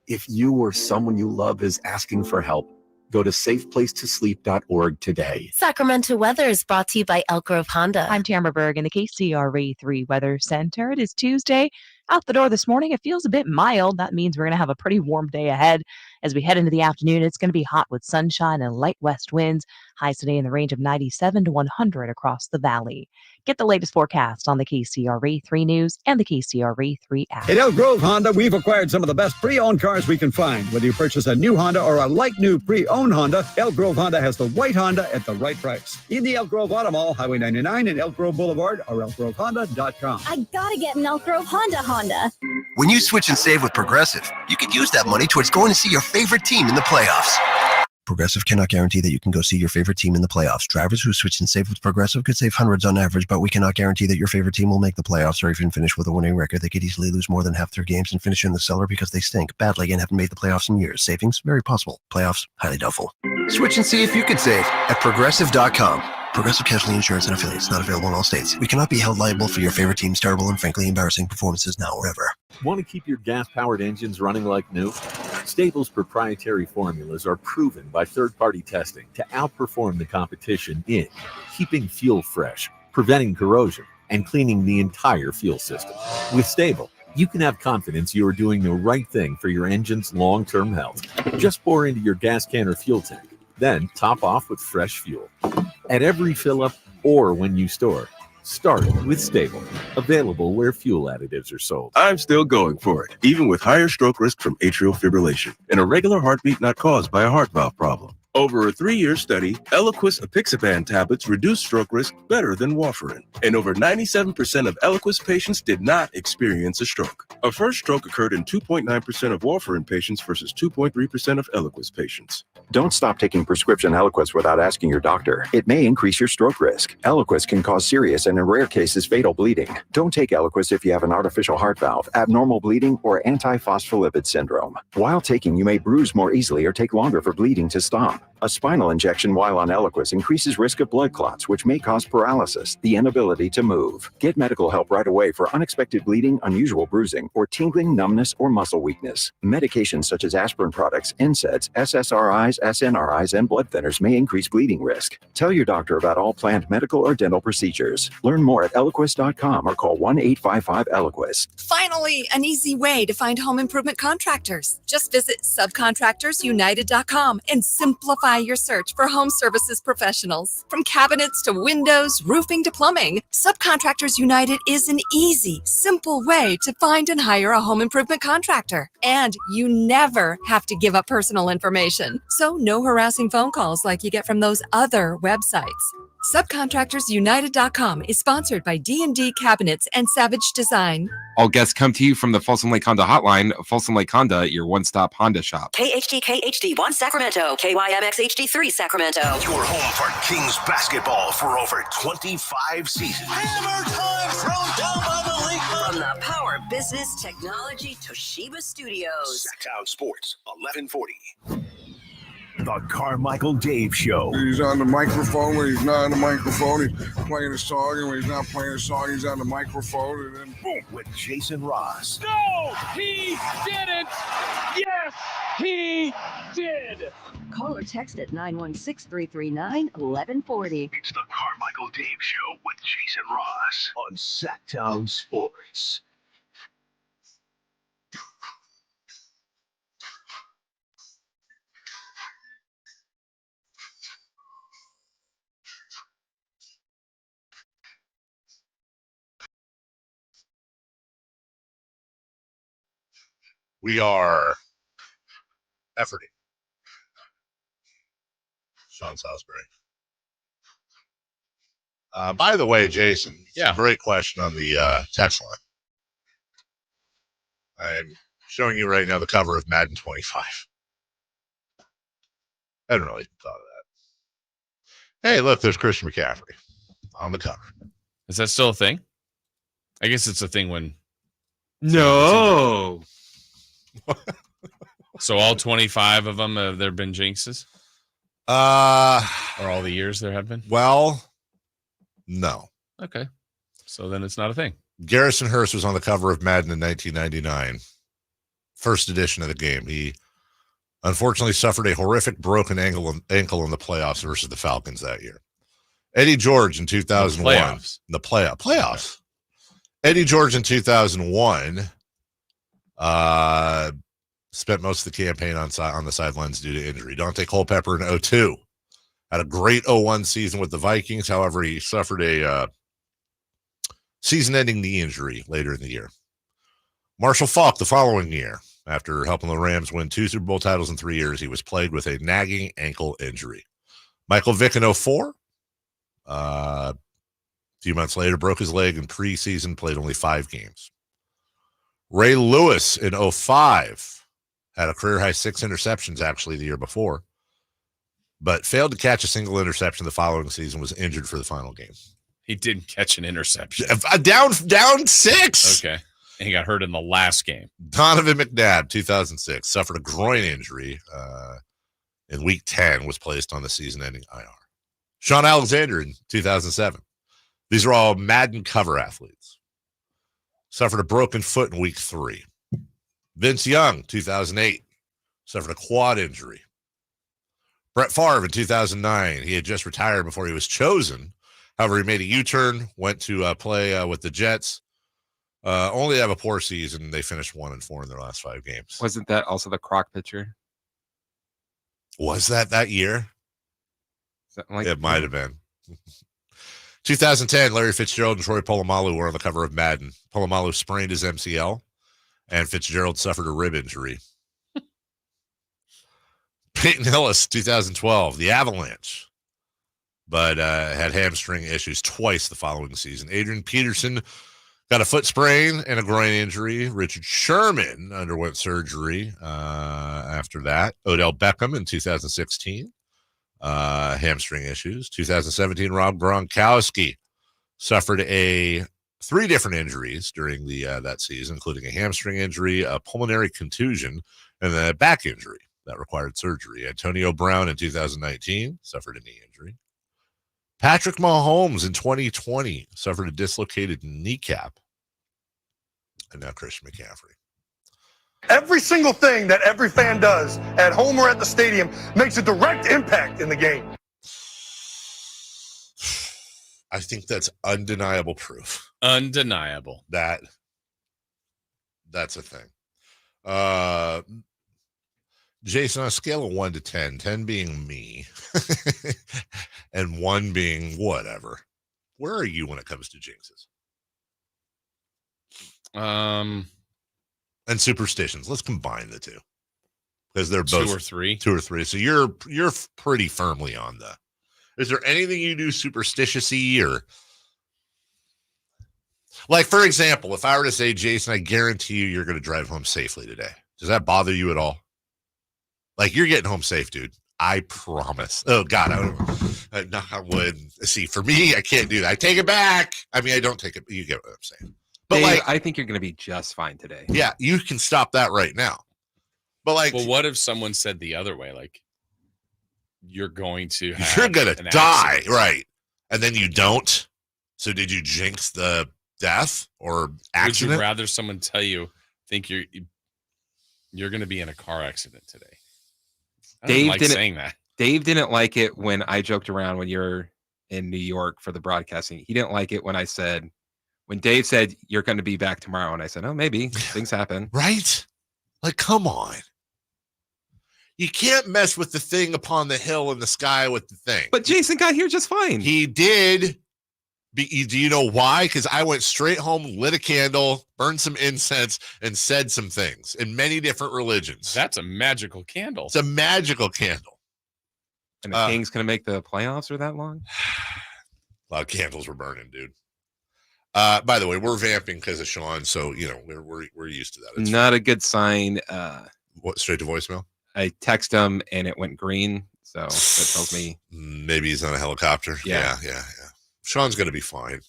If you or someone you love is asking for help, go to safeplacetosleep.org today. Sacramento weather is brought to you by Elk Grove Honda. I'm Tamara Berg in the KCRA 3 Weather Center. It is Tuesday. Out the door this morning, it feels a bit mild. That means we're going to have a pretty warm day ahead. As we head into the afternoon, it's going to be hot with sunshine and light west winds. Highs today in the range of 97 to 100 across the valley. Get the latest forecast on the KCRA 3 News and the KCRA 3 app. At Elk Grove Honda, we've acquired some of the best pre-owned cars we can find. Whether you purchase a new Honda or a like-new pre-owned Honda, Elk Grove Honda has the right Honda at the right price. In the Elk Grove Auto Mall, Highway 99 and Elk Grove Boulevard, or elkgrovehonda.com. I gotta get an Elk Grove Honda. When you switch and save with Progressive, you could use that money towards going to see your favorite team in the playoffs. Progressive cannot guarantee that you can go see your favorite team in the playoffs. Drivers who switch and save with Progressive could save hundreds on average, but we cannot guarantee that your favorite team will make the playoffs or even finish with a winning record. They could easily lose more than half their games and finish in the cellar because they stink badly and haven't made the playoffs in years. Savings? Very possible. Playoffs? Highly doubtful. Switch and see if you could save at Progressive.com. Progressive Casualty Insurance and Affiliates, not available in all states. We cannot be held liable for your favorite team's terrible and frankly embarrassing performances now or ever. Want to keep your gas-powered engines running like new? Stable's proprietary formulas are proven by third-party testing to outperform the competition in keeping fuel fresh, preventing corrosion, and cleaning the entire fuel system. With Stable, you can have confidence you are doing the right thing for your engine's long-term health. Just pour into your gas can or fuel tank, then top off with fresh fuel. At every fill-up or when you store, start with Stable. Available where fuel additives are sold. I'm still going for it, even with higher stroke risk from atrial fibrillation, an irregular heartbeat not caused by a heart valve problem. Over a 3-year study, Eliquis apixaban tablets reduce stroke risk better than warfarin, and over 97% of Eliquis patients did not experience a stroke. A first stroke occurred in 2.9% of warfarin patients versus 2.3% of Eliquis patients. Don't stop taking prescription Eliquis without asking your doctor. It may increase your stroke risk. Eliquis can cause serious and in rare cases fatal bleeding. Don't take Eliquis if you have an artificial heart valve, abnormal bleeding, or antiphospholipid syndrome. While taking, you may bruise more easily or take longer for bleeding to stop. A spinal injection while on Eliquis increases risk of blood clots, which may cause paralysis, the inability to move. Get medical help right away for unexpected bleeding, unusual bruising, or tingling, numbness, or muscle weakness. Medications such as aspirin products, NSAIDs, SSRIs, SNRIs, and blood thinners may increase bleeding risk. Tell your doctor about all planned medical or dental procedures. Learn more at Eliquis.com or call 1-855-ELIQUIS. Finally, an easy way to find home improvement contractors. Just visit subcontractorsunited.com and simplify your search for home services professionals. From cabinets to windows, roofing to plumbing, Subcontractors United is an easy, simple way to find and hire a home improvement contractor. And you never have to give up personal information. So no harassing phone calls like you get from those other websites. Subcontractorsunited.com is sponsored by D&D Cabinets and Savage Design. All guests come to you from the Folsom Lake Honda Hotline. Folsom Lake Honda, your one-stop Honda shop. KHD1 Sacramento, KYMX HD3 Sacramento. Your home for Kings basketball for over 25 seasons. Hammer time thrown down by the league. From the Power Business Technology Toshiba Studios. Sacktown Sports, 1140. The Carmichael Dave Show. He's on the microphone when he's not on the microphone. He's playing a song, and when he's not playing a song, he's on the microphone, and then boom. With Jason Ross. No, he didn't. Yes, he did. Call or text at 916-339-1140. It's the Carmichael Dave Show with Jason Ross on Sacktown Sports. We are efforting. Sean Salisbury. By the way, Jason, great question on the text line. I'm showing you right now the cover of Madden 25. I hadn't really thought of that. Hey, look, there's Christian McCaffrey on the cover. Is that still a thing? I guess it's a thing when. No. So all 25 of them, have there been jinxes? Or all the years there have been? Well, no. Okay. So then it's not a thing. Garrison Hearst was on the cover of Madden in 1999. First edition of the game. He unfortunately suffered a horrific broken ankle in the playoffs versus the Falcons that year. Eddie George in 2001. The playoffs. Eddie George in 2001 spent most of the campaign on the sidelines due to injury. Dante Culpepper in 2002 had a great 2001 season with the Vikings. However, he suffered a season-ending knee injury later in the year. Marshall Faulk the following year, after helping the Rams win 2 Super Bowl titles in 3 years, he was plagued with a nagging ankle injury. Michael Vick in 2004, a few months later, broke his leg in preseason, played only 5 games. Ray Lewis in 2005 had a career-high 6 interceptions, actually, the year before, but failed to catch a single interception the following season, was injured for the final game. He didn't catch an interception. Down 6. Okay. And he got hurt in the last game. Donovan McNabb, 2006, suffered a groin injury in week 10, was placed on the season-ending IR. Sean Alexander in 2007. These are all Madden cover athletes. Suffered a broken foot in week 3. Vince Young, 2008, suffered a quad injury. Brett Favre in 2009. He had just retired before he was chosen. However, he made a U-turn, went to play with the Jets. Only have a poor season. They finished 1-4 in their last 5 games. Wasn't that also the Croc pitcher? Was that year? Like it might have been. 2010, Larry Fitzgerald and Troy Polamalu were on the cover of Madden. Polamalu sprained his MCL, and Fitzgerald suffered a rib injury. Peyton Hillis, 2012, the Avalanche, but had hamstring issues twice the following season. Adrian Peterson got a foot sprain and a groin injury. Richard Sherman underwent surgery after that. Odell Beckham in 2016, hamstring issues. 2017, Rob Gronkowski suffered 3 different injuries during that season, including a hamstring injury, a pulmonary contusion, and a back injury that required surgery. Antonio Brown in 2019 suffered a knee injury. Patrick Mahomes in 2020 suffered a dislocated kneecap. And now Christian McCaffrey. Every single thing that every fan does at home or at the stadium makes a direct impact in the game. I think that's undeniable proof. Undeniable. That's a thing. Jason, on a scale of 1 to 10, 10 being me and 1 being whatever, where are you when it comes to jinxes? And superstitions. Let's combine the two, because they're both 2 or 3. 2 or 3. So you're pretty firmly on the. Is there anything you do superstitious-y or, like, for example, if I were to say, Jason, I guarantee you're going to drive home safely today. Does that bother you at all? Like, you're getting home safe, dude. I promise. Oh, God. I would. See, for me, I can't do that. I take it back. I mean, I don't take it. You get what I'm saying. But, Dave, like, I think you're going to be just fine today. Yeah, you can stop that right now. But, like, well, what if someone said the other way? Like, you're going to have you're going to die, right? And then you don't. So did you jinx the death or accident? Would you rather someone tell you, think you're going to be in a car accident today? Dave didn't saying that. Dave didn't like it when I joked around when you're in New York for the broadcasting. He didn't like it when Dave said you're going to be back tomorrow, and I said, "Oh, maybe things happen." Right? Like, come on. You can't mess with the thing upon the hill in the sky with the thing. But Jason got here just fine. He did. Do you know why? Because I went straight home, lit a candle, burned some incense, and said some things in many different religions. That's a magical candle. It's a magical candle. And the Kings going to make the playoffs for that long? A lot of candles were burning, dude. By the way, we're vamping because of Sean, so we're used to that. It's not a good sign. What, straight to voicemail? I text him and it went green, so that tells me maybe he's on a helicopter. Yeah. Sean's gonna be fine.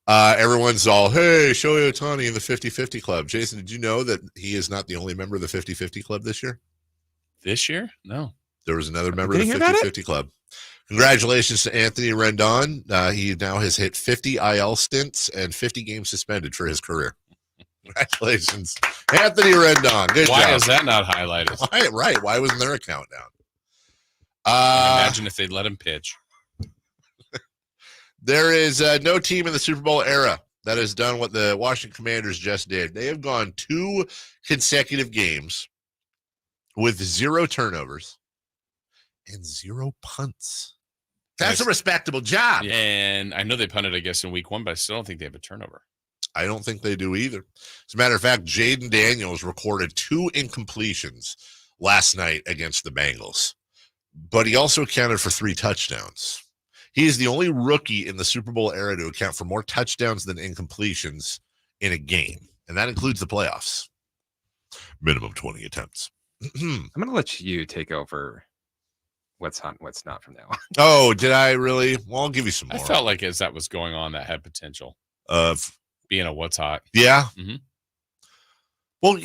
Everyone's all, hey, Shohei Ohtani in the 50-50 club. Jason, did you know that he is not the only member of the 50-50 club this year? This year? No. There was another member of the Did you hear about 50-50 Club. Congratulations to Anthony Rendon. He now has hit 50 IL stints and 50 games suspended for his career. Congratulations, Anthony Rendon. Good job. Why is that not highlighted? Right. Why wasn't there a countdown? Imagine if they'd let him pitch. There is no team in the Super Bowl era that has done what the Washington Commanders just did. They have gone 2 consecutive games with 0 turnovers and 0 punts. That's a respectable job. And I know they punted, I guess, in week 1, but I still don't think they have a turnover. I don't think they do either. As a matter of fact, Jaden Daniels recorded 2 incompletions last night against the Bengals, but he also accounted for 3 touchdowns. He is the only rookie in the Super Bowl era to account for more touchdowns than incompletions in a game, and that includes the playoffs. Minimum 20 attempts. I'm going to let you take over what's hot and what's not from now on. Oh, did I really? Well, I'll give you some more. I felt like as that was going on, that had potential of being a what's hot. Yeah. Mm-hmm. Well,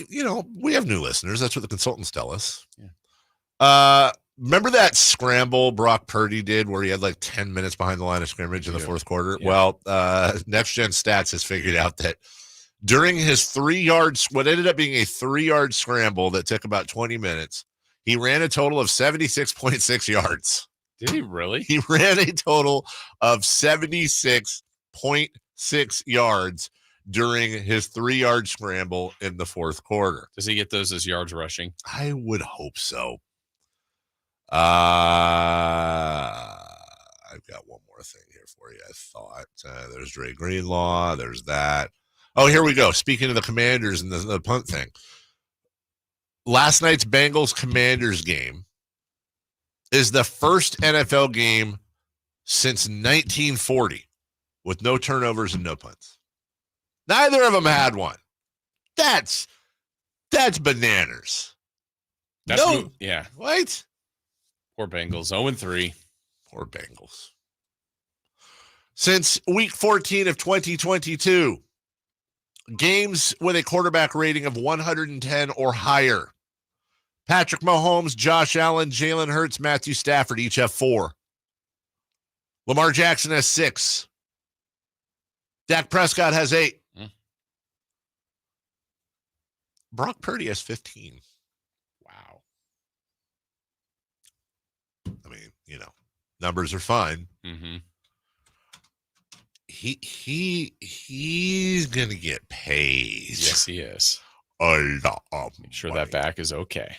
we have new listeners. That's what the consultants tell us. Yeah. Remember that scramble Brock Purdy did where he had like 10 minutes behind the line of scrimmage in the fourth quarter? Yeah. Well, Next Gen Stats has figured out that during his 3-yard, what ended up being a 3-yard scramble that took about 20 minutes, he ran a total of 76.6 yards. Did he really? He ran a total of 76.6 yards during his 3-yard scramble in the fourth quarter. Does he get those as yards rushing? I would hope so. I've got one more thing here for you. I thought there's Dre Greenlaw. There's that. Oh, here we go. Speaking of the Commanders and the punt thing. Last night's Bengals-Commanders game is the first NFL game since 1940 with no turnovers and no punts. Neither of them had one. That's bananas. Yeah. What? Poor Bengals. 0-3. Poor Bengals. Since week 14 of 2022, games with a quarterback rating of 110 or higher. Patrick Mahomes, Josh Allen, Jalen Hurts, Matthew Stafford each have 4. Lamar Jackson has 6. Dak Prescott has 8. Brock Purdy has 15. Wow. I mean, numbers are fine. Mm-hmm. He's gonna get paid. Yes, he is. A lot of Make sure money. that back is okay.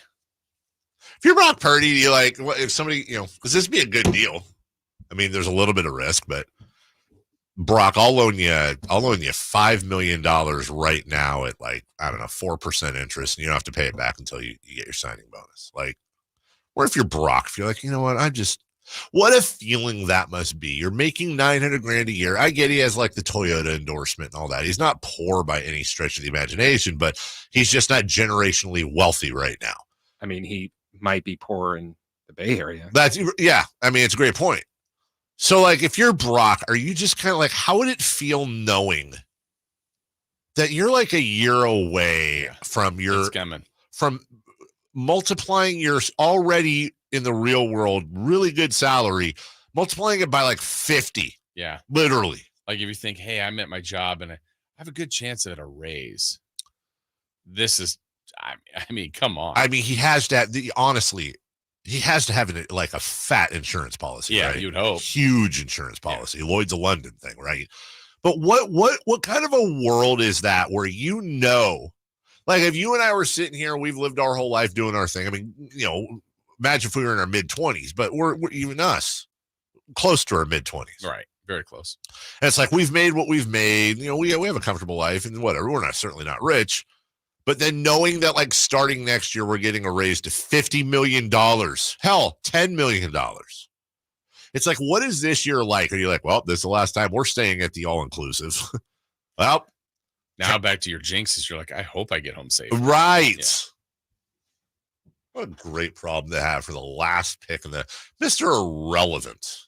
If you're Brock Purdy, you like if somebody, because this would be a good deal. I mean, there's a little bit of risk, but Brock, I'll loan you $5 million right now at 4% interest, and you don't have to pay it back until you get your signing bonus. Or if you're Brock, if you're like, you know what, what a feeling that must be. You're making $900,000 a year. I get he has the Toyota endorsement and all that. He's not poor by any stretch of the imagination, but he's just not generationally wealthy right now. I mean, he might be poor in the Bay Area. Yeah. I mean, it's a great point. So, if you're Brock, are you just kind of how would it feel knowing that you're a year away from from multiplying your already in the real world really good salary, multiplying it by 50? Yeah, literally. If you think, hey, I'm at my job and I have a good chance at a raise. This is, I mean, come on. I mean, he has to have honestly. He has to have a fat insurance policy. Yeah, right? you'd hope. Huge insurance policy, yeah. Lloyd's of London thing, right? But what kind of a world is that where if you and I were sitting here, we've lived our whole life doing our thing. I mean, imagine if we were in our mid-20s, but we're even us close to our mid-20s, right? Very close. And it's we've made what we've made. We have a comfortable life and whatever. We're certainly not rich. But then knowing that starting next year, we're getting a raise to $50 million, hell, $10 million. It's what is this year like? Are you well, this is the last time we're staying at the all-inclusive. Well, now back to your jinxes. You're I hope I get home safe. Right. Yeah. What a great problem to have for the last pick of the Mr. Irrelevant.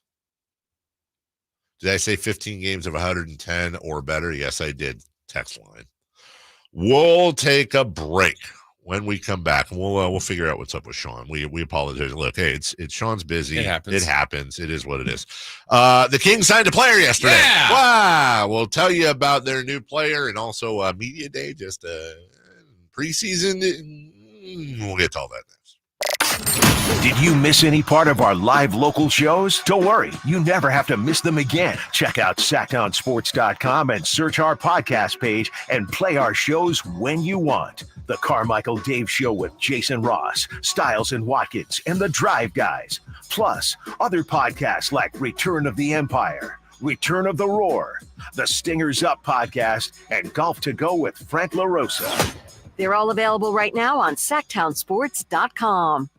Did I say 15 games of 110 or better? Yes, I did. Text line. We'll take a break. when we come back, and we'll figure out what's up with Sean. We apologize. Look, hey, it's Sean's busy. It happens. It is what it is. The Kings signed a player yesterday. Yeah. Wow. We'll tell you about their new player and also media day, just preseason. We'll get to all that next. Did you miss any part of our live local shows? Don't worry, you never have to miss them again. Check out SacktownSports.com and search our podcast page and play our shows when you want. The Carmichael Dave Show with Jason Ross, Stiles and Watkins, and The Drive Guys. Plus, other podcasts like Return of the Empire, Return of the Roar, The Stingers Up podcast, and Golf to Go with Frank LaRosa. They're all available right now on SacktownSports.com.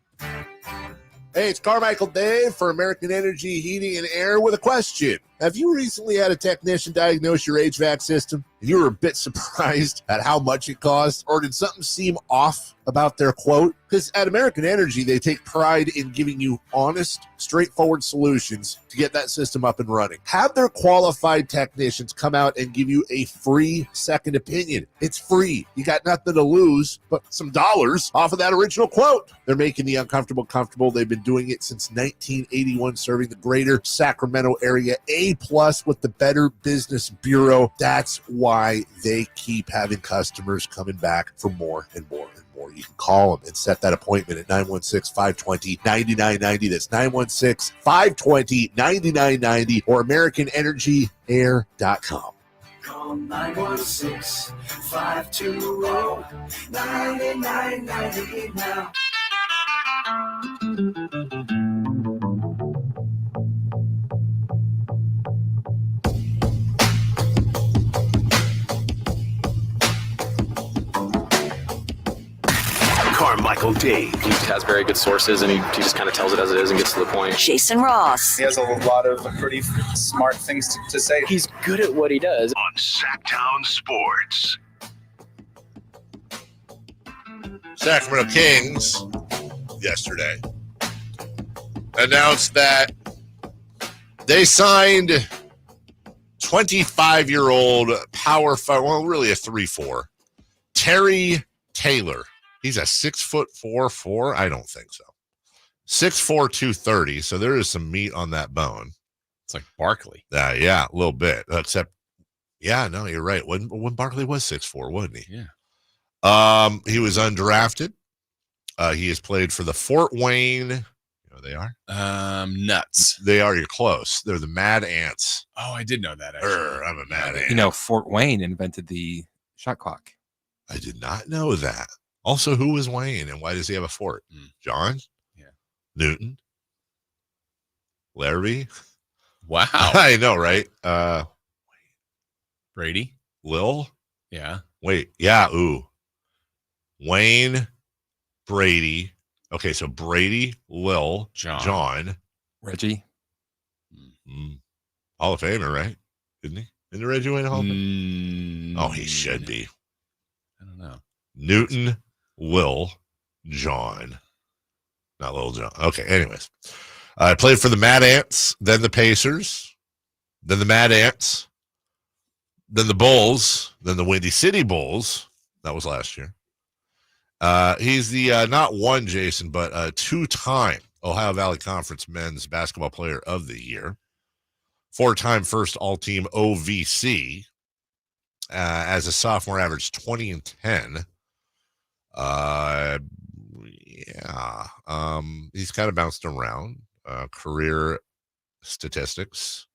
Hey, it's Carmichael Dave for American Energy Heating and Air with a question. Have you recently had a technician diagnose your HVAC system and you were a bit surprised at how much it cost? Or did something seem off about their quote? Because at American Energy, they take pride in giving you honest, straightforward solutions to get that system up and running. Have their qualified technicians come out and give you a free second opinion. It's free. You got nothing to lose but some dollars off of that original quote. They're making the uncomfortable comfortable. They've been doing it since 1981, serving the greater Sacramento area. A+ with the Better Business Bureau. That's why they keep having customers coming back for more and more and more. You can call them and set that appointment at 916-520-9990. That's 916-520-9990 or AmericanEnergyAir.com. Call 916-520-9990 now. Carmichael Dave. He has very good sources, and he just kind of tells it as it is and gets to the point. Jason Ross. He has a lot of pretty smart things to say. He's good at what he does. On Sacktown Sports. Sacramento Kings yesterday announced that they signed 25-year-old power forward, well, really a 3-4, Terry Taylor. He's a 6'4"? I don't think so. 6'4", 230. So there is some meat on that bone. It's like Barkley. Yeah, a little bit. Except, yeah, no, you're right. When Barkley was 6'4", wasn't he? Yeah. He was undrafted. He has played for the Fort Wayne. You know what they are? Nuts. They are. You're close. They're the Mad Ants. Oh, I did know that. Actually. I'm a Mad Ant. You know, Fort Wayne invented the shot clock. I did not know that. Also, who is Wayne and why does he have a fort? John? Yeah. Newton? Larrabee? Wow. I know, right? Brady? Lil? Yeah. Wait. Yeah. Ooh. Wayne, Brady. Okay, so Brady, Lil, John. Reggie? Hall of Famer, right? Didn't he? Isn't Reggie Wayne a Hall of Famer? Oh, he should be. I don't know. Newton, Lil, John. Not Lil John. Okay, anyways. I played for the Mad Ants, then the Pacers, then the Mad Ants, then the Bulls, then the Windy City Bulls. That was last year. He's the not one Jason, but two-time Ohio Valley Conference Men's Basketball Player of the Year. 4-time first all-team OVC. As a sophomore, averaged 20 and 10. He's kind of bounced around. Career statistics.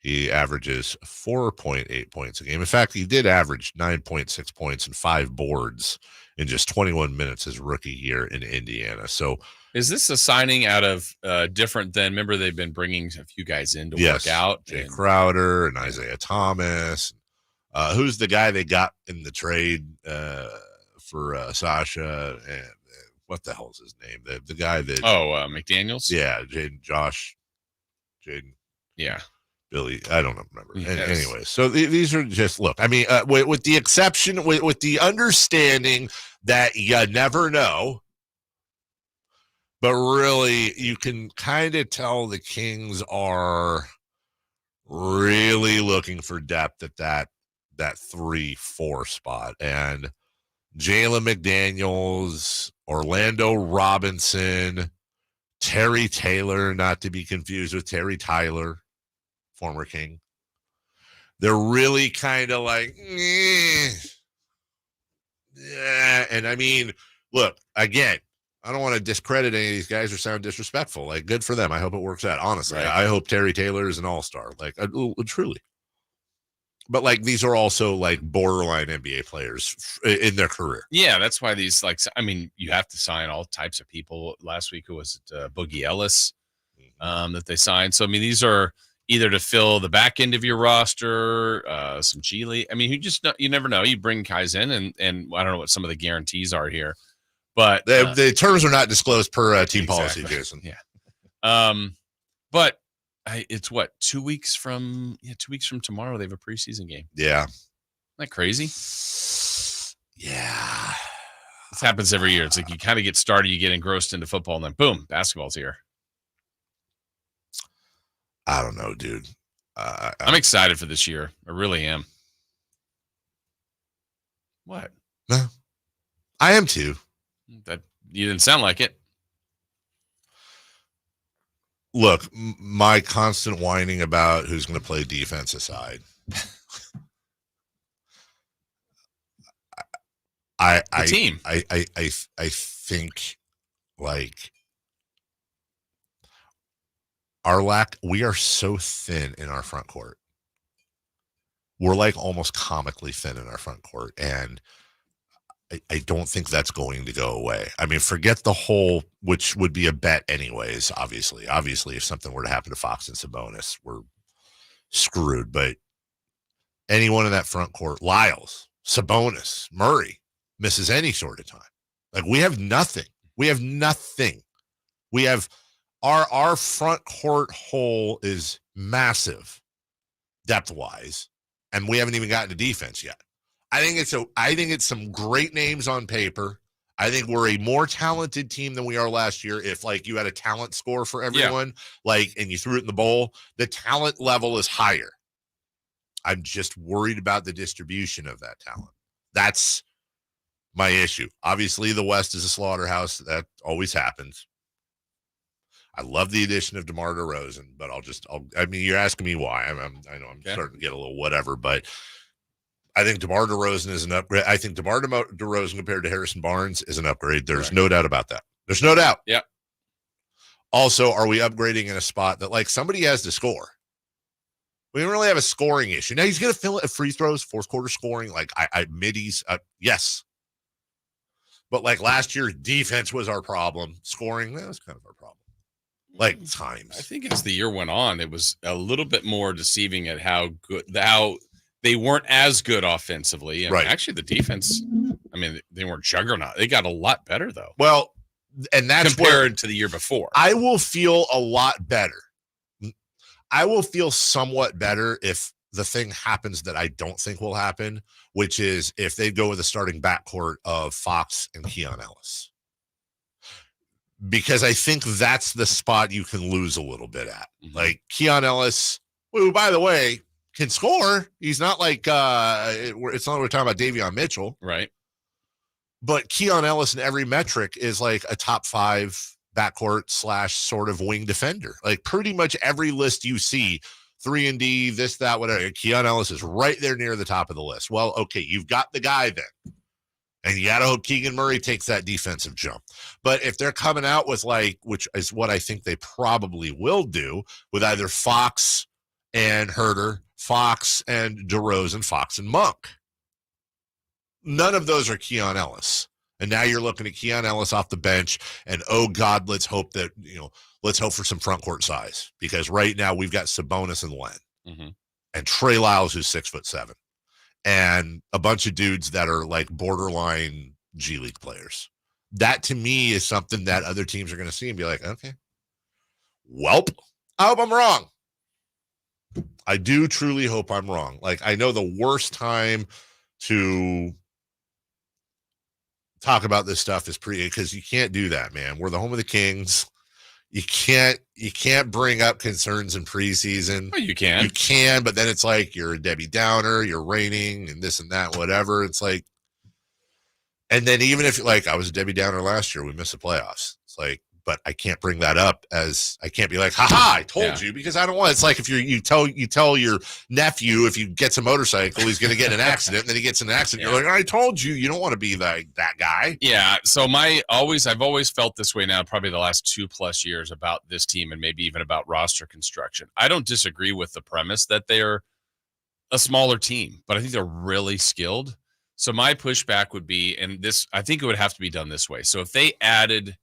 He averages 4.8 points a game. In fact, he did average 9.6 points and 5 boards in just 21 minutes his rookie year in Indiana. So is this a signing out of different than, remember they've been bringing a few guys in to work out? Jay Crowder and Isaiah Thomas. Who's the guy they got in the trade for Sasha? And what the hell is his name? The guy that... McDaniels? Yeah, Jaden. Yeah. Billy, I don't remember. Yes. Anyway, so these are just, look, I mean, with the exception, with the understanding that you never know, but really you can kind of tell the Kings are really looking for depth at that 3-4 spot. And Jalen McDaniels, Orlando Robinson, Terry Taylor, not to be confused with Terry Tyler, former King. They're really kind of like, yeah. And I mean, look, again, I don't want to discredit any of these guys or sound disrespectful. Like, good for them. I hope it works out. Honestly, Right. I hope Terry Taylor is an all-star. Like, truly. But like, these are also like borderline NBA players in their career. Yeah, that's why these, like, I mean, you have to sign all types of people. Last week, who was it? Boogie Ellis that they signed. So, I mean, these are either to fill the back end of your roster, some G League. I mean, you never know. You bring guys in, and I don't know what some of the guarantees are here, but the terms are not disclosed per team policy, Jason. Yeah. But it's what, 2 weeks from 2 weeks from tomorrow they have a preseason game. Yeah. Isn't that crazy? Yeah. This happens every year. It's like you kind of get started, you get engrossed into football, and then boom, basketball's here. I don't know, dude. I'm excited for this year. I really am. What? No, I am too. That you didn't sound like it. Look, my constant whining about who's going to play defense aside, I think like we are so thin in our front court. We're like almost comically thin in our front court, and I don't think that's going to go away. I mean, forget the whole, which would be a bet anyways, obviously. Obviously, if something were to happen to Fox and Sabonis, we're screwed. But anyone in that front court, Lyles, Sabonis, Murray, misses any sort of time. Like, we have nothing. We have nothing. We have our front court hole is massive depth-wise, and we haven't even gotten to defense yet. I think it's some great names on paper. I think we're a more talented team than we are last year. If like you had a talent score for everyone, and you threw it in the bowl, the talent level is higher. I'm just worried about the distribution of that talent. That's my issue. Obviously, the West is a slaughterhouse. That always happens. I love the addition of DeMar DeRozan, but I mean, you're asking me why. I know I'm starting to get a little whatever, but I think DeMar DeRozan is an upgrade. I think DeMar DeRozan compared to Harrison Barnes is an upgrade. There's no doubt about that. There's no doubt. Yeah. Also, are we upgrading in a spot that like somebody has to score? We don't really have a scoring issue. Now he's going to fill it at free throws, fourth quarter scoring. Like middies, yes. But like last year, defense was our problem. Scoring, that was kind of our problem. Like times. I think as the year went on, it was a little bit more deceiving at how they weren't as good offensively. And actually the defense, I mean, they weren't juggernaut. They got a lot better though. Well, and that's compared to the year before. I will feel a lot better. I will feel somewhat better if the thing happens that I don't think will happen, which is if they go with a starting backcourt of Fox and Keon Ellis. Because I think that's the spot you can lose a little bit at. Mm-hmm. Like Keon Ellis, who, by the way, can score. He's not like it's not like we're talking about Davion Mitchell. Right. But Keon Ellis in every metric is like a top 5 backcourt / sort of wing defender. Like pretty much every list you see, 3-and-D, this, that, whatever. Keon Ellis is right there near the top of the list. Well, okay, you've got the guy then. And you got to hope Keegan Murray takes that defensive jump. But if they're coming out with like, which is what I think they probably will do, with either Fox and Herter, Fox and DeRozan, Fox and Monk. None of those are Keon Ellis. And now you're looking at Keon Ellis off the bench, and oh God, let's hope for some front court size. Because right now we've got Sabonis and Len. And Trey Lyles, who's 6'7". And a bunch of dudes that are like borderline G League players. That to me is something that other teams are going to see and be like, okay, welp, I hope I'm wrong. I do truly hope I'm wrong. Like, I know the worst time to talk about this stuff is because you can't do that, man. We're the home of the Kings. You can't bring up concerns in preseason. Well, you can, but then it's like you're a Debbie Downer, you're raining and this and that, whatever. It's like, And then even if like I was a Debbie Downer last year, we missed the playoffs. It's like, but I can't bring that up as I can't be like, haha, I told you, because I don't want. It's like if you tell your nephew if he gets a motorcycle, he's going to get in an accident, and then he gets in an accident. You're like, I told you, you don't want to be that guy. Yeah. So I've always felt this way now, probably the last 2+ years about this team and maybe even about roster construction. I don't disagree with the premise that they're a smaller team, but I think they're really skilled. So my pushback would be, and this, I think it would have to be done this way. So if they added,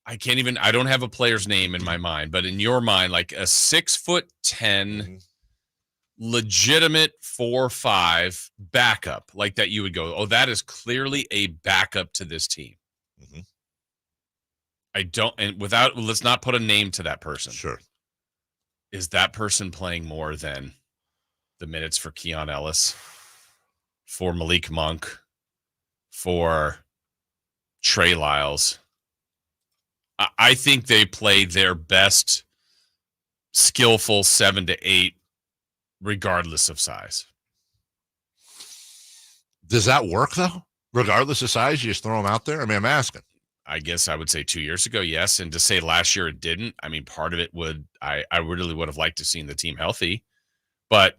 I don't have a player's name in my mind, but in your mind, like a 6'10", legitimate 4'5" backup, like that, you would go, oh, that is clearly a backup to this team. Let's not put a name to that person. Sure. Is that person playing more than the minutes for Keon Ellis, for Malik Monk, for Trey Lyles? I think they play their best skillful 7 to 8, regardless of size. Does that work, though? Regardless of size, you just throw them out there? I mean, I'm asking. I guess I would say 2 years ago, yes. And to say last year it didn't, I mean, part of it I really would have liked to seen the team healthy. But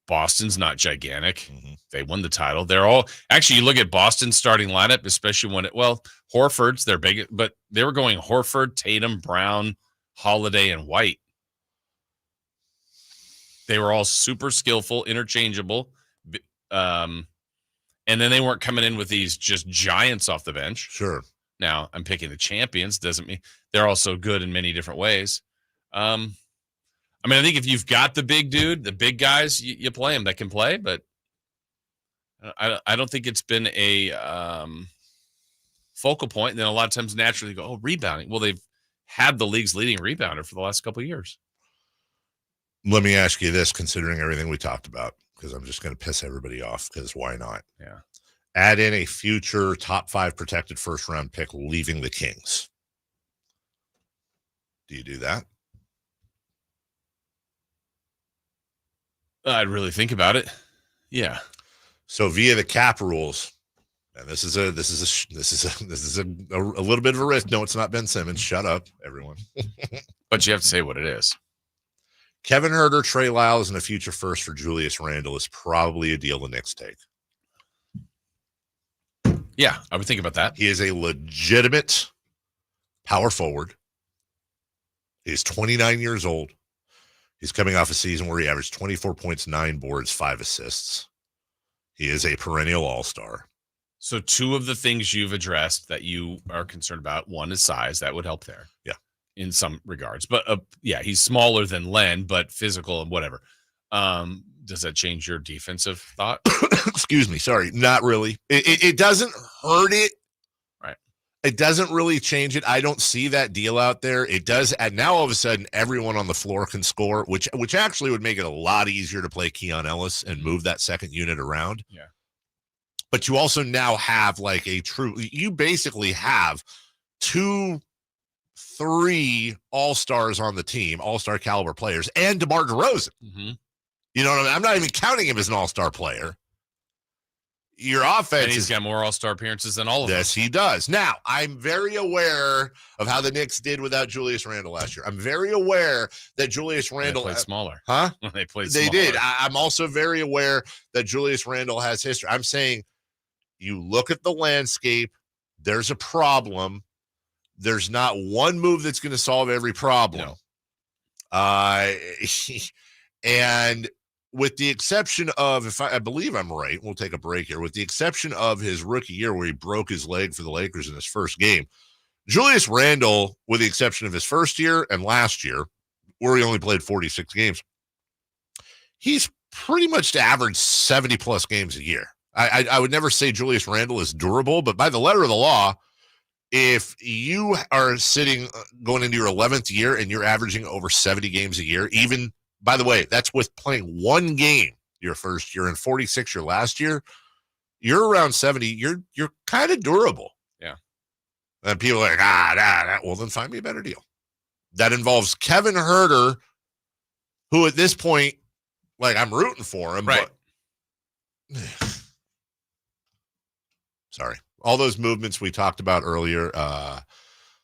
Boston's not gigantic. They won the title. They're all actually, you look at Boston's starting lineup, especially Horford's their big, but they were going Horford, Tatum, Brown, Holiday, and White. They were all super skillful, interchangeable. And then they weren't coming in with these just giants off the bench. Sure. Now I'm picking the champions. Doesn't mean they're also good in many different ways. I mean, I think if you've got the big dude, the big guys, you play them that can play, but I don't think it's been a focal point. And then a lot of times naturally go, oh, rebounding. Well, they've had the league's leading rebounder for the last couple of years. Let me ask you this, considering everything we talked about, because I'm just going to piss everybody off, because why not? Yeah. Add in a future top 5 protected first-round pick leaving the Kings. Do you do that? I'd really think about it. Yeah. So via the cap rules, and this is a little bit of a risk. No, it's not Ben Simmons. Shut up, everyone. But you have to say what it is. Kevin Huerter, Trey Lyles, and a future first for Julius Randle is probably a deal the Knicks take. Yeah, I would think about that. He is a legitimate power forward. He's 29 years old. He's coming off a season where he averaged 24 points, 9 boards, 5 assists. He is a perennial all-star. So 2 of the things you've addressed that you are concerned about, one is size. That would help there. Yeah. In some regards. But yeah, he's smaller than Len, but physical and whatever. Does that change your defensive thought? Excuse me. Sorry. Not really. It doesn't hurt it. Right. It doesn't really change it. I don't see that deal out there. It does. And now all of a sudden, everyone on the floor can score, which actually would make it a lot easier to play Keon Ellis and move that second unit around. Yeah. But you also now have like you basically have 2-3 all-stars on the team, all-star caliber players, and DeMar DeRozan. Mm-hmm. You know what I mean? I'm not even counting him as an all-star player. Your offense, and he's got more all-star appearances than all of them. Yes, he does. Now, I'm very aware of how the Knicks did without Julius Randle last year. I'm very aware that Julius Randle played smaller. Huh? They played They smaller. did. I'm also very aware that Julius Randle has history. I'm saying you look at the landscape, there's a problem. There's not one move that's going to solve every problem. No. And with the exception of, if I believe I'm right, we'll take a break here. With the exception of his rookie year where he broke his leg for the Lakers in his first game, Julius Randle, with the exception of his first year and last year, where he only played 46 games, he's pretty much averaged 70-plus games a year. I would never say Julius Randle is durable, but by the letter of the law, if you are sitting going into your 11th year and you're averaging over 70 games a year, even, by the way, that's with playing one game your first year and 46 your last year, you're around 70. You're kind of durable. Yeah. And people are like, well, then find me a better deal. That involves Kevin Huerter, who at this point, like, I'm rooting for him. Right. But Sorry. All those movements we talked about earlier,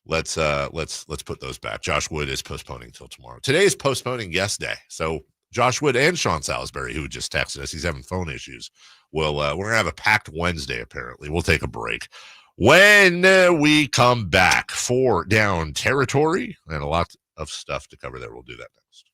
let's put those back. Josh Wood is postponing till tomorrow. Today is postponing guest day. So Josh Wood and Sean Salisbury, who just texted us, he's having phone issues. We're gonna have a packed Wednesday. Apparently, we'll take a break. When we come back, 4 down territory and a lot of stuff to cover there. We'll do that next.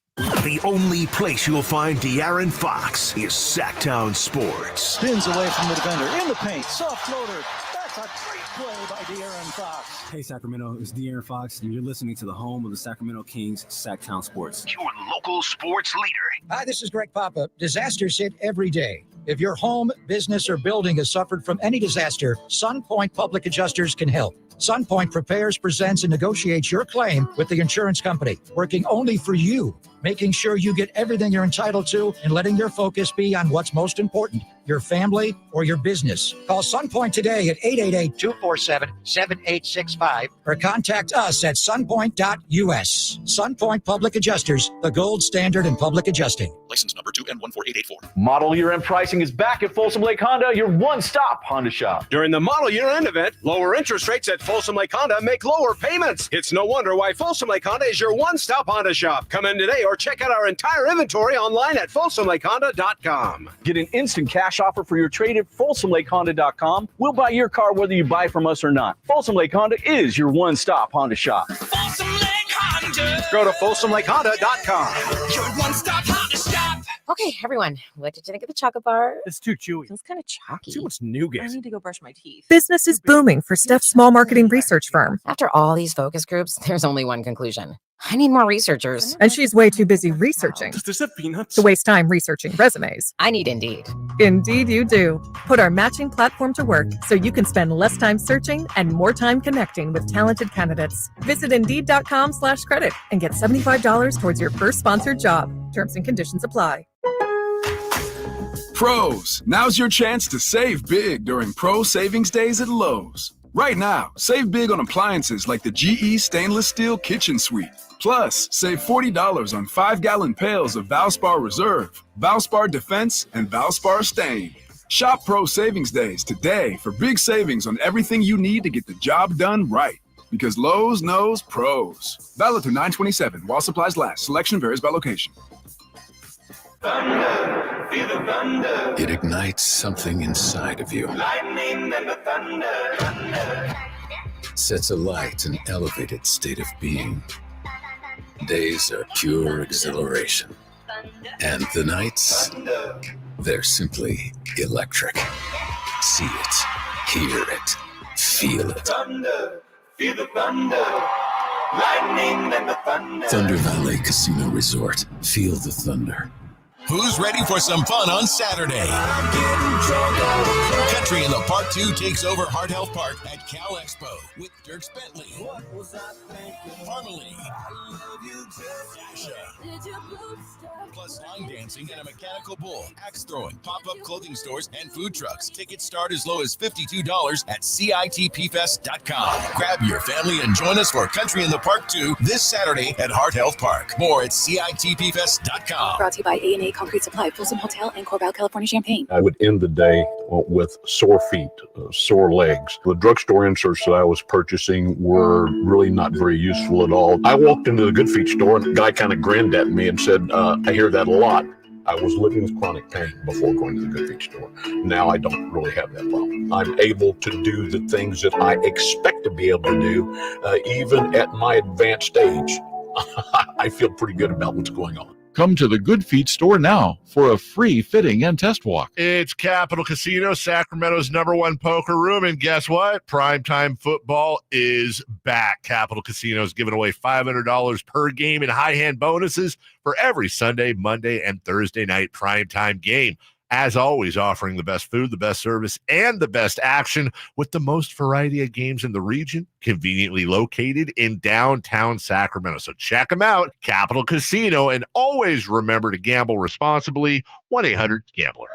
The only place you'll find De'Aaron Fox is Sacktown Sports. Spins away from the defender in the paint. Soft floater. That's a great play by De'Aaron Fox. Hey, Sacramento, it's De'Aaron Fox, and you're listening to the home of the Sacramento Kings, Sacktown Sports. Your local sports leader. Hi, this is Greg Papa. Disasters hit every day. If your home, business, or building has suffered from any disaster, SunPoint Public Adjusters can help. SunPoint prepares, presents, and negotiates your claim with the insurance company, working only for you, making sure you get everything you're entitled to and letting your focus be on what's most important, your family or your business. Call SunPoint today at 888-247-7865 or contact us at sunpoint.us. SunPoint Public Adjusters, the gold standard in public adjusting. License number 2N14884. Model Year End pricing is back at Folsom Lake Honda, your one-stop Honda shop. During the Model Year End event, lower interest rates at Folsom Lake Honda make lower payments. It's no wonder why Folsom Lake Honda is your one-stop Honda shop. Come in today or check out our entire inventory online at folsomlakehonda.com. Get an instant cash offer for your trade at folsomlakehonda.com. We'll buy your car whether you buy from us or not. Folsom Lake Honda is your one-stop Honda shop. Folsom Lake Honda. Go to folsomlakehonda.com. Your one-stop Honda shop. Okay, everyone, what did you think of the chocolate bar? It's too chewy. It's kind of chalky. Too much nougat. I need to go brush my teeth. Business is booming for Steph's small marketing research firm. After all these focus groups, there's only one conclusion. I need more researchers. And she's way too busy researching Does it peanuts? to waste time researching resumes. I need Indeed. Indeed you do. Put our matching platform to work so you can spend less time searching and more time connecting with talented candidates. Visit Indeed.com/credit and get $75 towards your first sponsored job. Terms and conditions apply. Pros, now's your chance to save big during Pro Savings Days at Lowe's. Right now, save big on appliances like the GE Stainless Steel Kitchen Suite. Plus, save $40 on 5-gallon pails of Valspar Reserve, Valspar Defense, and Valspar Stain. Shop Pro Savings Days today for big savings on everything you need to get the job done right. Because Lowe's knows pros. Valid through 9/27 while supplies last. Selection varies by location. Thunder, feel the thunder. It ignites something inside of you. Lightning and the thunder. Sets alight an elevated state of being. Days are pure exhilaration. And the nights, they're simply electric. See it, hear it, feel it. Thunder, feel the thunder. Lightning and the thunder. Thunder Valley Casino Resort. Feel the thunder. Who's ready for some fun on Saturday? Country in the Park 2 takes over Heart Health Park at Cal Expo with Dirk Bentley, Harmony, Dasha, plus line dancing and a mechanical bull, axe throwing, pop-up clothing stores, and food trucks. Tickets start as low as $52 at CITPfest.com. Grab your family and join us for Country in the Park 2 this Saturday at Heart Health Park. More at CITPfest.com. Brought to you by A&A Concrete Supply, Folsom Hotel, and Corbell, California, Champaign. I would end the day with sore feet, sore legs. The drugstore inserts that I was purchasing were really not very useful at all. I walked into the Good Feet store and the guy kind of grinned at me and said, I hear that a lot. I was living with chronic pain before going to the Good Feet store. Now I don't really have that problem. I'm able to do the things that I expect to be able to do, even at my advanced age. I feel pretty good about what's going on. Come to the Good Feet store now for a free fitting and test walk. It's Capital Casino, Sacramento's #1 poker room. And guess what? Primetime football is back. Capital Casino is giving away $500 per game in high hand bonuses for every Sunday, Monday, and Thursday night primetime game. As always, offering the best food, the best service, and the best action with the most variety of games in the region, conveniently located in downtown Sacramento. So check them out, Capital Casino, and always remember to gamble responsibly. 1-800-GAMBLER.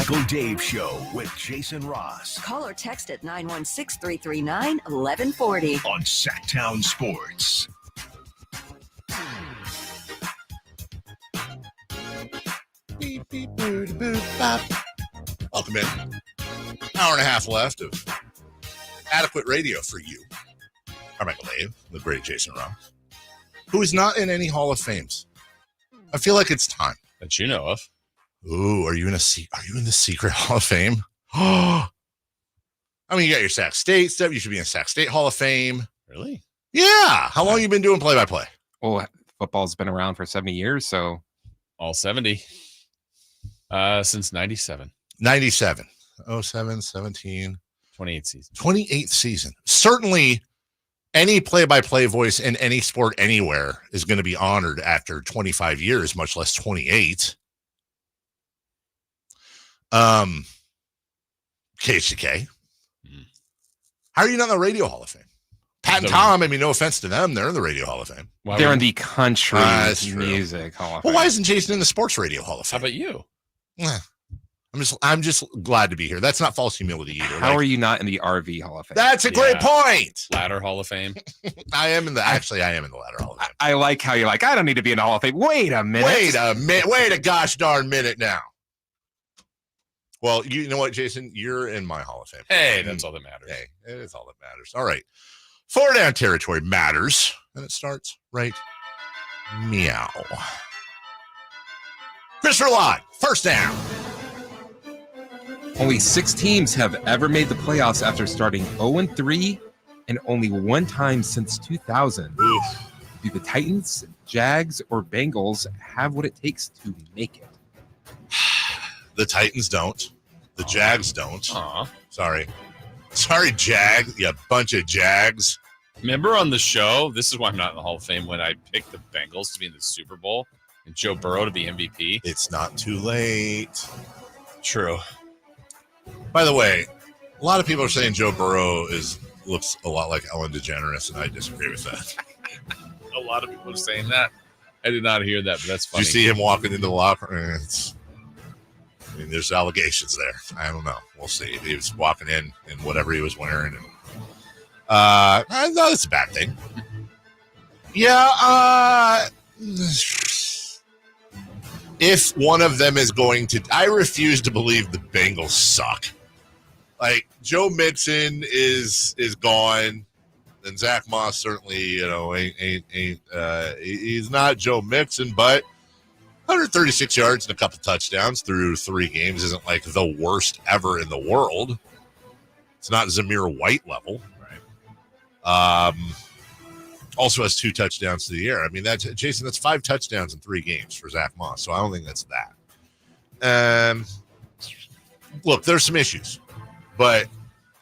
Carmichael Dave Show with Jason Ross Call or text at 916-339-1140 on Sacktown Sports. Beep, beep, boop, boop, bop. Welcome in. Hour and a half left of adequate radio for you. Carmichael Dave, the great Jason Ross, who is not in any Hall of Fames. I feel like it's time. That you know of. Ooh, are you in the secret Hall of Fame? Oh, I mean, you got your Sac State stuff. You should be in Sac State Hall of Fame. Really? Yeah. How long you been doing play-by-play? Well, football's been around for 70 years, so all 70. Since 97. 97. 07, 17. 28th season. 28th season. Certainly, any play-by-play voice in any sport anywhere is going to be honored after 25 years, much less 28. KHK. How are you not in the Radio Hall of Fame? Pat and Tom, I mean, no offense to them, they're in the Radio Hall of Fame. They're in the country music Hall of Fame. Well, why isn't Jason in the Sports Radio Hall of Fame? How about you? I'm just glad to be here. That's not false humility either. How are you not in the RV Hall of Fame? That's a great point. Ladder Hall of Fame. I am in the Ladder Hall of Fame. I like how you're like, I don't need to be in the Hall of Fame. Wait a minute. Wait a gosh darn minute now. Well, you know what, Jason? You're in my Hall of Fame. Hey, that's all that matters. Hey, it is all that matters. All right. 4 down territory matters. And it starts right meow. Christopher Lott, first down. Only 6 teams have ever made the playoffs after starting 0-3 and only one time since 2000. Oof. Do the Titans, Jags, or Bengals have what it takes to make it? The Titans don't. The Jags don't. Sorry, Jag. You bunch of Jags. Remember on the show, this is why I'm not in the Hall of Fame, when I picked the Bengals to be in the Super Bowl and Joe Burrow to be MVP? It's not too late. True. By the way, a lot of people are saying Joe Burrow looks a lot like Ellen DeGeneres, and I disagree with that. A lot of people are saying that. I did not hear that, but that's funny. Did you see him walking into the locker room? I mean, there's allegations there. I don't know. We'll see. He was walking in whatever he was wearing. And, no, that's a bad thing. Yeah. If one of them is going to, I refuse to believe the Bengals suck. Like, Joe Mixon is gone, and Zach Moss certainly, he's not Joe Mixon, but 136 yards and a couple touchdowns through 3 games isn't like the worst ever in the world. It's not Zamir White level. Right. Also has 2 touchdowns to the air. I mean, that's 5 touchdowns in 3 games for Zach Moss. So I don't think that's that. Look, there's some issues, but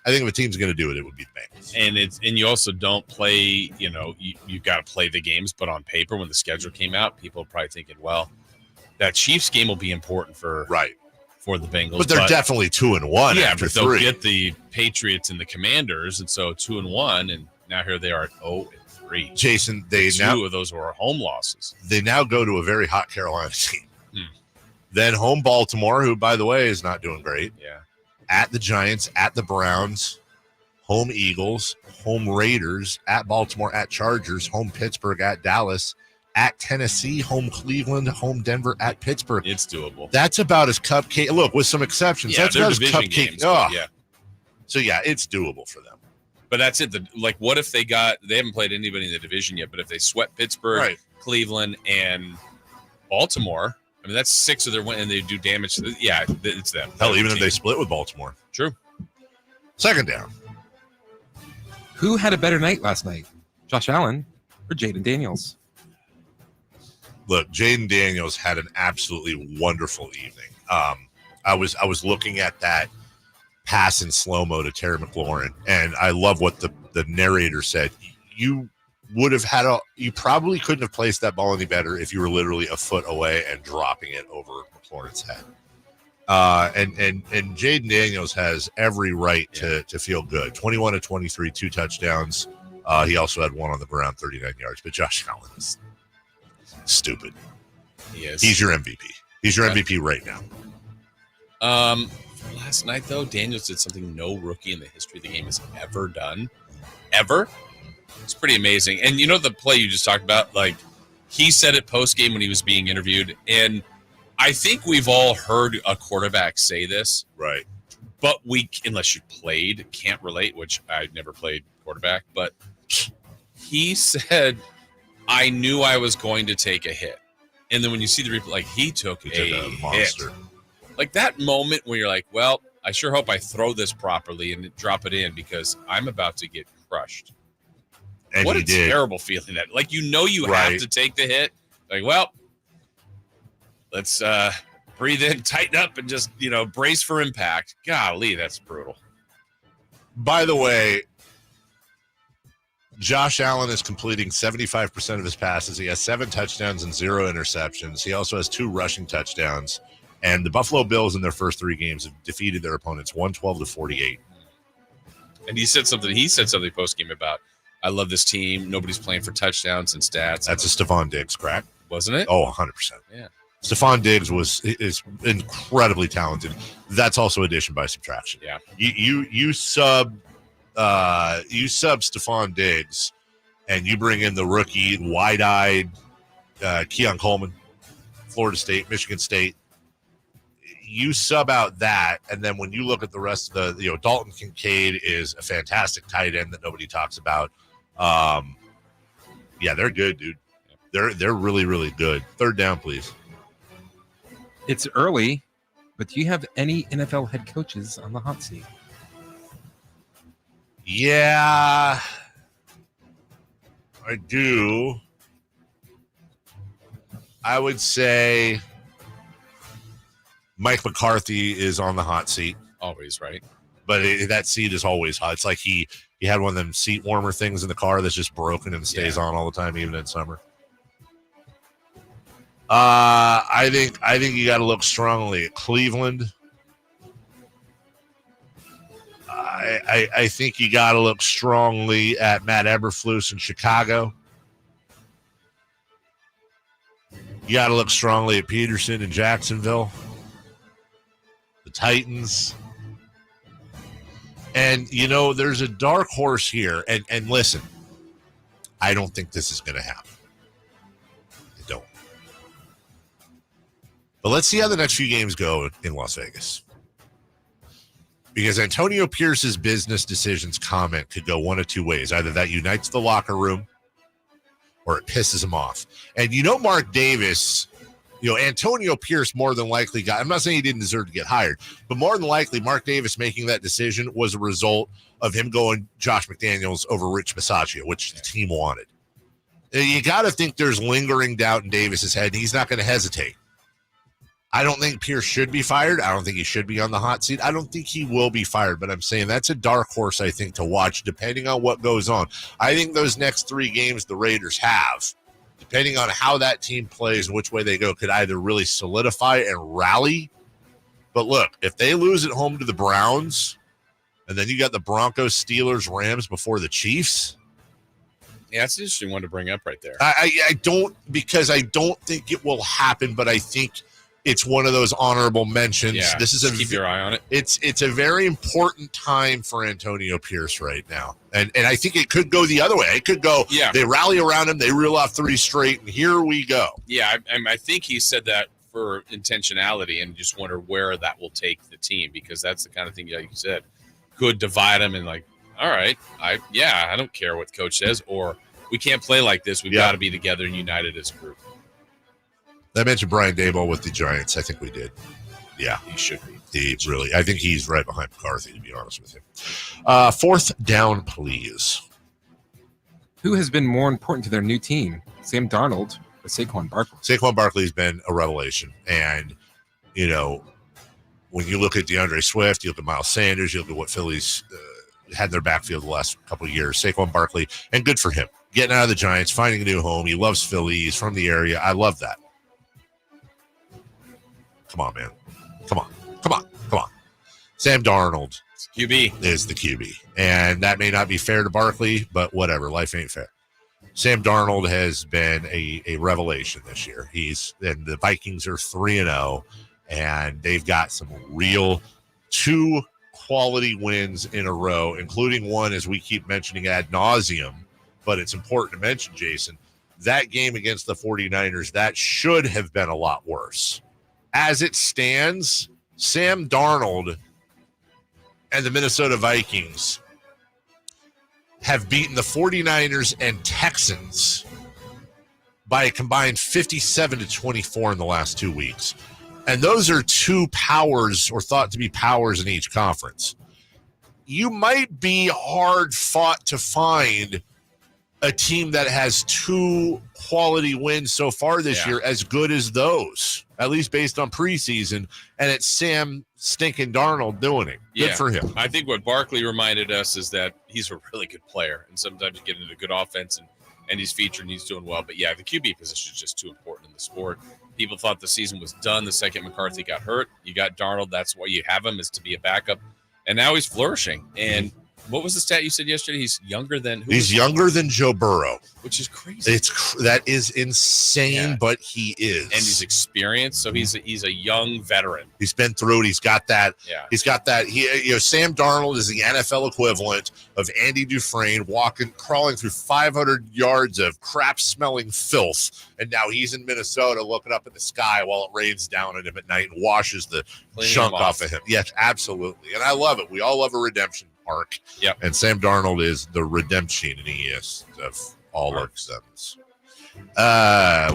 I think if a team's going to do it, it would be the Bengals. And you also don't play, you got to play the games, but on paper, when the schedule came out, people are probably thinking, well, that Chiefs game will be important for the Bengals. But they're definitely 2-1 yeah, after but they'll 3. get the Patriots and the Commanders, and so 2-1, and now here they are at 0-3. Jason, 2 of those were home losses. They now go to a very hot Carolina team. Then home Baltimore, who, by the way, is not doing great. Yeah. At the Giants, at the Browns, home Eagles, home Raiders, at Baltimore, at Chargers, home Pittsburgh, at Dallas, at Tennessee, home Cleveland, home Denver, at Pittsburgh. It's doable. That's about as cupcake. Look, with some exceptions. Yeah, that's they're about as division cupcake. games. Yeah. So, yeah, it's doable for them. But that's it. What if they haven't played anybody in the division yet, but if they swept Pittsburgh, Cleveland, and Baltimore, I mean, that's 6 of their win, and they do damage. It's them. Hell, even if they split with Baltimore. True. Second down. Who had a better night last night? Josh Allen or Jaden Daniels? Look, Jaden Daniels had an absolutely wonderful evening. I was looking at that pass in slow-mo to Terry McLaurin, and I love what the narrator said. You would have you probably couldn't have placed that ball any better if you were literally a foot away and dropping it over McLaurin's head. And Jaden Daniels has every right to feel good. 21 to 23, 2 touchdowns. He also had 1 on the ground, 39 yards. But Josh Allen is stupid. He is. He's your MVP. He's your MVP right now. Last night, though, Daniels did something no rookie in the history of the game has ever done. Ever. It's pretty amazing. And you know the play you just talked about? Like, he said it post-game when he was being interviewed. And I think we've all heard a quarterback say this. Right. But we, unless you played, can't relate, which I never played quarterback. But he said, I knew I was going to take a hit. And then when you see the replay, like, he took a monster hit. Like that moment where you're like, well, I sure hope I throw this properly and drop it in because I'm about to get crushed. And what he a did. Terrible feeling that. Like, you know you have to take the hit. Like, well, let's breathe in, tighten up, and just, brace for impact. Golly, that's brutal. By the way, Josh Allen is completing 75% of his passes. He has 7 touchdowns and 0 interceptions. He also has 2 rushing touchdowns. And the Buffalo Bills in their first 3 games have defeated their opponents 112-48. And he said something post-game about, I love this team. Nobody's playing for touchdowns and stats. That's a Stephon Diggs crack. Wasn't it? Oh, 100%. Yeah. Stephon Diggs is incredibly talented. That's also addition by subtraction. Yeah. You sub Stephon Diggs and you bring in the rookie, wide-eyed Keon Coleman, Florida State, Michigan State. You sub out that, and then when you look at the rest of the, Dalton Kincaid is a fantastic tight end that nobody talks about. Yeah, they're good, dude. They're really, really good. Third down, please. It's early, but do you have any NFL head coaches on the hot seat? Yeah, I do. I would say Mike McCarthy is on the hot seat. Always, right? But that seat is always hot. It's like he had one of them seat warmer things in the car that's just broken and stays on all the time, even in summer. I think you got to look strongly at Cleveland. I think you got to look strongly at Matt Eberflus in Chicago. You got to look strongly at Peterson in Jacksonville. The Titans. And, there's a dark horse here. And listen, I don't think this is going to happen. I don't. But let's see how the next few games go in Las Vegas. Because Antonio Pierce's business decisions comment could go one of 2 ways. Either that unites the locker room or it pisses him off. And Mark Davis, Antonio Pierce more than likely I'm not saying he didn't deserve to get hired, but more than likely Mark Davis making that decision was a result of him going Josh McDaniels over Rich Bisaccia, which the team wanted. You got to think there's lingering doubt in Davis's head, and he's not going to hesitate. I don't think Pierce should be fired. I don't think he should be on the hot seat. I don't think he will be fired, but I'm saying that's a dark horse, I think, to watch depending on what goes on. I think those next 3 games the Raiders have, depending on how that team plays and which way they go, could either really solidify and rally. But look, if they lose at home to the Browns, and then you got the Broncos, Steelers, Rams before the Chiefs. Yeah, that's an interesting one to bring up right there. I don't think it will happen, but I think it's one of those honorable mentions. Yeah, this is keep your eye on it. It's a very important time for Antonio Pierce right now. And I think it could go the other way. It could go, they rally around him, they reel off 3 straight, and here we go. Yeah, I think he said that for intentionality, and just wonder where that will take the team, because that's the kind of thing, like you said, could divide them and all right, I don't care what the coach says, or we can't play like this. We've got to be together and united as a group. I mentioned Brian Daboll with the Giants. I think we did. Yeah. He should be. I think he's right behind McCarthy, to be honest with you. Fourth down, please. Who has been more important to their new team, Sam Darnold or Saquon Barkley? Saquon Barkley's been a revelation. And, when you look at DeAndre Swift, you look at Miles Sanders, you look at what Philly's had in their backfield the last couple of years, Saquon Barkley, and good for him. Getting out of the Giants, finding a new home. He loves Philly. He's from the area. I love that. Come on, man. Come on. Sam Darnold is the QB. And that may not be fair to Barkley, but whatever. Life ain't fair. Sam Darnold has been a revelation this year. And the Vikings are 3-0. and they've got some real 2 quality wins in a row, including one, as we keep mentioning ad nauseum, but it's important to mention, Jason, that game against the 49ers, that should have been a lot worse. As it stands, Sam Darnold and the Minnesota Vikings have beaten the 49ers and Texans by a combined 57-24 in the last 2 weeks. And those are 2 powers, or thought to be powers, in each conference. You might be hard fought to find a team that has 2 quality wins so far this year as good as those, at least based on preseason. And it's Sam stinking Darnold doing it. Good for him. I think what Barkley reminded us is that he's a really good player, and sometimes you get into good offense and he's featured and he's doing well. But yeah, the QB position is just too important in the sport. People thought the season was done the second McCarthy got hurt. You got Darnold. That's why you have him, is to be a backup. And now he's flourishing. And what was the stat you said yesterday? He's younger than who? He's younger than Joe Burrow, which is crazy. That is insane, but he is, and he's experienced. So he's a young veteran. He's been through it. He's got that. He's got that. Sam Darnold is the NFL equivalent of Andy Dufresne, crawling through 500 yards of crap-smelling filth, and now he's in Minnesota looking up at the sky while it rains down at him at night and washes the junk off of him. Yes, absolutely, and I love it. We all love a redemption arc. Yep. And Sam Darnold is the redemption in ES of all of them.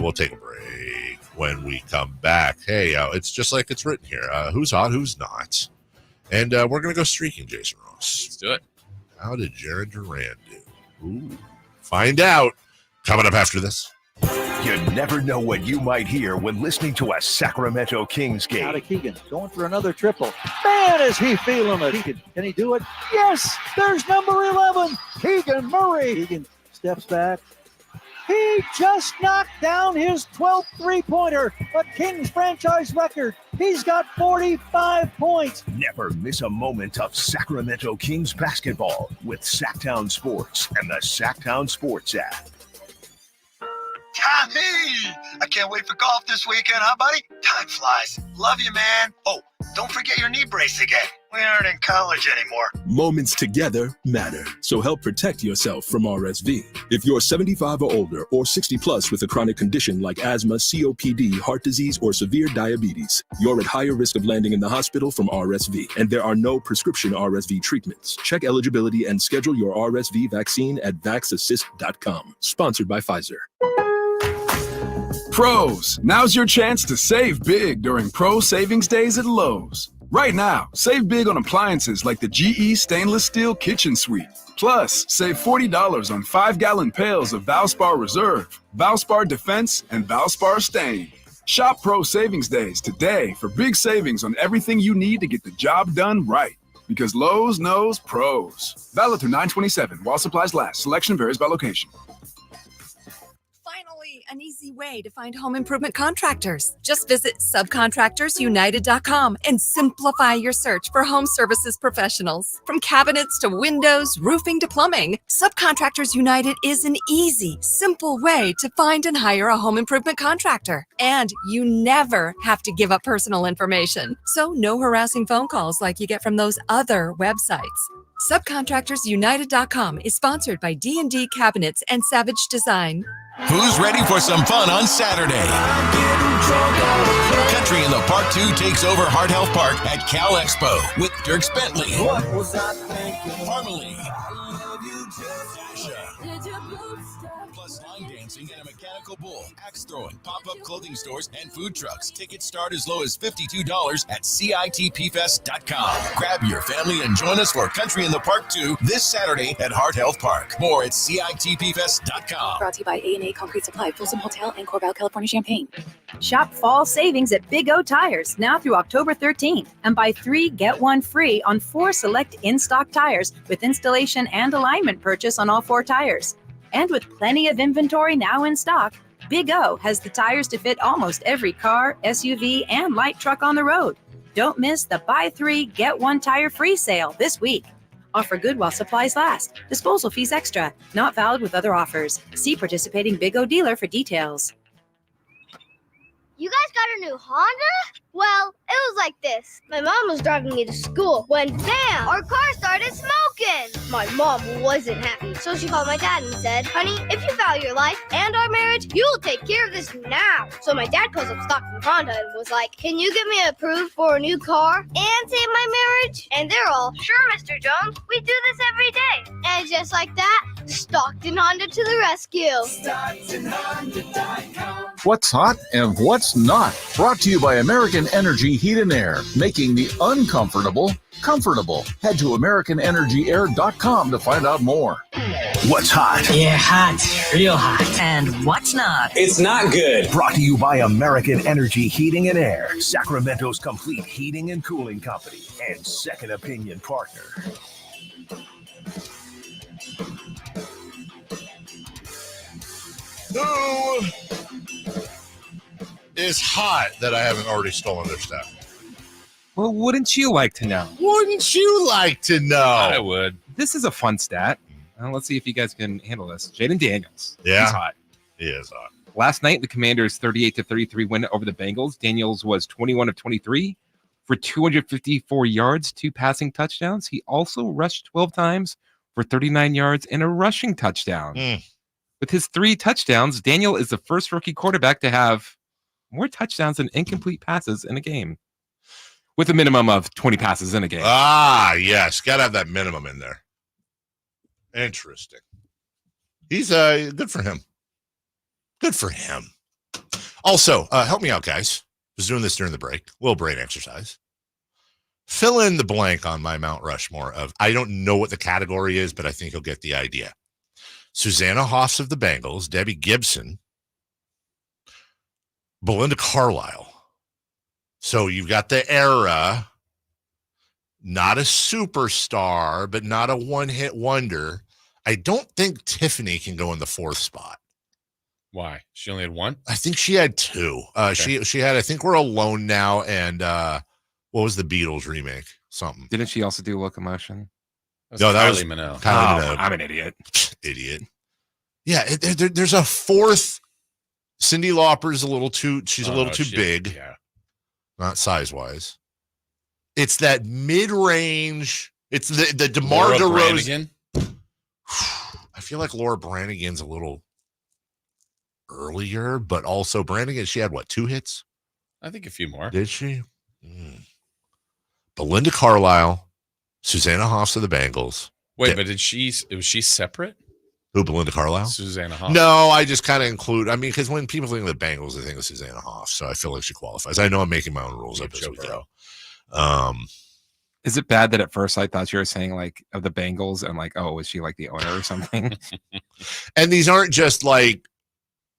We'll take a break. When we come back, hey, it's just like it's written here. Who's hot, who's not? And we're going to go streaking, Jason Ross. Let's do it. How did Jared Duran do? Ooh. Find out. Coming up after this. You never know what you might hear when listening to a Sacramento Kings game. Out of Keegan, going for another triple. Man, is he feeling it. Can he do it? Yes, there's number 11, Keegan Murray. Keegan steps back. He just knocked down his 12th three-pointer, a Kings franchise record. He's got 45 points. Never miss a moment of Sacramento Kings basketball with Sacktown Sports and the Sacktown Sports app. Tommy, I can't wait for golf this weekend, huh, buddy? Time flies. Love you, man. Oh, don't forget your knee brace again. We aren't in college anymore. Moments together matter, so help protect yourself from RSV. If you're 75 or older or 60 plus with a chronic condition like asthma, COPD, heart disease, or severe diabetes, you're at higher risk of landing in the hospital from RSV, and there are no prescription RSV treatments. Check eligibility and schedule your RSV vaccine at vaxassist.com. Sponsored by Pfizer. Pros, now's your chance to save big during Pro Savings Days at Lowe's. Right now, save big on appliances like the GE Stainless Steel Kitchen Suite. Plus, save $40 on 5-gallon pails of Valspar Reserve, Valspar Defense, and Valspar Stain. Shop Pro Savings Days today for big savings on everything you need to get the job done right. Because Lowe's knows pros. Valid through 9/27 while supplies last. Selection varies by location. An easy way to find home improvement contractors. Just visit subcontractorsunited.com and simplify your search for home services professionals. From cabinets to windows, roofing to plumbing, Subcontractors United is an easy, simple way to find and hire a home improvement contractor. And you never have to give up personal information. So no harassing phone calls like you get from those other websites. Subcontractorsunited.com is sponsored by D&D Cabinets and Savage Design. Who's ready for some fun on Saturday? Country in the Park 2 takes over Heart Health Park at Cal Expo with Dirks Bentley, Harmony, plus line dancing and a mechanical bull, axe throwing, pop-up clothing stores, and food trucks. Tickets start as low as $52 at CITPfest.com. Grab your family and join us for Country in the Park 2 this Saturday at Heart Health Park. More at CITPfest.com. Brought to you by A&A Concrete Supply, Folsom Hotel, and Corbell, California, Champaign. Shop fall savings at Big O Tires now through October 13th and buy 3, get 1 free on 4 select in-stock tires with installation and alignment purchase on all 4 tires. And with plenty of inventory now in stock, Big O has the tires to fit almost every car, SUV, and light truck on the road. Don't miss the buy 3, get 1 tire free sale this week. Offer good while supplies last. Disposal fees extra. Not valid with other offers. See participating Big O dealer for details. you guys got a new Honda? Well, it was like this. My mom was driving me to school when, bam, our car started smoking. My mom wasn't happy, so she called my dad and said, honey, if you value your life and our marriage, you will take care of this now. So my dad calls up Stockton Honda and was like, can you get me approved for a new car and save my marriage? And they're all, sure, Mr. Jones, we do this every day. And just like that, Stockton Honda to the rescue. What's hot and what's not? Brought to you by American Energy Heat and Air, making the uncomfortable comfortable. Head to AmericanEnergyAir.com to find out more. What's hot? Yeah, hot. Real hot. And what's not? It's not good. Brought to you by American Energy Heating and Air, Sacramento's complete heating and cooling company and second opinion partner. Who is hot that I haven't already stolen their stuff? Well, wouldn't you like to know? Wouldn't you like to know? I would. This is a fun stat. Let's see if you guys can handle this. Jaden Daniels. Yeah. He's hot. He is hot. Last night, the Commanders' 38-33 win over the Bengals. Daniels was 21 of 23 for 254 yards, 2 passing touchdowns. He also rushed 12 times for 39 yards and a rushing touchdown. With his 3 touchdowns, Daniel is the first rookie quarterback to have more touchdowns than incomplete passes in a game, with a minimum of 20 passes in a game. Ah, yes. Got to have that minimum in there. Interesting. He's good for him. Good for him. Also, help me out, guys. I was doing this during the break. A little brain exercise. Fill in the blank on my Mount Rushmore of, I don't know what the category is, but I think you'll get the idea. Susanna Hoffs of the Bengals, Debbie Gibson, Belinda Carlisle. So you've got the era, not a superstar, but not a one-hit wonder. I don't think Tiffany can go in the 4th spot. Why? She only had 1? I think she had 2. Okay. She had, I think We're Alone Now, and what was the Beatles remake? Something. Didn't she also do Locomotion? No, that was Kylie Minogue. Kylie Minogue. I'm an idiot. Idiot. Yeah, there's a 4th. Cyndi Lauper's a little too. She's a little too big. Yeah. Not size-wise. It's that mid-range. It's the Laura DeMar DeRozan. Branigan? I feel like Laura Branigan's a little earlier, but also Branigan, she had, 2 hits? I think a few more. Did she? Belinda Carlisle, Susanna Hoffs of the Bengals. Wait, but was she separate? Who, Belinda Carlisle? Susanna Hoffs. No, I just kind of include, because when people think of the Bengals, they think of Susanna Hoffs, so I feel like she qualifies. I know I'm making my own rules up as we go. Is it bad that at first I thought you were saying like of the Bengals and like, oh, was she like the owner or something? And these aren't just like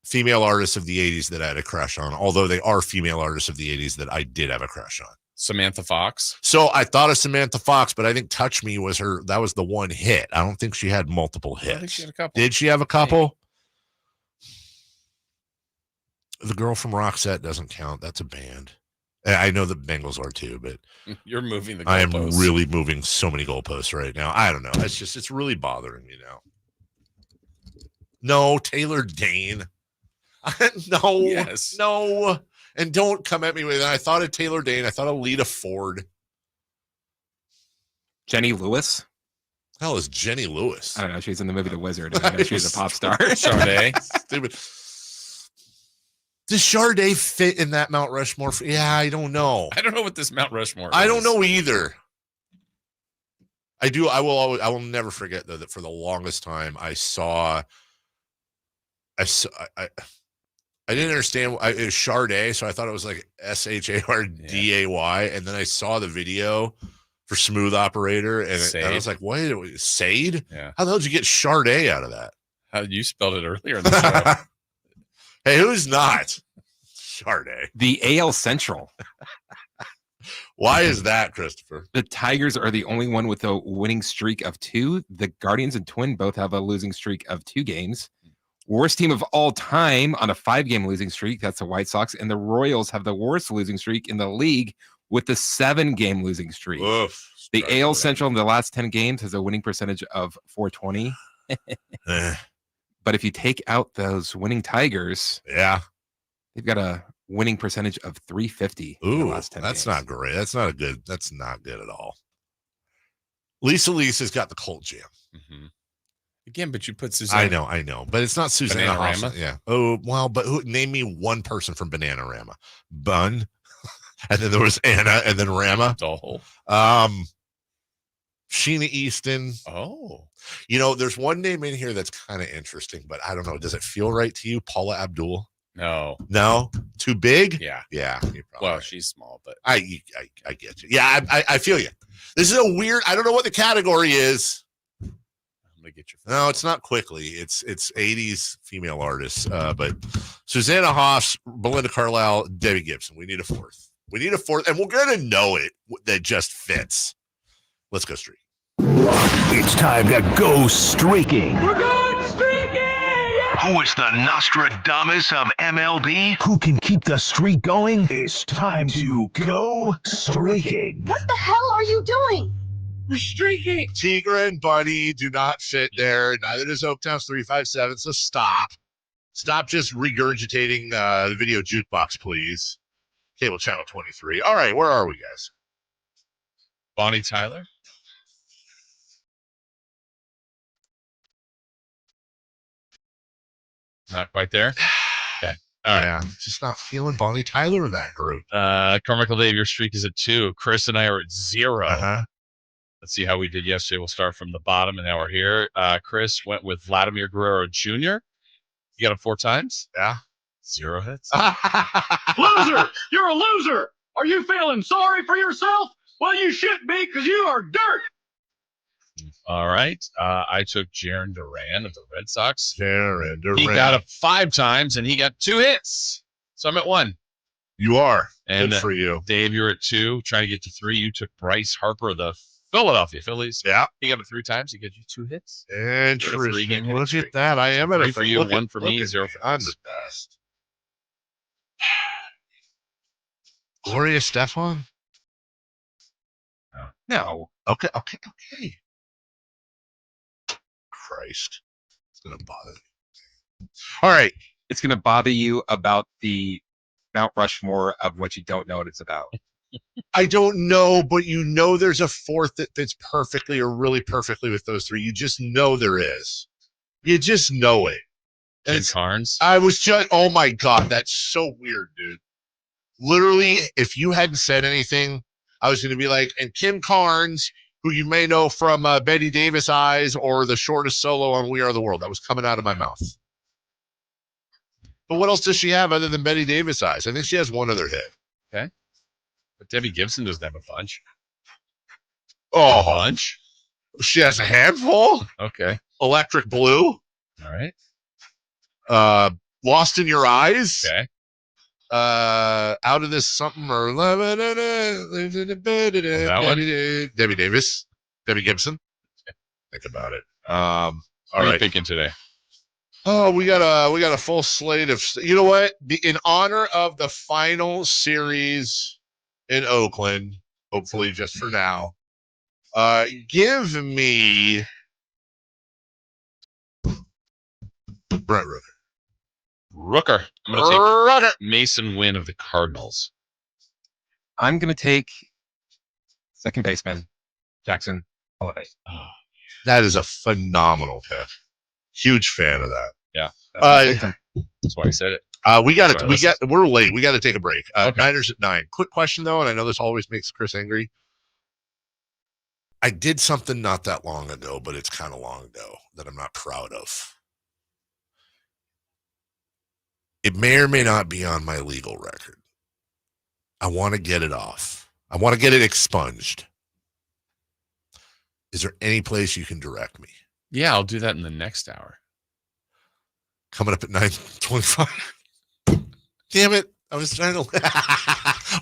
female artists of the 80s that I had a crush on, although they are female artists of the 80s that I did have a crush on. Samantha Fox. So I thought of Samantha Fox, but I think Touch Me was that was the one hit. I don't think she had multiple hits. I think she had a couple. Did she have a couple? The Girl from Roxette doesn't count. That's a band. I know the Bengals are too, but you're moving the goalposts. I am really moving so many goalposts right now. I don't know. It's really bothering me now. No, Taylor Dane. No. Yes. No. And don't come at me with that. I thought of Taylor Dane. I thought of Lita Ford. Jenny Lewis. Hell is Jenny Lewis? I don't know. She's in the movie The Wizard. I know she's a pop star. Sade. Stupid. Does Sade fit in that Mount Rushmore? Yeah, I don't know. I don't know what this Mount Rushmore is. I don't know either. I will never forget though that for the longest time I didn't understand. It was Sade, so I thought it was like SHARDAY, and then I saw the video for Smooth Operator, and I was like, "Wait, Sade? Yeah. How the hell did you get Sade out of that? How you spelled it earlier in the show? Hey, who's not Sade? The AL Central. Why is that, Christopher? The Tigers are the only one with a winning streak of 2. The Guardians and Twin both have a losing streak of 2 games. Worst team of all time on a 5-game losing streak. That's the White Sox. And the Royals have the worst losing streak in the league with the 7-game losing streak. Oof, the AL Central in the last 10 games has a winning percentage of .420. But if you take out those winning Tigers, yeah, they've got a winning percentage of 350. in the Ooh, last 10 that's games. not great. That's not good at all. Lisa's got the Colt Jam. Mm-hmm. Again, but you put Susanna. I know, but it's not Susanna Bananarama? Hoffman. Yeah. Oh, well, but name me one person from Bananarama. Bun, and then there was Anna, and then Rama. Oh. Sheena Easton. Oh. There's one name in here that's kind of interesting, but I don't know. Does it feel right to you? Paula Abdul? No. No? Too big? Yeah. Yeah. Well, she's small, but I get you. Yeah, I feel you. This is a weird, I don't know what the category is. I'm gonna get your No, it's not quickly. It's 80s female artists. But Susanna Hoffs, Belinda Carlisle, Debbie Gibson. We need a fourth. And we're gonna know it that just fits. Let's go streak. It's time to go streaking. We're going streaking! Who is the Nostradamus of MLB? Who can keep the streak going? It's time to go streaking. What the hell are you doing? We're streaking. Tigra and Bunny do not fit there. Neither does Oaktown's 357. So stop. Stop just regurgitating the video jukebox, please. Cable channel 23. All right, where are we, guys? Bonnie Tyler. Not quite there. Okay. All right. Yeah, just not feeling Bonnie Tyler in that group. Carmichael Dave, your streak is at 2. Chris and I are at 0. Uh-huh. Let's see how we did yesterday. We'll start from the bottom, and now we're here. Chris went with Vladimir Guerrero Jr. You got him 4 times? Yeah. 0 hits. Loser! You're a loser! Are you feeling sorry for yourself? Well, you should be, because you are dirt! All right. I took Jaron Duran of the Red Sox. Jaron Duran. He got it 5 times, and he got 2 hits. So I'm at 1. You are. And good for you. Dave, you're at 2, trying to get to 3. You took Bryce Harper of the Philadelphia Phillies. Yeah. He got it 3 times. He got you 2 hits. Interesting. Look at that. I am at 3 a for you, 1 for me, 0 for I'm the best. Gloria Stefan? No. Okay. Christ. It's going to bother me. All right. It's going to bother you about the Mount Rushmore of what you don't know what it's about. I don't know, but there's a fourth that fits perfectly or really perfectly with those 3. You just know there is. You just know it. Ken Carnes? I was just, oh my God, that's so weird, dude. Literally, if you hadn't said anything, I was going to be like, and Kim Carnes, who you may know from Betty Davis Eyes or the shortest solo on We Are the World. That was coming out of my mouth. But what else does she have other than Betty Davis Eyes? I think she has one other hit. Okay. But Debbie Gibson doesn't have a bunch. Oh, A bunch? She has a handful. Okay. Electric Blue. All right. Lost in Your Eyes. Okay. Out of This Something or that one? Debbie Davis. Debbie Gibson. Think about it. All What are you right. thinking today? Oh, we got a full slate of. You know what? In honor of the final series in Oakland, hopefully just for now, give me Brett Rooker. Rooker. I'm going to take Mason Wynn of the Cardinals. I'm going to take second baseman Jackson Holiday. Oh, That is a phenomenal pick. Huge fan of that. yeah. That's why I said it. We're late. We got to take a break. Okay. Niners at 9. Quick question though, and I know this always makes Chris angry. I did something not that long ago, but it's kind of long ago that I'm not proud of. It may or may not be on my legal record. I want to get it off. I want to get it expunged. Is there any place you can direct me? Yeah, I'll do that in the next hour. Coming up at 9:25. Damn it. I was trying to.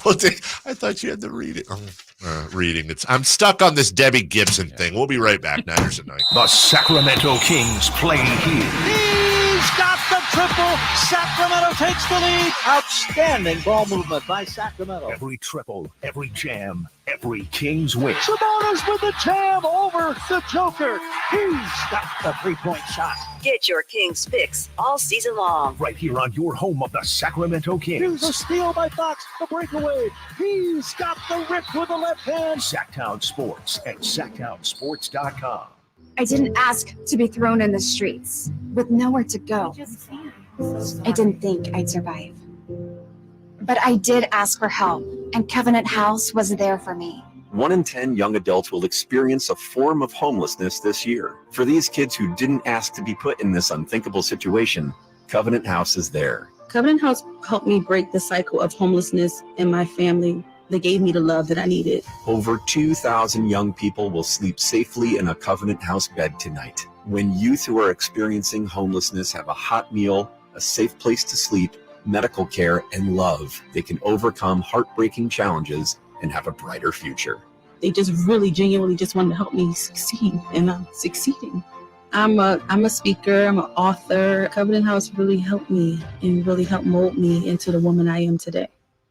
Well, I thought you had to read it. Reading. I'm stuck on this Debbie Gibson thing. We'll be right back. Niners at 9. The Sacramento Kings play here. He's got the triple. Sacramento takes the lead. Outstanding ball movement by Sacramento. Every triple, every jam, every Kings win. Sabonis with the jam over the Joker. He's got the 3-point shot. Get your Kings fix all season long. Right here on your home of the Sacramento Here's a Kings. steal by Fox. The breakaway. He's got the rip with the left hand. Sacktown Sports at sacktownsports.com. I didn't ask to be thrown in the streets with nowhere to go. I didn't think I'd survive. But I did ask for help, and Covenant House was there for me. 1 in 10 young adults will experience a form of homelessness this year. For these kids who didn't ask to be put in this unthinkable situation, Covenant House is there. Covenant House helped me break the cycle of homelessness in my family. They gave me the love that I needed. Over 2,000 young people will sleep safely in a Covenant House bed tonight. When youth who are experiencing homelessness have a hot meal, a safe place to sleep, medical care, and love, they can overcome heartbreaking challenges and have a brighter future. They just really genuinely just wanted to help me succeed, and I'm succeeding. I'm a speaker, I'm an author. Covenant House really helped me and really helped mold me into the woman I am today.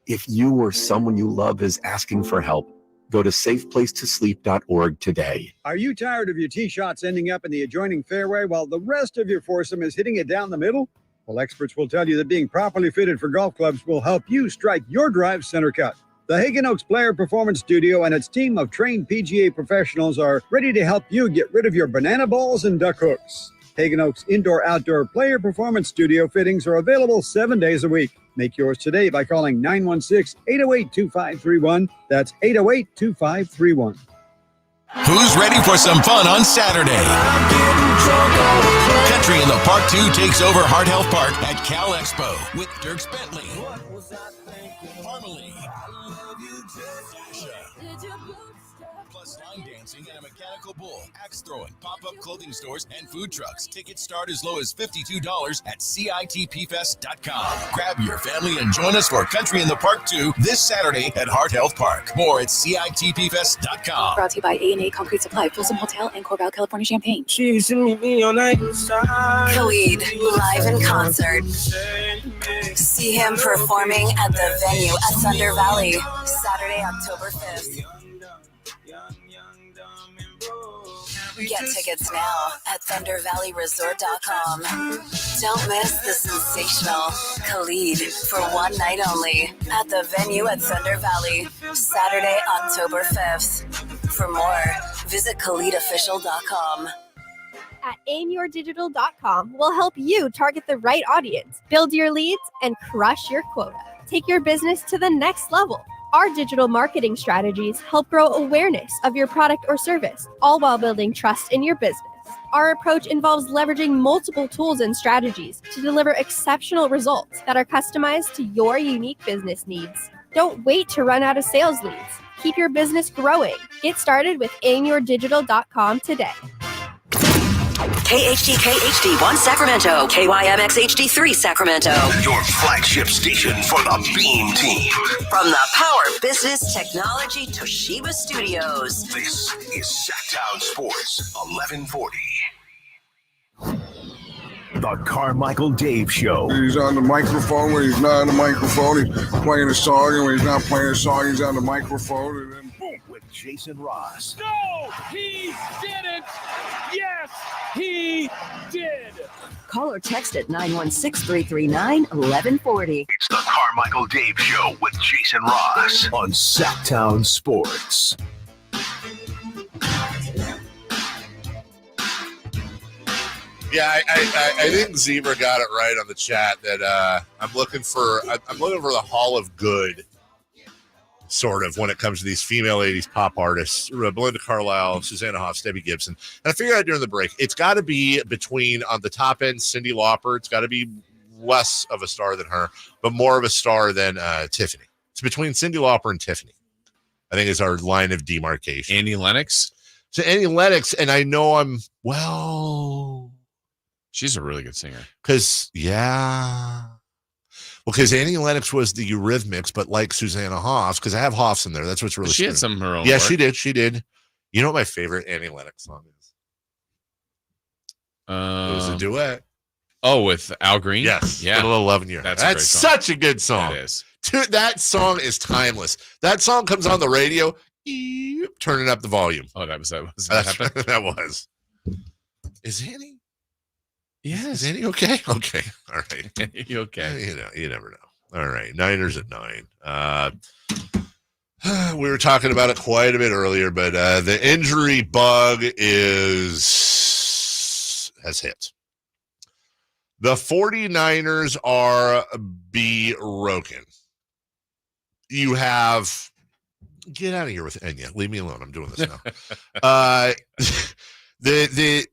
If you or someone you love is asking for help, go to safeplacetosleep.org today. Are you tired of your tee shots ending up in the adjoining fairway while the rest of your foursome is hitting it down the middle? Well, experts will tell you that being properly fitted for golf clubs will help you strike your drive center cut. The Hagen Oaks Player Performance Studio and its team of trained PGA professionals are ready to help you get rid of your banana balls and duck hooks. Hagen Oaks Indoor-Outdoor Player Performance Studio fittings are available 7 days a week. Make yours today by calling 916-808-2531. That's 808-2531. Who's ready for some fun on Saturday? Country in the Park 2 takes over Heart Health Park at Cal Expo with Dirks Bentley, Harmony, plus line dancing and a mechanical bull, axe throwing, pop-up clothing stores, and food trucks. Tickets start as low as $52 at CITPfest.com. Grab your family and join us for Country in the Park 2 this Saturday at Heart Health Park. More at CITPfest.com. Brought to you by A&A Concrete Supply, Folsom Hotel, and Corval, California, Champaign. Khalid live in concert. See him performing at the venue at Thunder Valley, Saturday, October 5th. Get tickets now at ThunderValleyResort.com. Don't miss the sensational Khalid for one night only at the venue at Thunder Valley, Saturday, October 5th. For more, visit KhalidOfficial.com. At aimyourdigital.com will help you target the right audience, build your leads, and crush your quota. Take your business to the next level. Our digital marketing strategies help grow awareness of your product or service, all while building trust in your business. Our approach involves leveraging multiple tools and strategies to deliver exceptional results that are customized to your unique business needs. Don't wait to run out of sales leads. Keep your business growing. Get started with aimyourdigital.com today. KHD1 Sacramento, KYMX HD3 Sacramento. Your flagship station for the Beam Team. From the Power Business Technology Toshiba Studios. This is Sacktown Sports 1140. The Carmichael Dave Show. He's on the microphone when he's not on the microphone. He's playing a song, and when he's not playing a song, he's on the microphone. And then boom. With Jason Ross. No, he didn't. Yes, he did. Call or text at 916-339-1140. It's the Carmichael Dave Show with Jason Ross on Sacktown Sports. Yeah, I think Zebra got it right on the chat that I'm looking for the Hall of Good, sort of, when it comes to these female 80s pop artists. Belinda Carlisle, Susanna Hoffs, Debbie Gibson. And I figured out during the break, it's got to be between, on the top end, Cyndi Lauper. It's got to be less of a star than her, but more of a star than Tiffany. It's between Cyndi Lauper and Tiffany, I think, is our line of demarcation. Annie Lennox? So Annie Lennox, and I know she's a really good singer. Because Annie Lennox was the Eurythmics, but like Susanna Hoffs, because I have Hoffs in there. That's what's really. She had some of her own. Yeah, work. she did. She did. You know what my favorite Annie Lennox song is? It was a duet. Oh, with Al Green. Yes. Yeah. Little Love in Your Heart. That's such a good song. That is. That song is timeless. That song comes on the radio. Turning up the volume. Oh, that was. That was. Is Annie? Yes. Is Andy okay? Okay. All right. You okay? You never know. All right. Niners at 9. We were talking about it quite a bit earlier, but the injury bug has hit. The 49ers are broken. You have get out of here with Enya. Leave me alone. I'm doing this now. The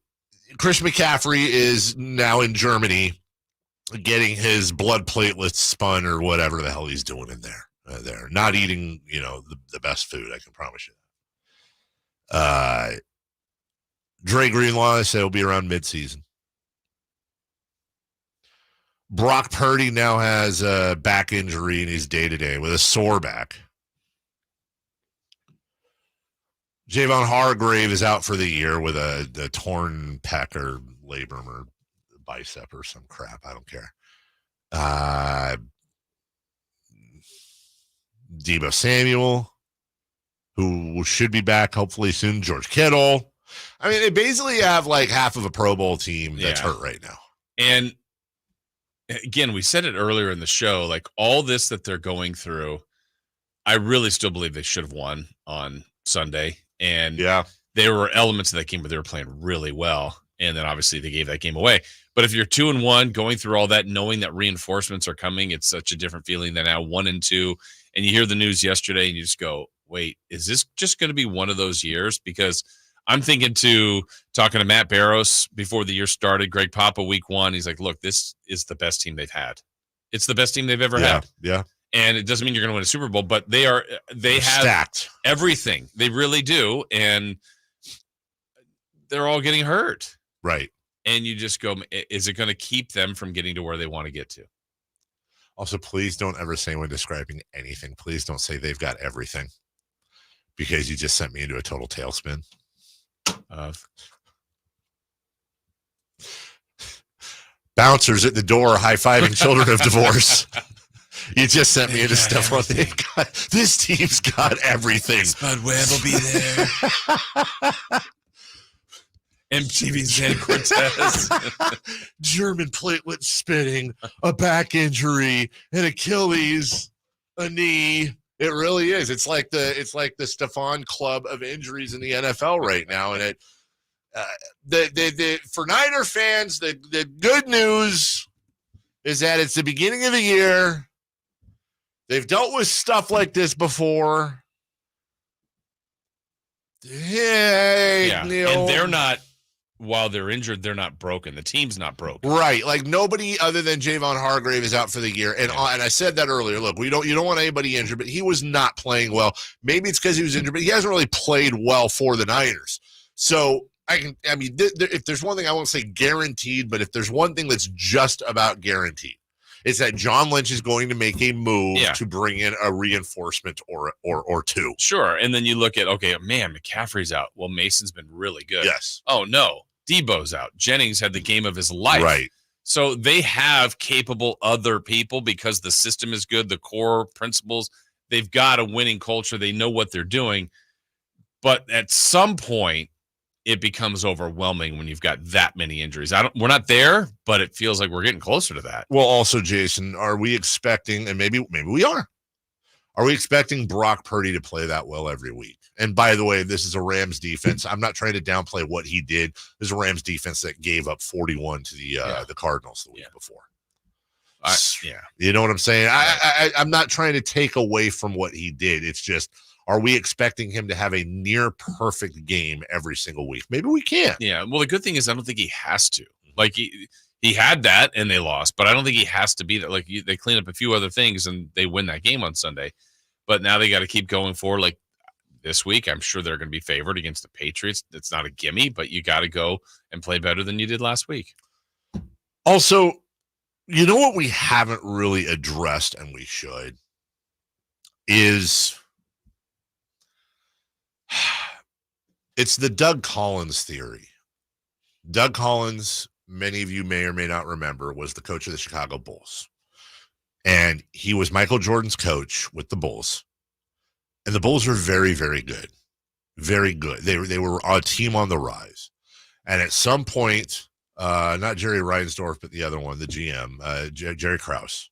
Chris McCaffrey is now in Germany getting his blood platelets spun or whatever the hell he's doing in there. They're not eating, the best food. I can promise you. Dre Greenlaw said he'll be around midseason. Brock Purdy now has a back injury and he's day-to-day with a sore back. Javon Hargrave is out for the year with a torn pec or labrum or bicep or some crap. I don't care. Deebo Samuel, who should be back hopefully soon. George Kittle. I mean, they basically have like half of a Pro Bowl team that's hurt right now. And again, we said it earlier in the show, like all this that they're going through, I really still believe they should have won on Sunday. And there were elements of that game, but they were playing really well. And then obviously they gave that game away. But if you're 2-1, going through all that, knowing that reinforcements are coming, it's such a different feeling than now 1-2. And you hear the news yesterday and you just go, wait, is this just going to be one of those years? Because I'm thinking talking to Matt Barrows before the year started, Greg Papa week 1, he's like, look, this is the best team they've had. It's the best team they've ever had. Yeah. And it doesn't mean you're going to win a Super Bowl, but they have stacked everything. They really do. And they're all getting hurt. Right. And you just go, is it going to keep them from getting to where they want to get to? Also, please don't ever say when describing anything, please don't say they've got everything, because you just sent me into a total tailspin. Bouncers at the door high-fiving children of divorce. You just sent me into stuff where this team's got everything. Spud Webb will be there. MTV's San Cortez. German platelet spinning, a back injury, an Achilles, a knee. It really is. It's like the Stephon Club of injuries in the NFL right now. And for Niner fans, the good news is that it's the beginning of the year. They've dealt with stuff like this before. Hey, Neil. And they're not, while they're injured, they're not broken. The team's not broken. Right. Like nobody other than Javon Hargrave is out for the year. And I said that earlier. Look, you don't want anybody injured, but he was not playing well. Maybe it's because he was injured, but he hasn't really played well for the Niners. So if there's one thing, I won't say guaranteed, but if there's one thing that's just about guaranteed, it's that John Lynch is going to make a move to bring in a reinforcement or two. Sure. And then you look at, okay, man, McCaffrey's out. Well, Mason's been really good. Yes. Oh, no. Debo's out. Jennings had the game of his life. Right. So they have capable other people because the system is good, the core principles. They've got a winning culture. They know what they're doing. But at some point, it becomes overwhelming when you've got that many injuries. We're not there, but it feels like we're getting closer to that. Well, also, Jason, are we expecting, and maybe we are we expecting Brock Purdy to play that well every week? And by the way, this is a Rams defense. I'm not trying to downplay what he did. This is a Rams defense that gave up 41 to the Cardinals the week before. You know what I'm saying? I'm not trying to take away from what he did. It's just, are we expecting him to have a near perfect game every single week? Maybe we can't. Yeah. Well, the good thing is I don't think he has to. Like he had that and they lost, but I don't think he has to be there. Like they clean up a few other things and they win that game on Sunday. But now they got to keep going forward. Like this week, I'm sure they're going to be favored against the Patriots. It's not a gimme, but you got to go and play better than you did last week. Also, you know what we haven't really addressed, and we should, is it's the Doug Collins theory. Doug Collins, many of you may or may not remember, was the coach of the Chicago Bulls. And he was Michael Jordan's coach with the Bulls. And the Bulls were very, very good. Very good. They were a team on the rise. And at some point, not Jerry Reinsdorf, but the other one, the GM, Jerry Krause,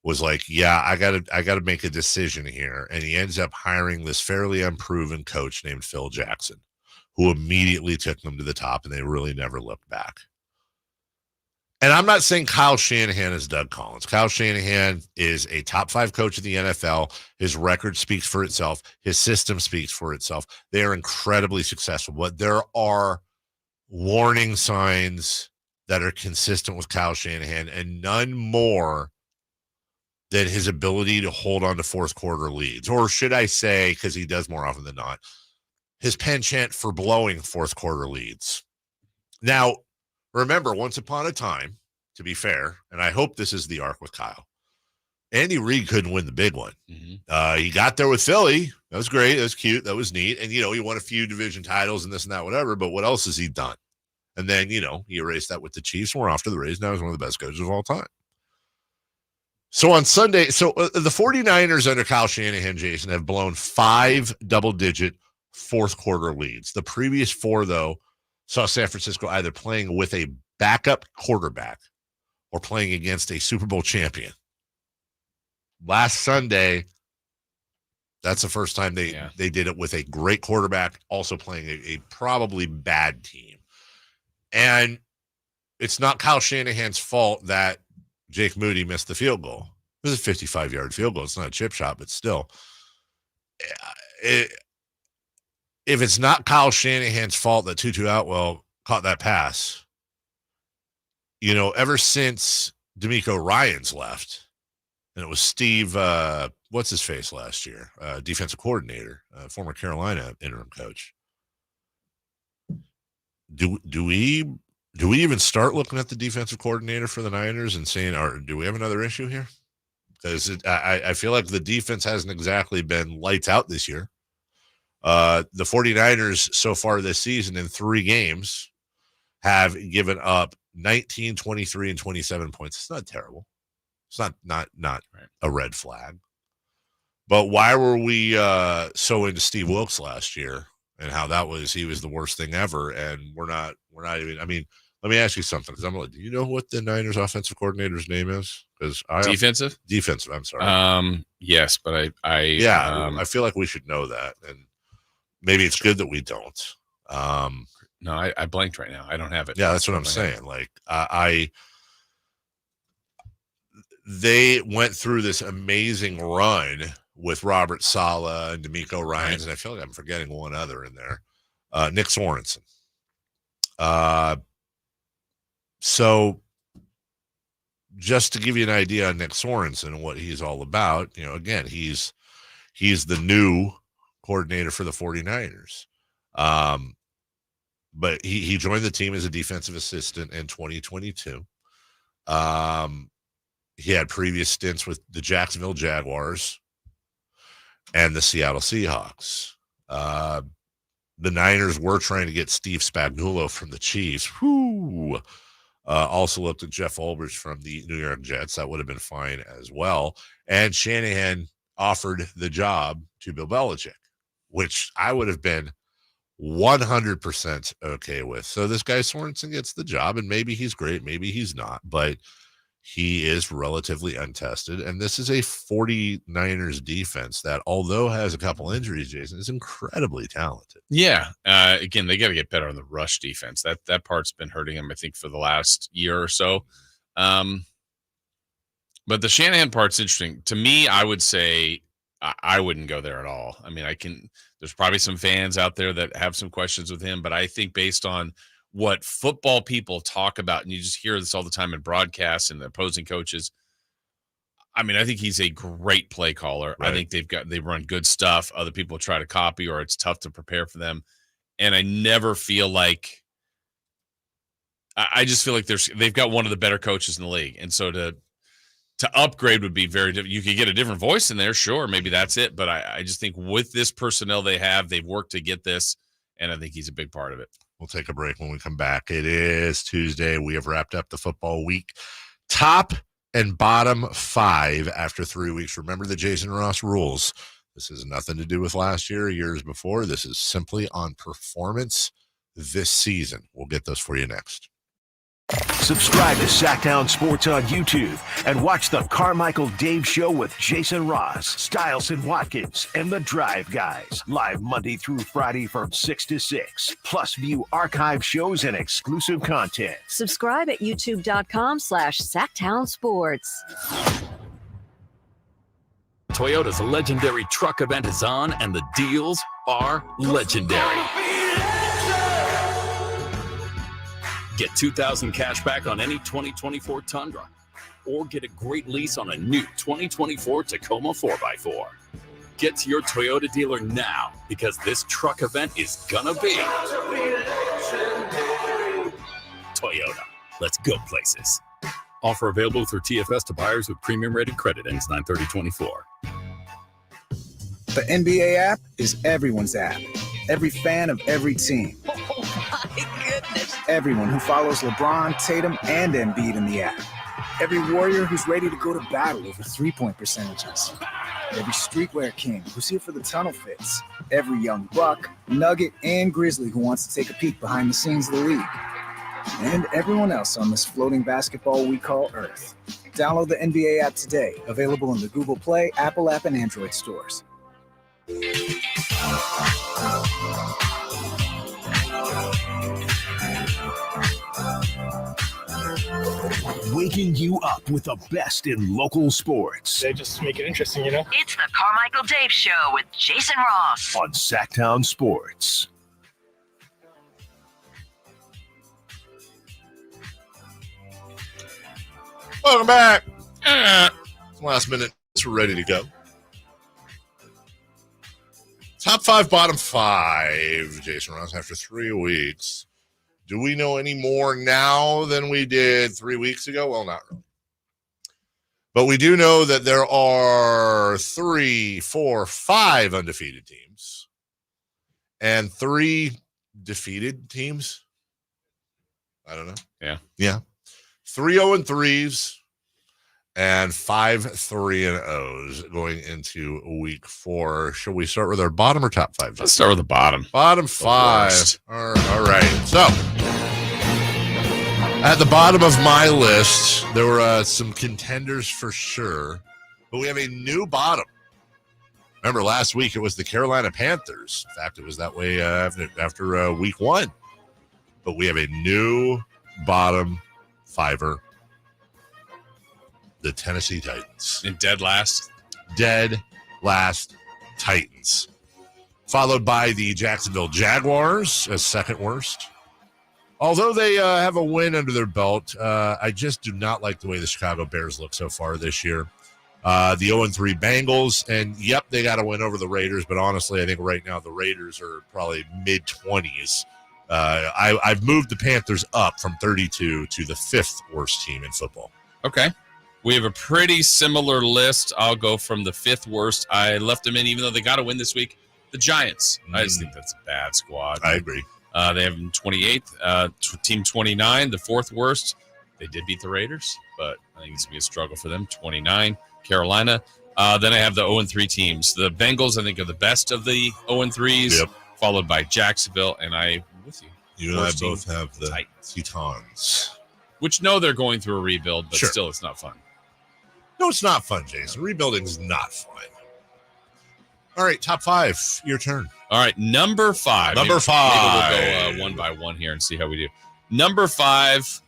was like, yeah, I gotta make a decision here. And he ends up hiring this fairly unproven coach named Phil Jackson, who immediately took them to the top, and they really never looked back. And I'm not saying Kyle Shanahan is Doug Collins. Kyle Shanahan is a top 5 coach in the NFL. His record speaks for itself. His system speaks for itself. They are incredibly successful, but there are warning signs that are consistent with Kyle Shanahan, and none more than his ability to hold on to fourth quarter leads. Or should I say, because he does more often than not, his penchant for blowing fourth quarter leads. Now, remember, once upon a time, to be fair, and I hope this is the arc with Kyle, Andy Reid couldn't win the big one. Mm-hmm. He got there with Philly. That was great. That was cute. That was neat. And, he won a few division titles and this and that, whatever. But what else has he done? And then, he erased that with the Chiefs, and we're off to the Rays. Now he's one of the best coaches of all time. So on Sunday, the 49ers under Kyle Shanahan, Jason, have blown 5 double-digit fourth quarter leads. The previous 4, though, saw San Francisco either playing with a backup quarterback or playing against a Super Bowl champion. Last Sunday, that's the first time they did it with a great quarterback, also playing a probably bad team. And it's not Kyle Shanahan's fault that Jake Moody missed the field goal. It was a 55-yard field goal. It's not a chip shot, but still. If it's not Kyle Shanahan's fault that Tutu Atwell caught that pass, ever since D'Amico Ryans left, and it was Steve, what's his face last year, defensive coordinator, former Carolina interim coach. Do we even start looking at the defensive coordinator for the Niners and saying, do we have another issue here? Because I feel like the defense hasn't exactly been lights out this year. The 49ers so far this season in 3 games have given up 19, 23, and 27 points. It's not terrible. It's not right. A red flag. But why were we so into Steve Wilkes last year and how he was the worst thing ever? And we're not even, let me ask you something. Because do you know what the Niners offensive coordinator's name is? Because Defensive. I'm sorry. Yes, but I feel like we should know that, and maybe it's good that we don't. No, I blanked right now. I don't have it. Yeah, that's what I'm saying. Like they went through this amazing run with Robert Saleh and D'Amico Ryans, and I feel like I'm forgetting one other in there, Nick Sorensen. So just to give you an idea on Nick Sorensen and what he's all about, again, he's the new coordinator for the 49ers. But he joined the team as a defensive assistant in 2022. He had previous stints with the Jacksonville Jaguars and the Seattle Seahawks. The Niners were trying to get Steve Spagnuolo from the Chiefs. Also looked at Jeff Ulbrich from the New York Jets. That would have been fine as well. And Shanahan offered the job to Bill Belichick, which I would have been 100% okay with. So this guy Sorensen gets the job, and maybe he's great, maybe he's not, but he is relatively untested. And this is a 49ers defense that, although has a couple injuries, Jason, is incredibly talented. Yeah. Again, they got to get better on the rush defense. That part's been hurting him, I think, for the last year or so. But the Shanahan part's interesting. To me, I would say I wouldn't go there at all. There's probably some fans out there that have some questions with him, but I think based on what football people talk about, and you just hear this all the time in broadcasts and the opposing coaches, I think he's a great play caller. Right. I think they run good stuff. Other people try to copy, or it's tough to prepare for them. And I never feel like, I just feel like they've got one of the better coaches in the league. And so to upgrade would be very different. You could get a different voice in there, sure, maybe that's it. But I just think with this personnel they've worked to get this, and I think he's a big part of it. We'll take a break when we come back. It is Tuesday. We have wrapped up the football week. Top and bottom 5 after 3 weeks. Remember the Jason Ross rules. This has nothing to do with last year or years before. This is simply on performance this season. We'll get those for you next. Subscribe to Sacktown Sports on YouTube and watch the Carmichael Dave Show with Jason Ross, Stiles and Watkins, and the Drive Guys. Live Monday through Friday from 6 to 6. Plus view archive shows and exclusive content. Subscribe at youtube.com/Sacktown Sports. Toyota's legendary truck event is on, and the deals are legendary. Get $2,000 cash back on any 2024 Tundra, or get a great lease on a new 2024 Tacoma 4x4. Get to your Toyota dealer now, because this truck event is gonna be Toyota. Let's go places. Offer available through TFS to buyers with premium rated credit. Ends 9/30/24. The NBA app is everyone's app. Every fan of every team. Oh my goodness. Everyone who follows LeBron, Tatum, and Embiid in the app. Every warrior who's ready to go to battle over three-point percentages. Every streetwear king who's here for the tunnel fits. Every young buck, nugget, and grizzly who wants to take a peek behind the scenes of the league. And everyone else on this floating basketball we call Earth. Download the NBA app today. Available in the Google Play, Apple app, and Android stores. Waking you up with the best in local sports. They just make it interesting, you know? It's the Carmichael Dave Show with Jason Ross on Sacktown Sports. Welcome back. Last minute, we're ready to go. Top 5, bottom 5, Jason Ross, after 3 weeks. Do we know any more now than we did 3 weeks ago? Well, not really. But we do know that there are 3, 4, 5 undefeated teams and 3 defeated teams. I don't know. Yeah. 3 0-3s and 5 3-0s going into week 4. Shall we start with our bottom or top 5? Let's start with the bottom. Bottom 5. All right. So at the bottom of my list, there were some contenders for sure, but we have a new bottom. Remember last week it was the Carolina Panthers. In fact, it was that way after week 1. But we have a new bottom 5er. The Tennessee Titans. In dead last Titans. Followed by the Jacksonville Jaguars as second worst. Although they have a win under their belt, I just do not like the way the Chicago Bears look so far this year. The 0-3 Bengals, and yep, they got to win over the Raiders, but honestly, I think right now the Raiders are probably mid-20s. I've moved the Panthers up from 32 to the 5th worst team in football. Okay. We have a pretty similar list. I'll go from the 5th worst. I left them in, even though they got to win this week. The Giants. I just think that's a bad squad. I agree. They have them 28th. Team 29, the 4th worst. They did beat the Raiders, but I think it's going to be a struggle for them. 29, Carolina. Then I have the 0-3 teams. The Bengals, I think, are the best of the 0-3s, followed by Jacksonville, and I'm with you. You and I both have the Titans. Which know they're going through a rebuild, but still it's not fun. No, it's not fun, Jason. Rebuilding is not fun. All right, top 5. Your turn. All right, number 5. Number 5. Maybe we'll go one by one here and see how we do. Number 5.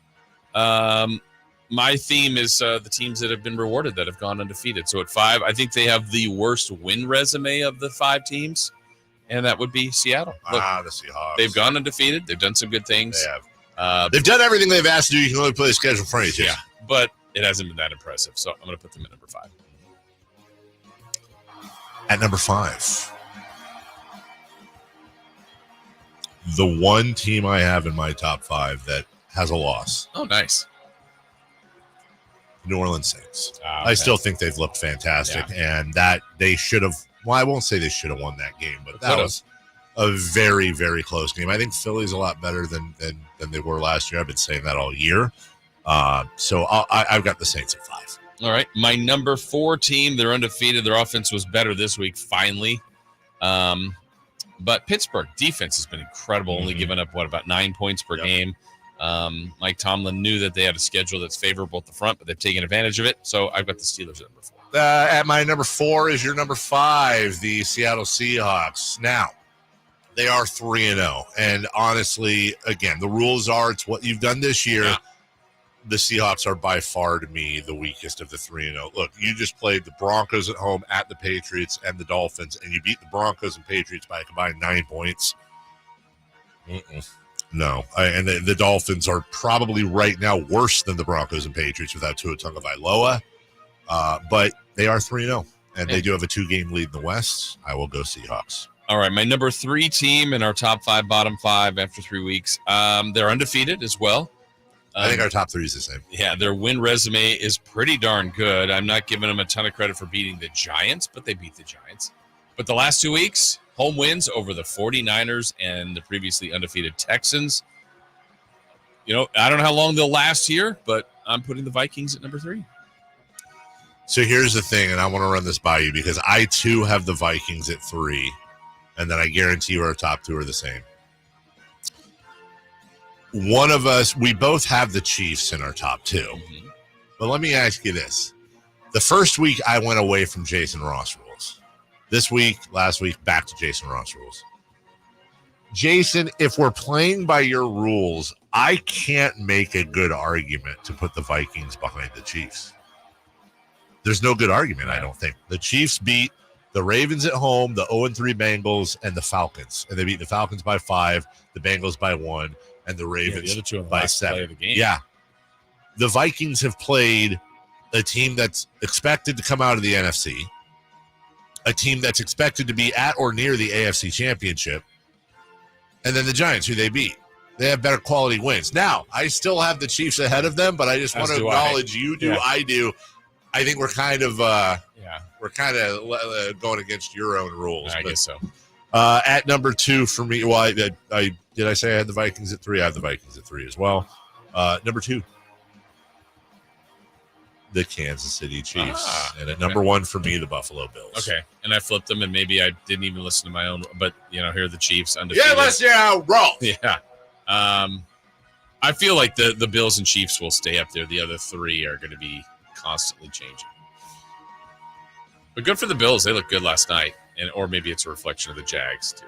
My theme is the teams that have been rewarded, that have gone undefeated. So at 5, I think they have the worst win resume of the 5 teams, and that would be Seattle. Look, the Seahawks. They've gone undefeated. They've done some good things. They have. They've done everything they've asked to do. You can only play the schedule in front of you. Yeah, but it hasn't been that impressive. So I'm going to put them at number 5. At number 5, the one team I have in my top 5 that has a loss. Oh, nice. New Orleans Saints. Okay. I still think they've looked fantastic, and that they should have. Well, I won't say they should have won that game, but that was a very, very close game. I think Philly's a lot better than they were last year. I've been saying that all year. So I've got the Saints at 5. All right. My number 4 team, they're undefeated. Their offense was better this week, finally. But Pittsburgh defense has been incredible, only giving up, about 9 points per game. Mike Tomlin knew that they had a schedule that's favorable at the front, but they've taken advantage of it. So I've got the Steelers at number 4. At my number 4 is your number 5, the Seattle Seahawks. Now, they are 3-0. And honestly, again, the rules are it's what you've done this year. Yeah. The Seahawks are by far, to me, the weakest of the 3-0. Look, you just played the Broncos at home, at the Patriots, and the Dolphins, and you beat the Broncos and Patriots by a combined 9 points. No. And the Dolphins are probably right now worse than the Broncos and Patriots without Tua Tagovailoa. But they are 3-0, and they do have a 2-game lead in the West. I will go Seahawks. All right, my number 3 team in our top 5, bottom 5 after 3 weeks. They're undefeated as well. I think our top 3 is the same. Yeah, their win resume is pretty darn good. I'm not giving them a ton of credit for beating the Giants, but they beat the Giants. But the last 2 weeks, home wins over the 49ers and the previously undefeated Texans. You know, I don't know how long they'll last here, but I'm putting the Vikings at number 3. So here's the thing, and I want to run this by you because I, too, have the Vikings at 3, and then I guarantee you our top 2 are the same. One of us, we both have the Chiefs in our top 2. Mm-hmm. But let me ask you this. The first week, I went away from Jason Ross rules. This week, last week, back to Jason Ross rules. Jason, if we're playing by your rules, I can't make a good argument to put the Vikings behind the Chiefs. There's no good argument, I don't think. The Chiefs beat the Ravens at home, the 0-3 Bengals, and the Falcons. And they beat the Falcons by 5, the Bengals by 1, and the Ravens the other 2 by 7. Of the game. Yeah. The Vikings have played a team that's expected to come out of the NFC, a team that's expected to be at or near the AFC Championship, and then the Giants, who they beat. They have better quality wins. Now, I still have the Chiefs ahead of them, but I just want to acknowledge you do, I do. I think we're kind of going against your own rules. I guess so. At number 2 for me, well, I did I say I had the Vikings at 3? I have the Vikings at 3 as well. Number 2, the Kansas City Chiefs, and at number 1 for me, the Buffalo Bills. Okay, and I flipped them, and maybe I didn't even listen to my own, but here are the Chiefs undefeated. Yeah, let's roll. Yeah. I feel like the Bills and Chiefs will stay up there. The other 3 are going to be constantly changing. But good for the Bills. They looked good last night. Or maybe it's a reflection of the Jags, too.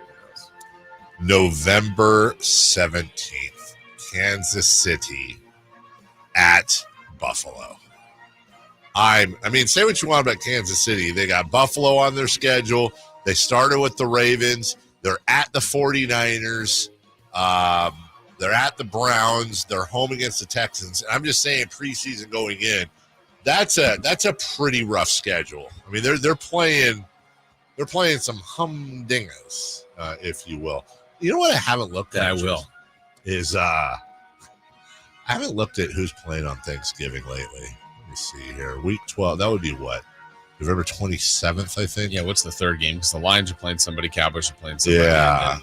November 17th, Kansas City at Buffalo. I mean, say what you want about Kansas City. They got Buffalo on their schedule. They started with the Ravens. They're at the 49ers. They're at the Browns. They're home against the Texans. I'm just saying preseason going in, that's a pretty rough schedule. I mean, they're playing some humdingers, if you will. You know what I haven't looked at? I will. Is I haven't looked at who's playing on Thanksgiving lately. Let me see here. Week 12. That would be what? November 27th, I think. Yeah, what's the third game? Because the Lions are playing somebody, Cowboys are playing somebody. Yeah.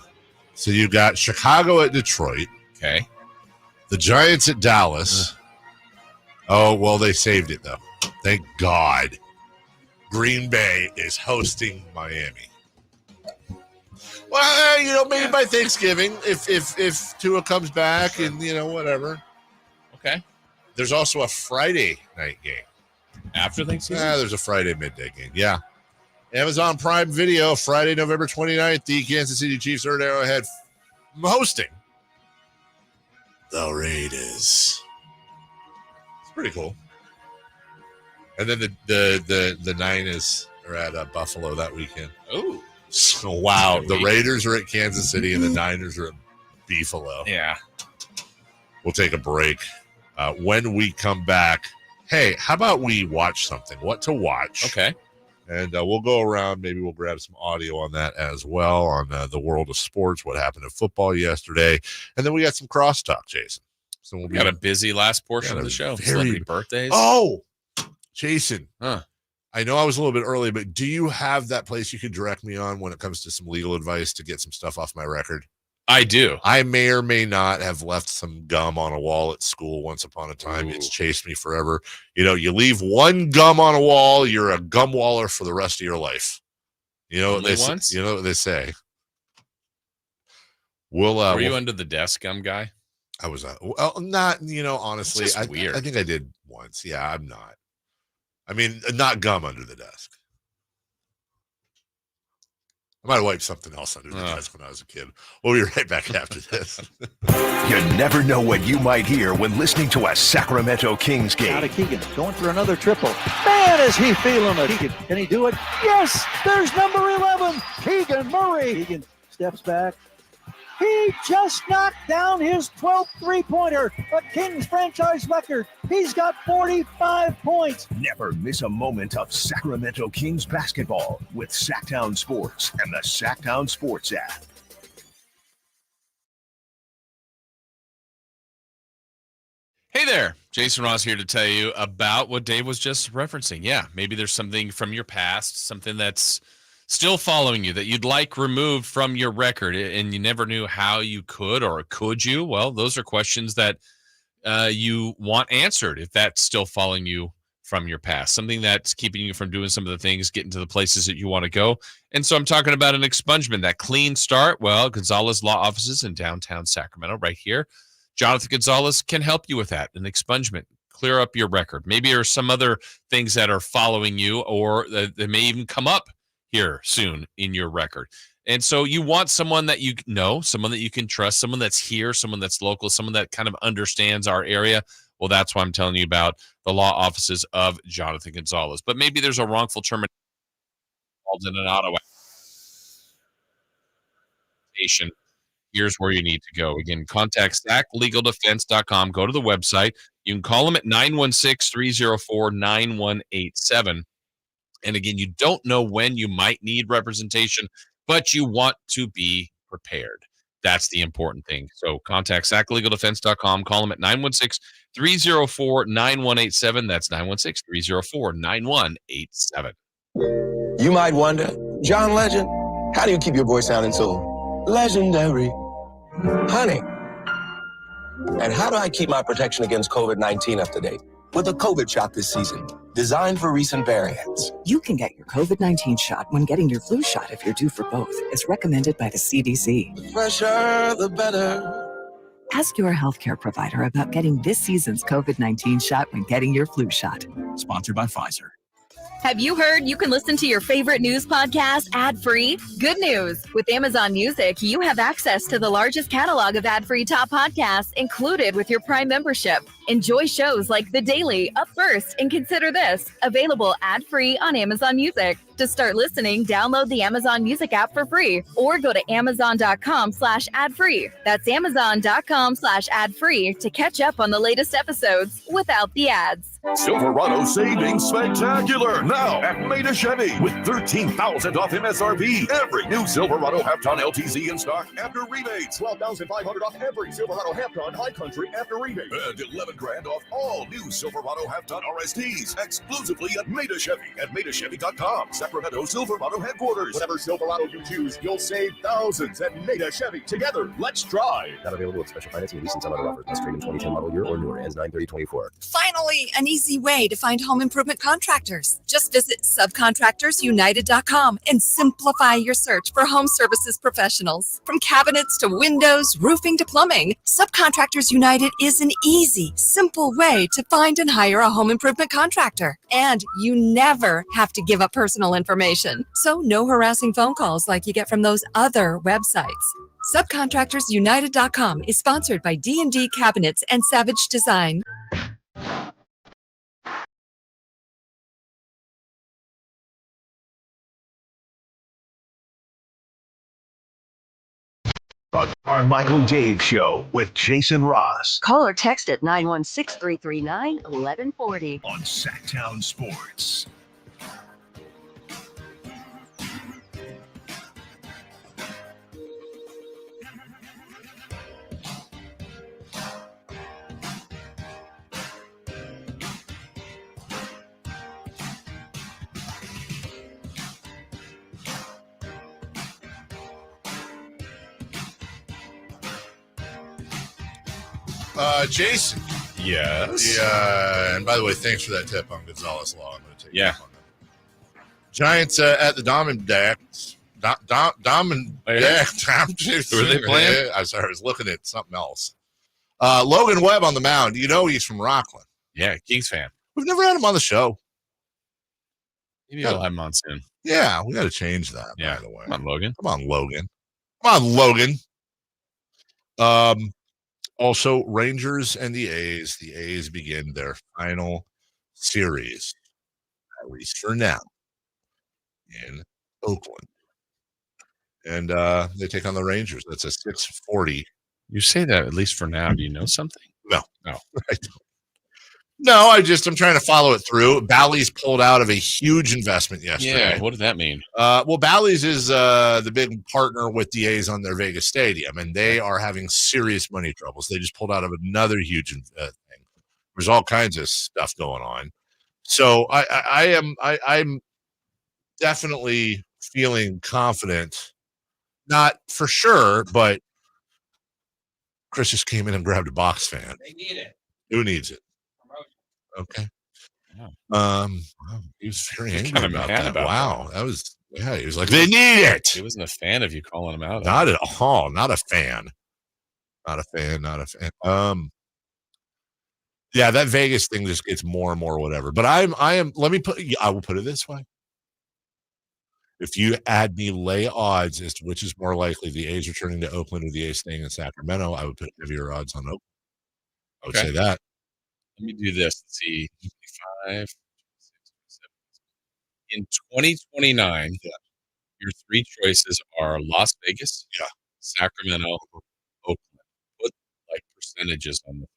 So you got Chicago at Detroit. Okay. The Giants at Dallas. Oh, well, they saved it, though. Thank God. Green Bay is hosting Miami. Well, maybe by Thanksgiving, if Tua comes back and, whatever. Okay. There's also a Friday night game. After Thanksgiving? There's a Friday midday game. Yeah. Amazon Prime Video, Friday, November 29th, the Kansas City Chiefs are at Arrowhead hosting the Raiders. It's pretty cool. And then the Niners are at Buffalo that weekend. Oh. So, wow. The Raiders are at Kansas City and the Niners are at Buffalo. Yeah. We'll take a break. When we come back, hey, how about we watch something? What to watch? Okay. And we'll go around. Maybe we'll grab some audio on that as well, on the world of sports, what happened in football yesterday. And then we got some crosstalk, Jason. So we'll got a busy last portion of the show. Celebrity birthdays. Oh, Jason. Huh. I know I was a little bit early, but do you have that place you could direct me on when it comes to some legal advice to get some stuff off my record? I do. I may or may not have left some gum on a wall at school once upon a time. Ooh. It's chased me forever. You leave one gum on a wall, you're a gum waller for the rest of your life. You know what they say. Were you under the desk gum guy? I was not, honestly, It's just weird. I think I did once. Yeah, I'm not. I mean, not gum under the desk. I might have wiped something else under the desk when I was a kid. We'll be right back after this. You never know what you might hear when listening to a Sacramento Kings game. Out of Keegan, going for another triple. Man, is he feeling it. Keegan, can he do it? Yes, there's number 11, Keegan Murray. Keegan steps back. He just knocked down his 12th three-pointer, a Kings franchise record. He's got 45 points. Never miss a moment of Sacramento Kings basketball with Sacktown Sports and the Sacktown Sports app. Hey there, Jason Ross here to tell you about what Dave was just referencing. Yeah, maybe there's something from your past, something that's still following you that you'd like removed from your record, and you never knew how you could, or could you? Well, those are questions that you want answered if that's still following you from your past, something that's keeping you from doing some of the things, getting to the places that you want to go. And so I'm talking about an expungement, that clean start. Well, Gonzalez Law Offices in downtown Sacramento, right here. Jonathan Gonzalez can help you with that, an expungement. Clear up your record. Maybe there are some other things that are following you, or that may even come up here soon in your record. And so you want someone that you know, someone that you can trust, someone that's here, someone that's local, someone that kind of understands our area. Well, that's why I'm telling you about the law offices of Jonathan Gonzalez. But maybe there's a wrongful termination involved in an auto accident. Here's where you need to go. Again, contact SAClegaldefense.com. Go to the website. You can call them at 916-304-9187. And again, you don't know when you might need representation, but you want to be prepared. That's the important thing. So contact SAClegaldefense.com. Call them at 916-304-9187. That's 916-304-9187. You might wonder, John Legend, how do you keep your voice sounding so legendary? Honey. And how do I keep my protection against COVID-19 up to date? With a COVID shot this season, designed for recent variants. You can get your COVID-19 shot when getting your flu shot if you're due for both, as recommended by the CDC. The fresher, the better. Ask your healthcare provider about getting this season's COVID-19 shot when getting your flu shot. Sponsored by Pfizer. Have you heard you can listen to your favorite news podcast ad-free? Good news! With Amazon Music, you have access to the largest catalog of ad-free top podcasts included with your Prime membership. Enjoy shows like The Daily, Up First, and Consider This, available ad-free on Amazon Music. To start listening, download the Amazon Music app for free or go to amazon.com/ad-free. That's amazon.com/ad-free to catch up on the latest episodes without the ads. Silverado savings spectacular now at Maida Chevy with $13,000 off MSRP. Every new Silverado half-ton LTZ in stock after rebates. $12,500 off every Silverado half-ton High Country after rebate. And $11,000 off all new Silverado half-ton RSTs exclusively at Maida Chevy at MaidaChevy.com. Sacramento Silverado headquarters. Whatever Silverado you choose, you'll save thousands at Maida Chevy. Together, let's drive. Not available with special financing, lease, and some other offers. Must trade in 2010 model year or newer. Ends 9/30/24. Finally, an easy way to find home improvement contractors. Just visit subcontractorsunited.com and simplify your search for home services professionals. From cabinets to windows, roofing to plumbing, Subcontractors United is an easy, simple way to find and hire a home improvement contractor. And you never have to give up personal information. So no harassing phone calls like you get from those other websites. Subcontractorsunited.com is sponsored by D&D Cabinets and Savage Design. The Carmichael Dave Show with Jason Ross. Call or text at 916-339-1140. On Sacktown Sports. Jason. Yes. Yeah. And by the way, thanks for that tip on Gonzalez Law. I'm going to take you up on that. Giants at the Diamondbacks. Who are they playing? I'm sorry, I was looking at something else. Logan Webb on the mound. You know he's from Rockland. Yeah, Kings fan. We've never had him on the show. Maybe we'll have him on soon. Yeah, we got to change that, Yeah. by the way. Come on, Logan. Come on, Logan. Come on, Logan. Also, Rangers and the A's. The A's begin their final series, at least for now, in Oakland. And they take on the Rangers. That's a 6:40. You say that at least for now. Do you know something? No. No. I don't. No, I'm trying to follow it through. Bally's pulled out of a huge investment yesterday. Yeah, what did that mean? Well, Bally's is the big partner with the A's on their Vegas stadium, and they are having serious money troubles. They just pulled out of another huge thing. There's all kinds of stuff going on. So I'm definitely feeling confident. Not for sure, but Chris just came in and grabbed a box fan. They need it. Who needs it? Okay. Wow. He was very He's angry kinda about mad that. about Wow. That was, yeah, he was like, they need it. He wasn't a fan of you calling him out. Not at all. Not a fan. Not a fan. Yeah, that Vegas thing just gets more and more whatever. But I will put it this way. If you had me lay odds as to which is more likely, the A's returning to Oakland or the A's staying in Sacramento, I would put heavier odds on Oakland. I would say that. Let me do this. Let's see. 25, 26, 27. In 2029, your three choices are Las Vegas, Sacramento, Oakland. Put like percentages on them.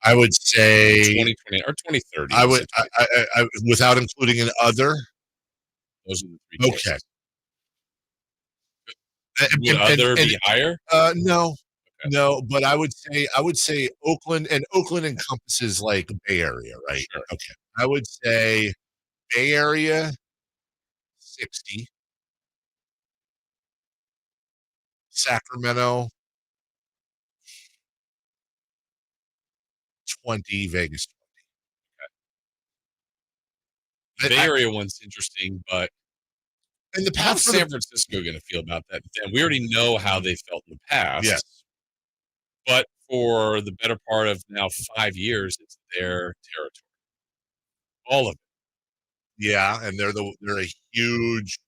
I would say 2020 or 2030. I would, I without including an other. Those are the three choices. Okay. Would other be higher? No. Okay. No, but I would say Oakland, and Oakland encompasses like Bay Area, right? Sure. Okay. I would say Bay Area 60, Sacramento 20, Vegas 20. Okay. Bay Area one's interesting, but in the past, how's San Francisco going to feel about that? And we already know how they felt in the past. Yes. But for the better part of now 5 years, it's their territory. All of it. Yeah, and they're a huge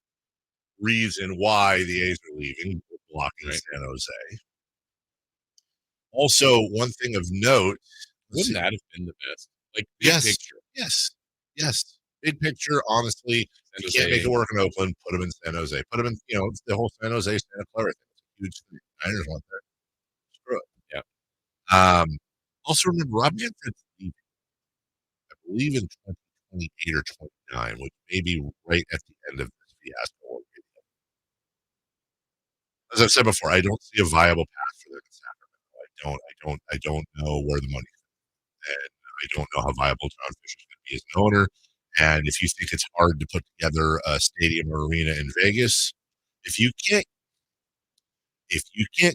reason why the A's are leaving, blocking San Jose. Also, one thing of note, wouldn't that have been the best? Like big picture. Yes. Big picture, honestly, you can't make it work in Oakland, put them in San Jose. Put them in, the whole San Jose, Santa Clara thing. It's a huge thing. Niners want that. Screw it. Yeah. Also remember, Rob Manfred's leaving, I believe in 2028 or 29, which may be right at the end of this fiasco. As I've said before, I don't see a viable path for them in Sacramento. I don't know where the money is. And I don't know how viable John Fisher's going to be as an owner. And if you think it's hard to put together a stadium or arena in Vegas, if you can't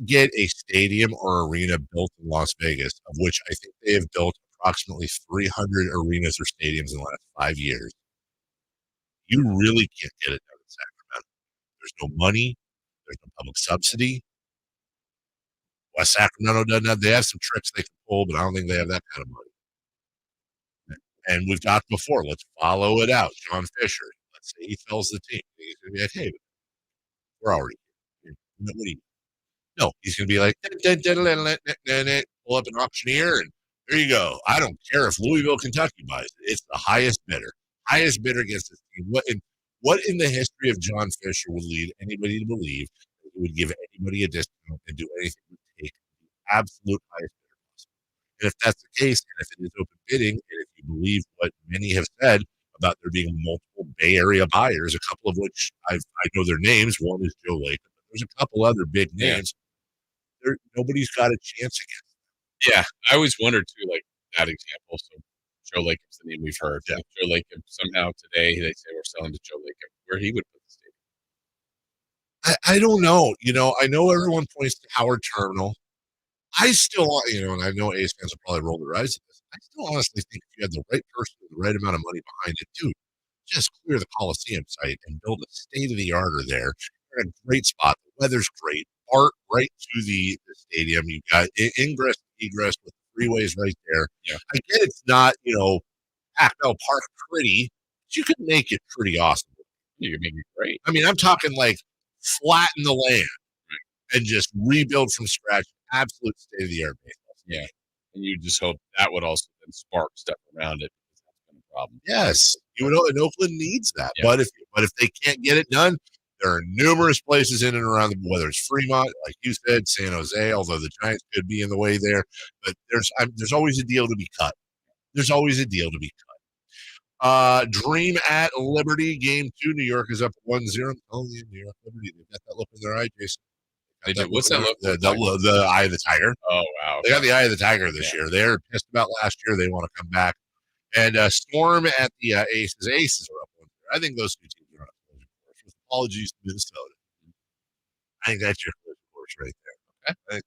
get a stadium or arena built in Las Vegas, of which I think they have built approximately 300 arenas or stadiums in the last 5 years, you really can't get it done in Sacramento. There's no money. There's no public subsidy. West Sacramento doesn't have. They have some tricks they can pull, but I don't think they have that kind of money. And we've talked before. Let's follow it out. John Fisher. Let's say he tells the team. He's going to be like, hey, we're already here. What do you? No, he's going to be like, pull up an auctioneer, and there you go. I don't care if Louisville, Kentucky buys it. It's the highest bidder. Highest bidder gets this team. What in the history of John Fisher would lead anybody to believe that he would give anybody a discount and do anything to take the absolute highest bidder possible? And if that's the case, and if it is open bidding, and if you believe what many have said about there being multiple Bay Area buyers, a couple of which I know their names. One is Joe Lacob, but there's a couple other big names. Nobody's got a chance against them. Yeah, I always wondered too, like that example. So Joe Lacob's the name we've heard. Yeah. Joe Lacob, somehow today they say we're selling to Joe Lacob, where he would put the stadium. I don't know. I know everyone points to Howard Terminal. I still, and I know A's fans will probably roll their eyes at this. I still honestly think if you had the right person with the right amount of money behind it, dude, just clear the Coliseum site and build a state-of-the-arter there. You're in a great spot. The weather's great. Art right to the stadium. You've got ingress egress with freeways right there. Yeah. I get it's not, Pac-Bell Park pretty, but you could make it pretty awesome. You can make it great. I mean, I'm talking like flatten the land and just rebuild from scratch. Absolute state-of-the-art baseball. Yeah. And you just hope that would also then spark stuff around it. That's been a problem. Yes. You know, and Oakland needs that. Yeah. But if they can't get it done, there are numerous places in and around whether it's Fremont, like you said, San Jose, although the Giants could be in the way there. But there's always a deal to be cut. There's always a deal to be cut. Dream at Liberty, Game 2. New York is up 1-0. Oh, yeah, New York Liberty. They've got that look in their eye, Jason. They did. What's that look? The eye of the tiger. Oh, wow. They got the eye of the tiger this year. They're pissed about last year. They want to come back. And Storm at the Aces. Aces are up 1-0. I think those two teams are up 1-0. With apologies to Minnesota. I think that's your course right there. Okay. I think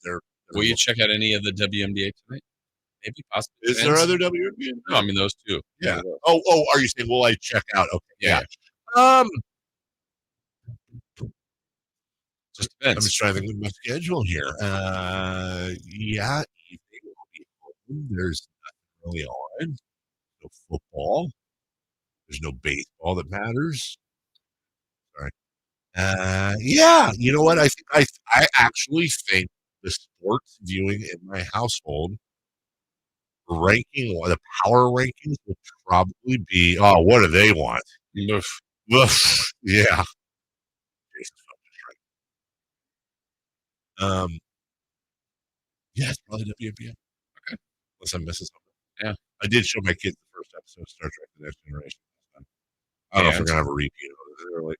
they're Will you check out any of the WNBA tonight? Maybe possibly. Is there other WNBA? No, I mean those two. Yeah. Oh, are you saying will I check out? Okay. Yeah. Just depends. I'm just trying to think of my schedule here. Yeah, evening will be home. There's nothing really on. No football. There's no baseball that matters. Sorry. Yeah, you know what? I actually think the sports viewing in my household ranking, the power rankings will probably be. Oh, what do they want? Oof. Oof. Yeah. Yeah, it's probably WNBA. Okay. Unless I'm missing something. Yeah. I did show my kids the first episode of Star Trek The Next Generation. I don't know if we're going to have a repeat of it. They're like,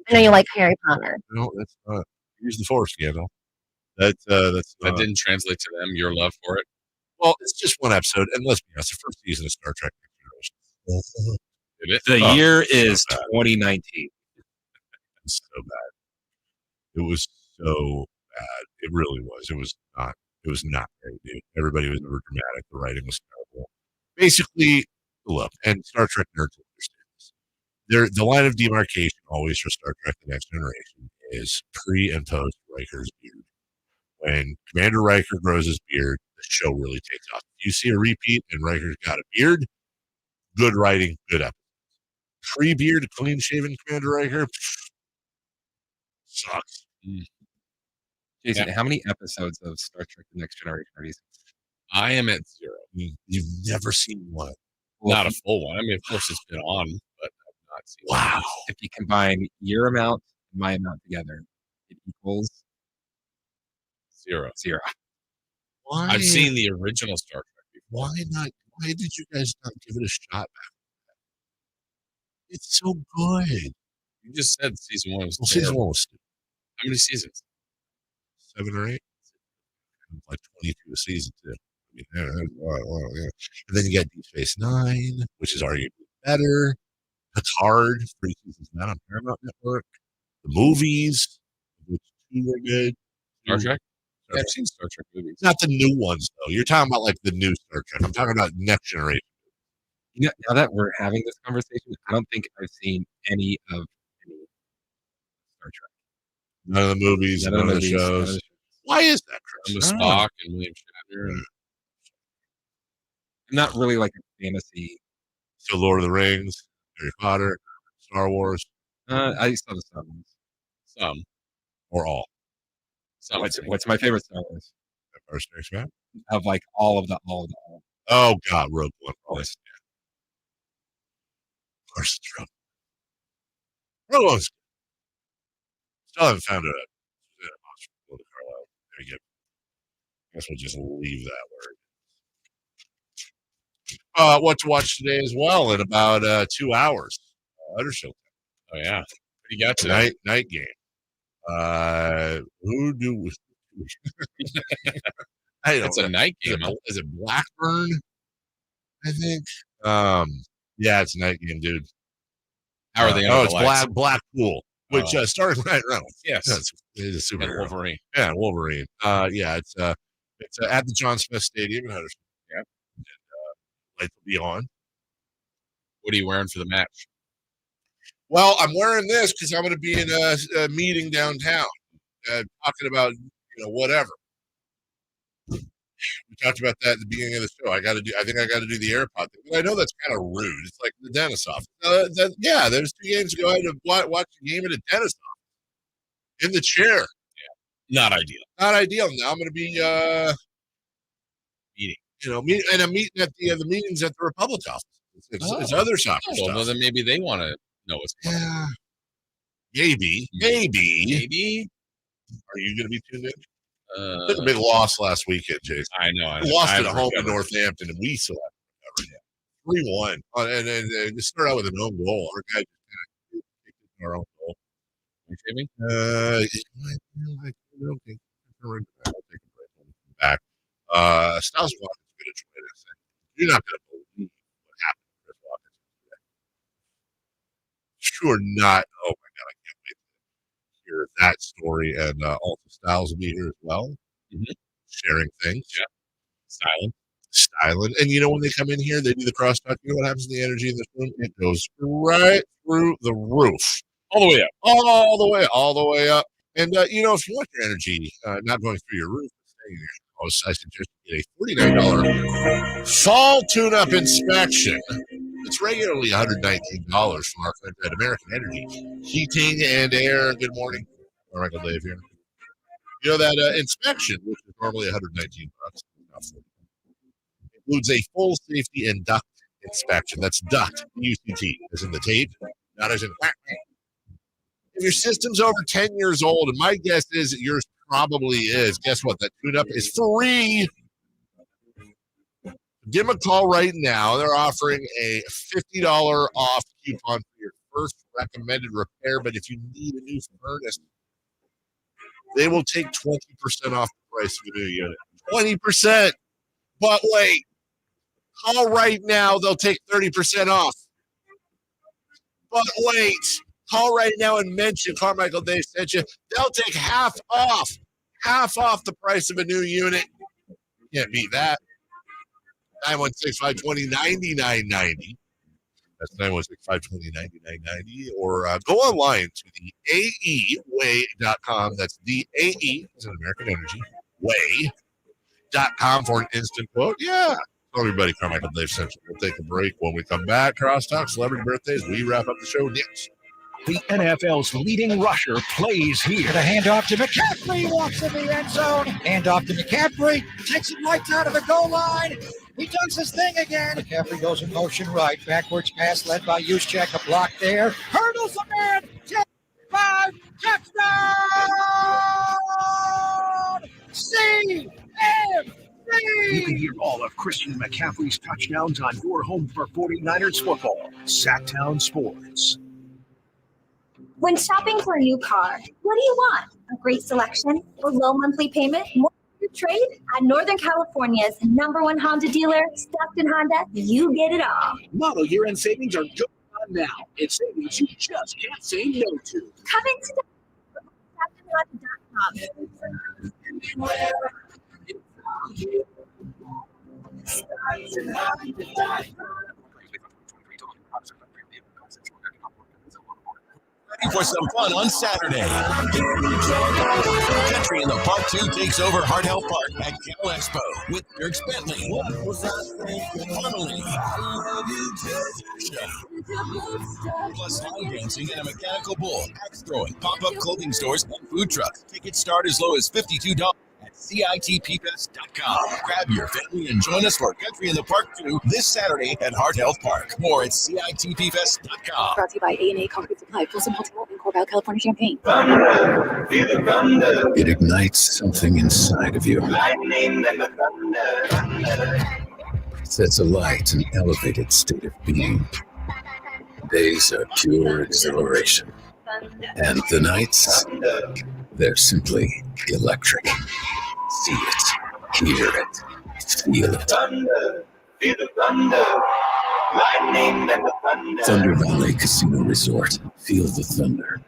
I know you like Harry Potter. no, that's not. Use the Force, Gandalf. That's That didn't translate to them, your love for it. Well, it's just one episode. And let's be honest, the first season of Star Trek Next Generation. Did it? The year is 2019. It's so bad. It was so bad. It really was. It was not great, dude. Everybody was over dramatic. The writing was terrible. Basically, look, and Star Trek nerds understand this. The line of demarcation always for Star Trek The Next Generation is pre and post Riker's beard. When Commander Riker grows his beard, the show really takes off. If you see a repeat and Riker's got a beard, good writing, good episodes. Pre-beard, clean-shaven Commander Riker, sucks. Jason, how many episodes of Star Trek The Next Generation are you? I am at 0. You've never seen one. Not a full one. I mean, of course it's been on, but I've not seen one. Wow. If you combine your amount and my amount together, it equals 0. Why? I've seen the original Star Trek before. Why not? Why did you guys not give it a shot back? It's so good. You just said season 1 was Season 1 was stupid. How many seasons? 7 or 8. Like 22 a season too. I mean, yeah. And then you got Deep Space Nine, which is arguably better. Picard, 3 seasons of that on Paramount Network. The movies, which 2 were good. Star Trek? Yeah, I've seen Star Trek movies. Not the new ones though. You're talking about like the new Star Trek. I'm talking about Next Generation. You know, now that we're having this conversation, I don't think I've seen any Star Trek. None of the movies, none of the shows. Why is that, Chris? With Spock and William Shatner. And I'm not really like a fantasy. So Lord of the Rings, Harry Potter, Star Wars. I saw the Star Wars. Some. Or all. Some. What's my favorite Star Wars? Empire Strikes Back? Of like all of the. Oh, God, Rogue One. Of course. Yeah. Of course it's Rogue. Rogue One's still haven't found it. There you go. I guess we'll just leave that word. What to watch today as well in about 2 hours. Uddershield. Oh, yeah. What do you got today? Night game. Who do we... It's a night game. Is it Blackburn? I think. Yeah, it's a night game, dude. How are they? It's Blackpool, which started Ryan Reynolds. Yes, it's a superhero. And Wolverine. Yeah, Wolverine. Yeah, it's at the John Smith Stadium in Huddersfield. Yeah, and lights will be on. What are you wearing for the match? Well, I'm wearing this because I'm going to be in a meeting downtown, talking about whatever. We talked about that at the beginning of the show. I think I got to do the AirPod thing. But I know that's kind of rude. It's like the dentist office. There's 2 games ago. I had to watch a game at a dentist office in the chair. Not ideal. Not ideal. Now I'm going to be meeting. And I'm meeting at the meetings at the Republic office. It's other soccer stuff. Well, then maybe they want to know what's going on. Maybe. Are you going to be tuned in? Took a big loss last weekend, Jason. I know. We lost at home in Northampton, and we still have to recover. 3-1. And just start out with an own goal. Our guy just kind of kicked it in our own goal. You kidding me? I don't think I'll take a break when we come back. Styles Watkins is going to join us. You're not going to believe what happened to Chris Watkins today. Sure not. Oh, my God. I can't wait to hear that story. And also Styles will be here as well. Mm-hmm. Sharing things. Yeah. Styling. And when they come in here, they do the crosstalk. You know what happens to the energy in this room? It goes right through the roof. All the way up. All the way up. And, if you want your energy not going through your roof, staying in your house, I suggest you get a $49 fall tune-up inspection. It's regularly $119 from our friends at American Energy Heating and Air. Good morning. Carmichael Dave here. That inspection, which is normally $119, includes a full safety and duct inspection. That's duct, UCT, as in the tape, not as in if your system's over 10 years old, and my guess is that yours probably is, guess what? That tune-up is free. Give them a call right now. They're offering a $50 off coupon for your first recommended repair. But if you need a new furnace, they will take 20% off the price of a new unit. 20%. But wait, call right now. They'll take 30% off. But wait. Call right now and mention Carmichael Dave sent you. They'll take half off the price of a new unit. Can't beat that. 916-520-9990. That's 916-520-9990. Or go online to the AEway.com. That's the AE, as an American Energy, way.com for an instant quote. Yeah. Tell everybody Carmichael Dave sent you. We'll take a break. When we come back, Crosstalk, Celebrity Birthdays, we wrap up the show next. The NFL's leading rusher plays here. The handoff to McCaffrey, walks in the end zone. Handoff to McCaffrey, takes it right down to the goal line. He does his thing again. McCaffrey goes in motion right. Backwards pass led by Juszczyk. A block there. Hurdles a man. 10-5. Touchdown! CMC! You can hear all of Christian McCaffrey's touchdowns on your home for 49ers football. Sacktown Sports. When shopping for a new car, what do you want? A great selection, a low monthly payment, more to trade? At Northern California's #1 Honda dealer, Stockton Honda, you get it all. Model year-end savings are going on now. It's savings you just can't say no to. Come in today. Ready for some fun on Saturday. Country in the Park 2 takes over Heart Health Park at Cal Expo with Dirk Bentley, Harmony, plus line dancing and a mechanical bull, axe throwing, pop-up clothing stores, and food trucks. Tickets start as low as $52 at CITPFest.com. Grab your family and join us for Country in the Park 2 this Saturday at Heart Health Park. More at CITPFest.com. Brought to you by A&A Concrete Supply, Folsom Hotel in Corbell, California, Champaign. Thunder, feel the thunder. It ignites something inside of you. Lightning and the thunder. Sets alight an elevated state of being. Days are pure exhilaration. And the nights, they're simply electric. See it, hear it, feel it. Thunder, feel the thunder. Lightning and the thunder. Thunder Valley Casino Resort. Feel the thunder.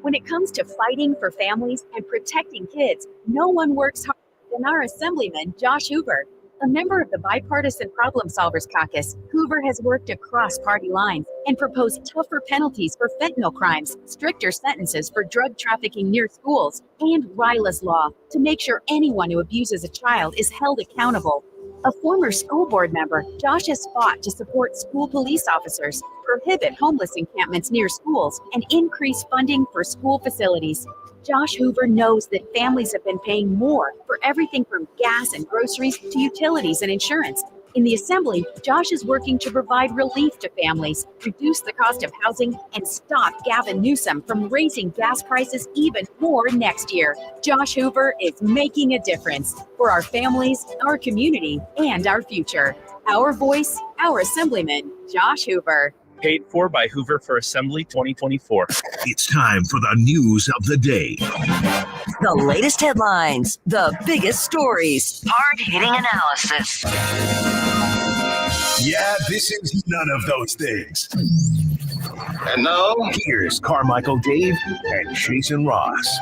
When it comes to fighting for families and protecting kids, no one works harder than our Assemblyman, Josh Hoover. A member of the Bipartisan Problem Solvers Caucus, Hoover has worked across party lines and proposed tougher penalties for fentanyl crimes, stricter sentences for drug trafficking near schools, and RILA's law to make sure anyone who abuses a child is held accountable. A former school board member, Josh has fought to support school police officers, prohibit homeless encampments near schools, and increase funding for school facilities. Josh Hoover knows that families have been paying more for everything from gas and groceries to utilities and insurance. In the assembly, Josh is working to provide relief to families, reduce the cost of housing, and stop Gavin Newsom from raising gas prices even more next year. Josh Hoover is making a difference for our families, our community, and our future. Our voice, our Assemblyman, Josh Hoover. Paid for by Hoover for Assembly 2024. It's time for the news of the day. The latest headlines, the biggest stories, hard-hitting analysis. Yeah, this is none of those things. And now, here's Carmichael Dave and Jason Ross.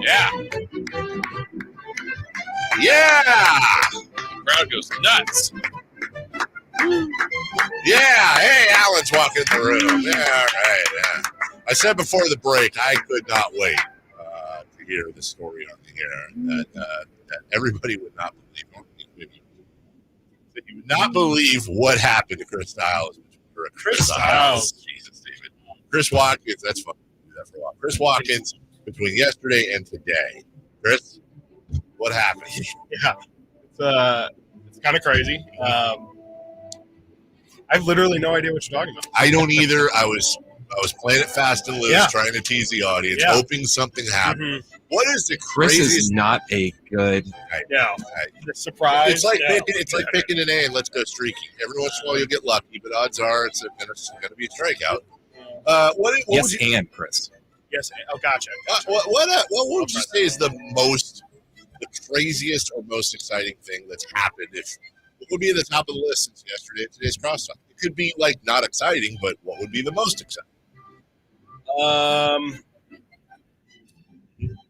Yeah. Yeah. Crowd goes nuts. Yeah, hey, Alan's walking in the room. Yeah, all right. Yeah. I said before the break, I could not wait to hear the story on the air that everybody would not believe. That you would not believe what happened to Chris Styles. Chris Styles. Jesus, David. Chris Watkins. That's fun. Do that for a while. Chris Watkins between yesterday and today. Chris, what happened? Yeah, it's kind of crazy. I have literally no idea what you're talking about. I don't either. I was playing it fast and loose, trying to tease the audience, hoping something happened. Mm-hmm. What is the Chris craziest? Is not a good. The surprise. It's like picking an A and let's go streaking. Every once in a while you'll get lucky, but odds are it's going to be a strikeout. What yes, would you, and Chris. Yes. Oh, gotcha. What would you say is the craziest or most exciting thing that's happened? What would be at the top of the list since yesterday and today's crosstalk? It could be like not exciting, but what would be the most exciting?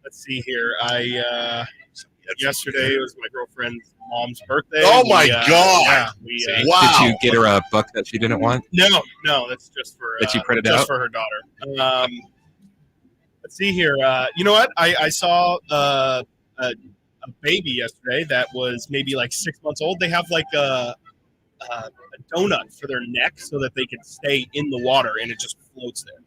Let's see here. Yesterday was my girlfriend's mom's birthday. Oh my God! Wow! Did you get her a book that she didn't want? No, that's just for that you printed just out for her daughter. Let's see here. You know what? I saw a baby yesterday that was maybe like 6 months old. They have like a donut for their neck so that they can stay in the water and it just floats there.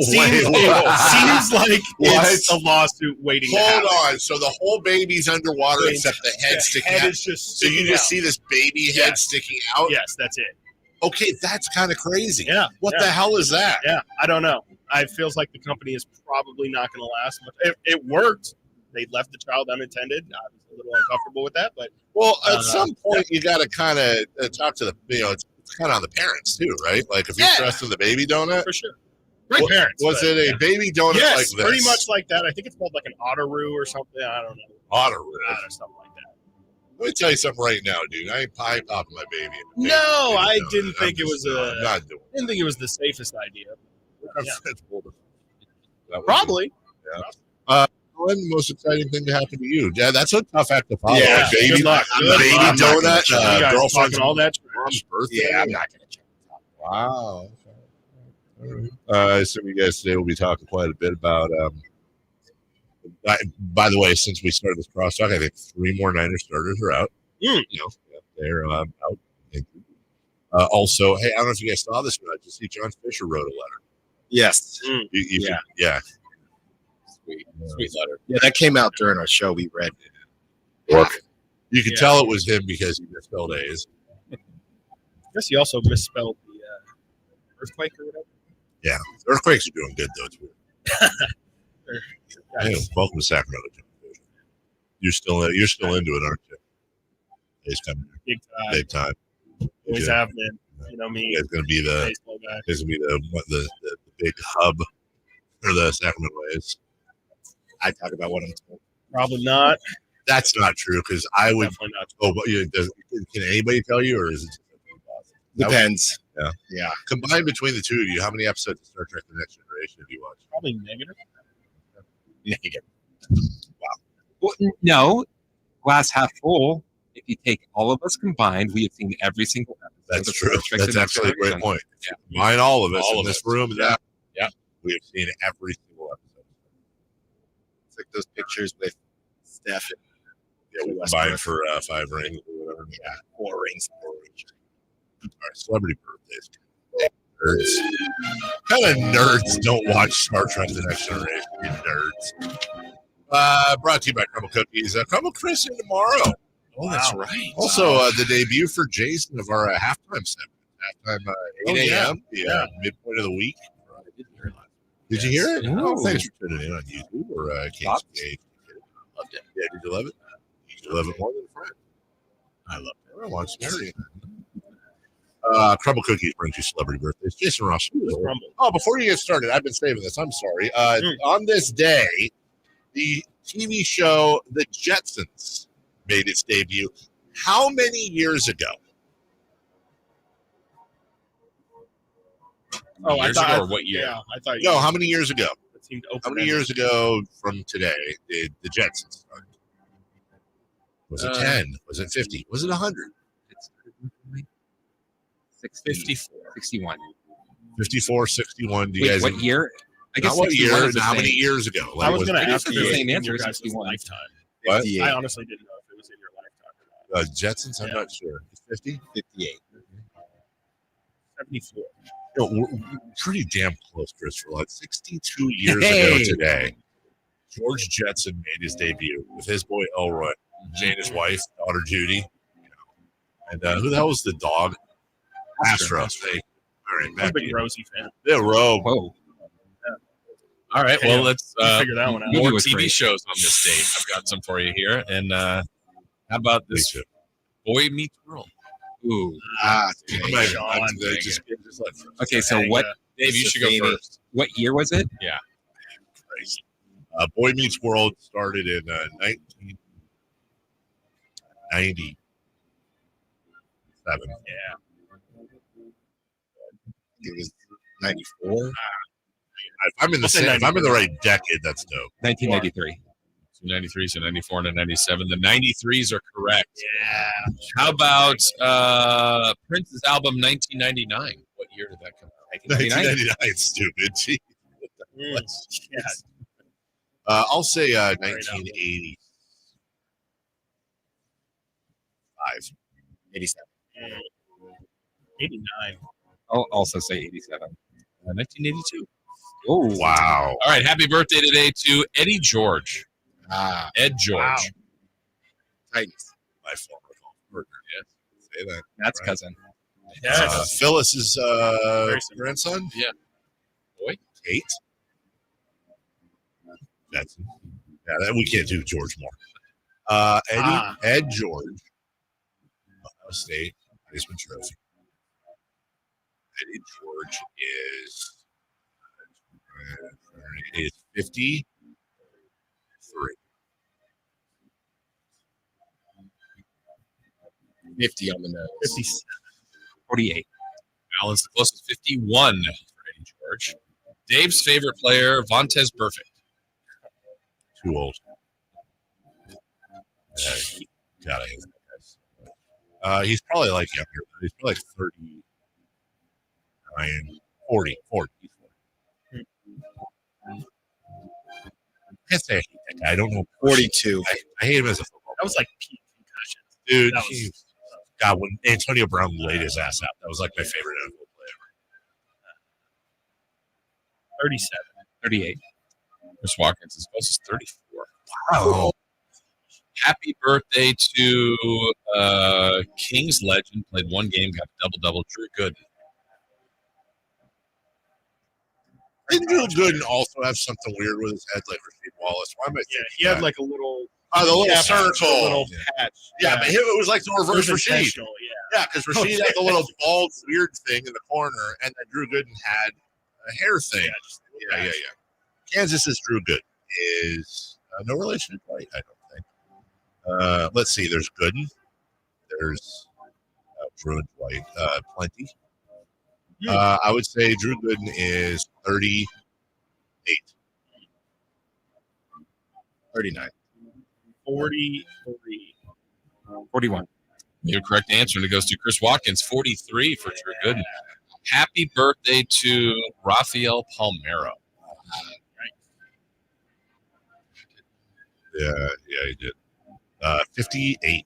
Seems like it's a lawsuit waiting. Hold on. So the whole baby's underwater except the head sticking out. So you just see this baby head sticking out? Yes, that's it. Okay, that's kind of crazy. Yeah. What the hell is that? Yeah, I don't know. It feels like the company is probably not going to last much. It worked. They left the child unattended. I was a little uncomfortable with that, but at some point you got to kind of talk to the it's kind of on the parents too, right? Like if you're trusting the baby donut, for sure. Great parents. Was it a baby donut yes, like this? Pretty much like that. I think it's called like an Otteroo or something. I don't know. Otteroo or something like that. Let me tell you something right now, dude. I ain't popping my baby. No, I didn't think it was not doing. Didn't think it was the safest idea. Yeah. Probably. Yeah. One most exciting thing to happen to you? Yeah, that's a tough act to follow. Yeah, baby, good luck. Baby donut, girlfriend's all that mom's birthday. Yeah, I'm not gonna check it out. Wow. I assume you guys today will be talking quite a bit about. By the way, since we started this crosstalk, I think 3 more Niners starters are out. They're out. Also, hey, I don't know if you guys saw this, but I just see John Fisher wrote a letter. Yes. Yeah. Sweet letter. Yeah, that came out during our show. We read. You could tell it was him because he misspelled A's. I guess he also misspelled the earthquake or whatever. Yeah, earthquakes are doing good though too. Hey, welcome to Sacramento. You're still into it, aren't you? A's coming. Big time. Always have been. You know me. It's going to be the baseball guy. It's going to be the big hub for the Sacramento A's. I talk about what I'm told. Probably not. That's not true because I would. Definitely not. Oh, but can anybody tell you, or is it? Depends. Yeah. Combined between the two of you, how many episodes of Star Trek: The Next Generation have you watched? Probably negative. Negative. Wow. Well, no, glass half full. If you take all of us combined, we have seen every single episode. That's of true. Star Trek: That's The Next actually a great Generation. point. Yeah. Mine, all of us All in of this us. room. Yeah. Yeah. We have seen every single episode. It's like those pictures with Steph. Yeah, we combined for 5 rings or whatever. Yeah, 4 rings. All right, celebrity birthdays. Nerds. Kind of nerds don't watch Star Trek: The Next Generation. You nerds. Brought to you by Crumble Cookies. Crumble Christian tomorrow. Oh, that's right. Also, the debut for Jason of our halftime segment. Halftime 8 a.m. Yeah, midpoint of the week. Did you hear it? Oh, thanks for tuning in on YouTube or KCA. Loved it. Yeah, did you love it? Did you love it more than a friend? I loved it. I watched everything. Crumble Cookies brings you celebrity birthdays. Jason Ross. Oh, before you get started, I've been saving this. I'm sorry. On this day, the TV show The Jetsons made its debut. How many years ago? Oh, years ago or what year? Yeah, I thought. No, how many years ago? It seemed How many years ago from today did The Jetsons start? Was it 10? Was it 50? Was it 100? 61. 54, 61. Do you Wait, guys? what year? I guess Not what 61 year? is the How many same. years ago? I was going to ask the you same in answer, your guys' 61. lifetime. What? I honestly didn't know if it was in your lifetime or not. Jetsons? I'm not sure. 50? 58. 74. No, we're pretty damn close, Christopher. Like 62 years ago today, George Jetson made his debut with his boy Elroy, Jane, his wife, daughter Judy, and who the hell was the dog? Astro. All right, I'm a big Rosie fan. Yeah, Roe. Whoa. All right, well, let's figure that one out. more Movie was TV great. shows on this date. I've got some for you here. And how about this Boy Meets World? Ooh. Okay, so what? Dave, you should go first. What year was it? Yeah. Crazy. Boy Meets World started in 1997. Yeah. It was 94. If I'm in the right decade, that's dope. 1993. So 93, so 94 and 97. The 93s are correct. Yeah. How about Prince's album 1999? What year did that come out? 1999, stupid. Jeez. Yes. I'll say 1985. 87. 89. I'll also say 87. 1982. Oh, wow. All right. Happy birthday today to Eddie George. Ed George. Wow. Titans. My former partner. Yes. Say that. That's cousin. Yes. Phyllis's grandson. Yeah. Boy. Tate. That's we can't do George Moore. Ed George. Ohio State Heisman Trophy. Eddie George is 53. 50 on the nose. 57. 48. Alan's the closest. 51 for Eddie George. Dave's favorite player, Vontez Perfect. Too old. God, I hate that guy. He's probably like younger. He's probably like 39, 40. He's 40. I can't say I hate that guy. I don't know. 42. I hate him as a football That was like peak concussion. dude. That was- God, when Antonio Brown laid his ass out, that was like my favorite NFL play ever. 37. 38. Chris Watkins is closest. 34. Wow. Happy birthday to Kings legend. Played one game, got a double-double. Drew Gooden. Didn't Drew Gooden also have something weird with his head, like Rasheed Wallace? Why am I? Yeah, he had like a little. The little cap, circle. a little patch. Yeah, but it was like the reverse It was Rasheed. intentional, Yeah, because Rasheed had the little bald, weird thing in the corner, and then Drew Gooden had a hair thing. Yeah. Kansas's Drew Gooden is no relation to Dwight, I don't think. Let's see. There's Gooden. There's Drew and Dwight. Plenty. I would say Drew Gooden is 38. 39. 43. 41. Your correct answer, and it goes to Chris Watkins, 43 for Drew Gooden. Happy birthday to Rafael Palmeiro. Yeah, he did. 58.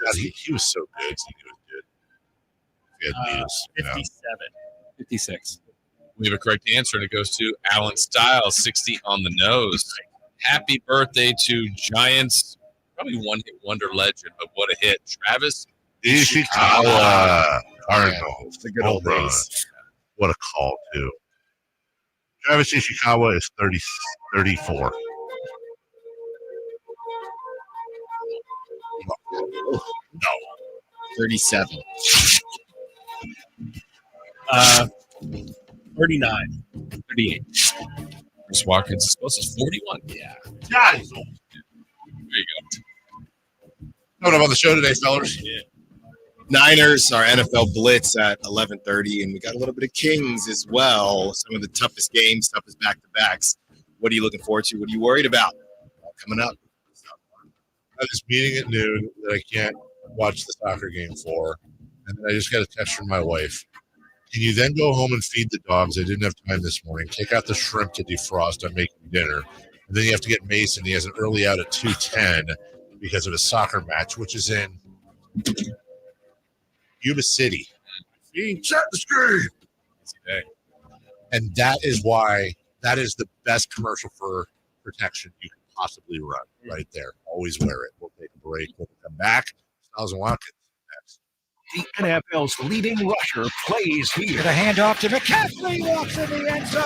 God, he was so good. He was good. He had news. 57. 56. We have a correct answer, and it goes to Alan Stiles, 60 on the nose. Happy birthday to Giants, probably one-hit wonder legend, but what a hit. Travis Ishikawa. Cardinals. The good old days. What a call, too. Travis Ishikawa is 34. No. 37. 39. 38. Chris Watkins is supposed to 41. Yeah. God, he's old. There you go. Coming up on the show today, fellas. Yeah. Niners, our NFL Blitz at 11:30, and we got a little bit of Kings as well. Some of the toughest games, toughest back-to-backs. What are you looking forward to? What are you worried about? Coming up. I have this meeting at noon that I can't watch the soccer game for, and then I just got a text from my wife. Can you then go home and feed the dogs? I didn't have time this morning. Take out the shrimp to defrost. I'm making dinner. And then you have to get Mason. He has an early out at 2:10 because of a soccer match, which is in Yuba City. Set the screen. And that is why that is the best commercial for protection you can possibly run right there. Always wear it. We'll take a break. We'll come back. Stiles and Watkins next. The NFL's leading rusher plays here. The handoff to McCaffrey, walks in the end zone.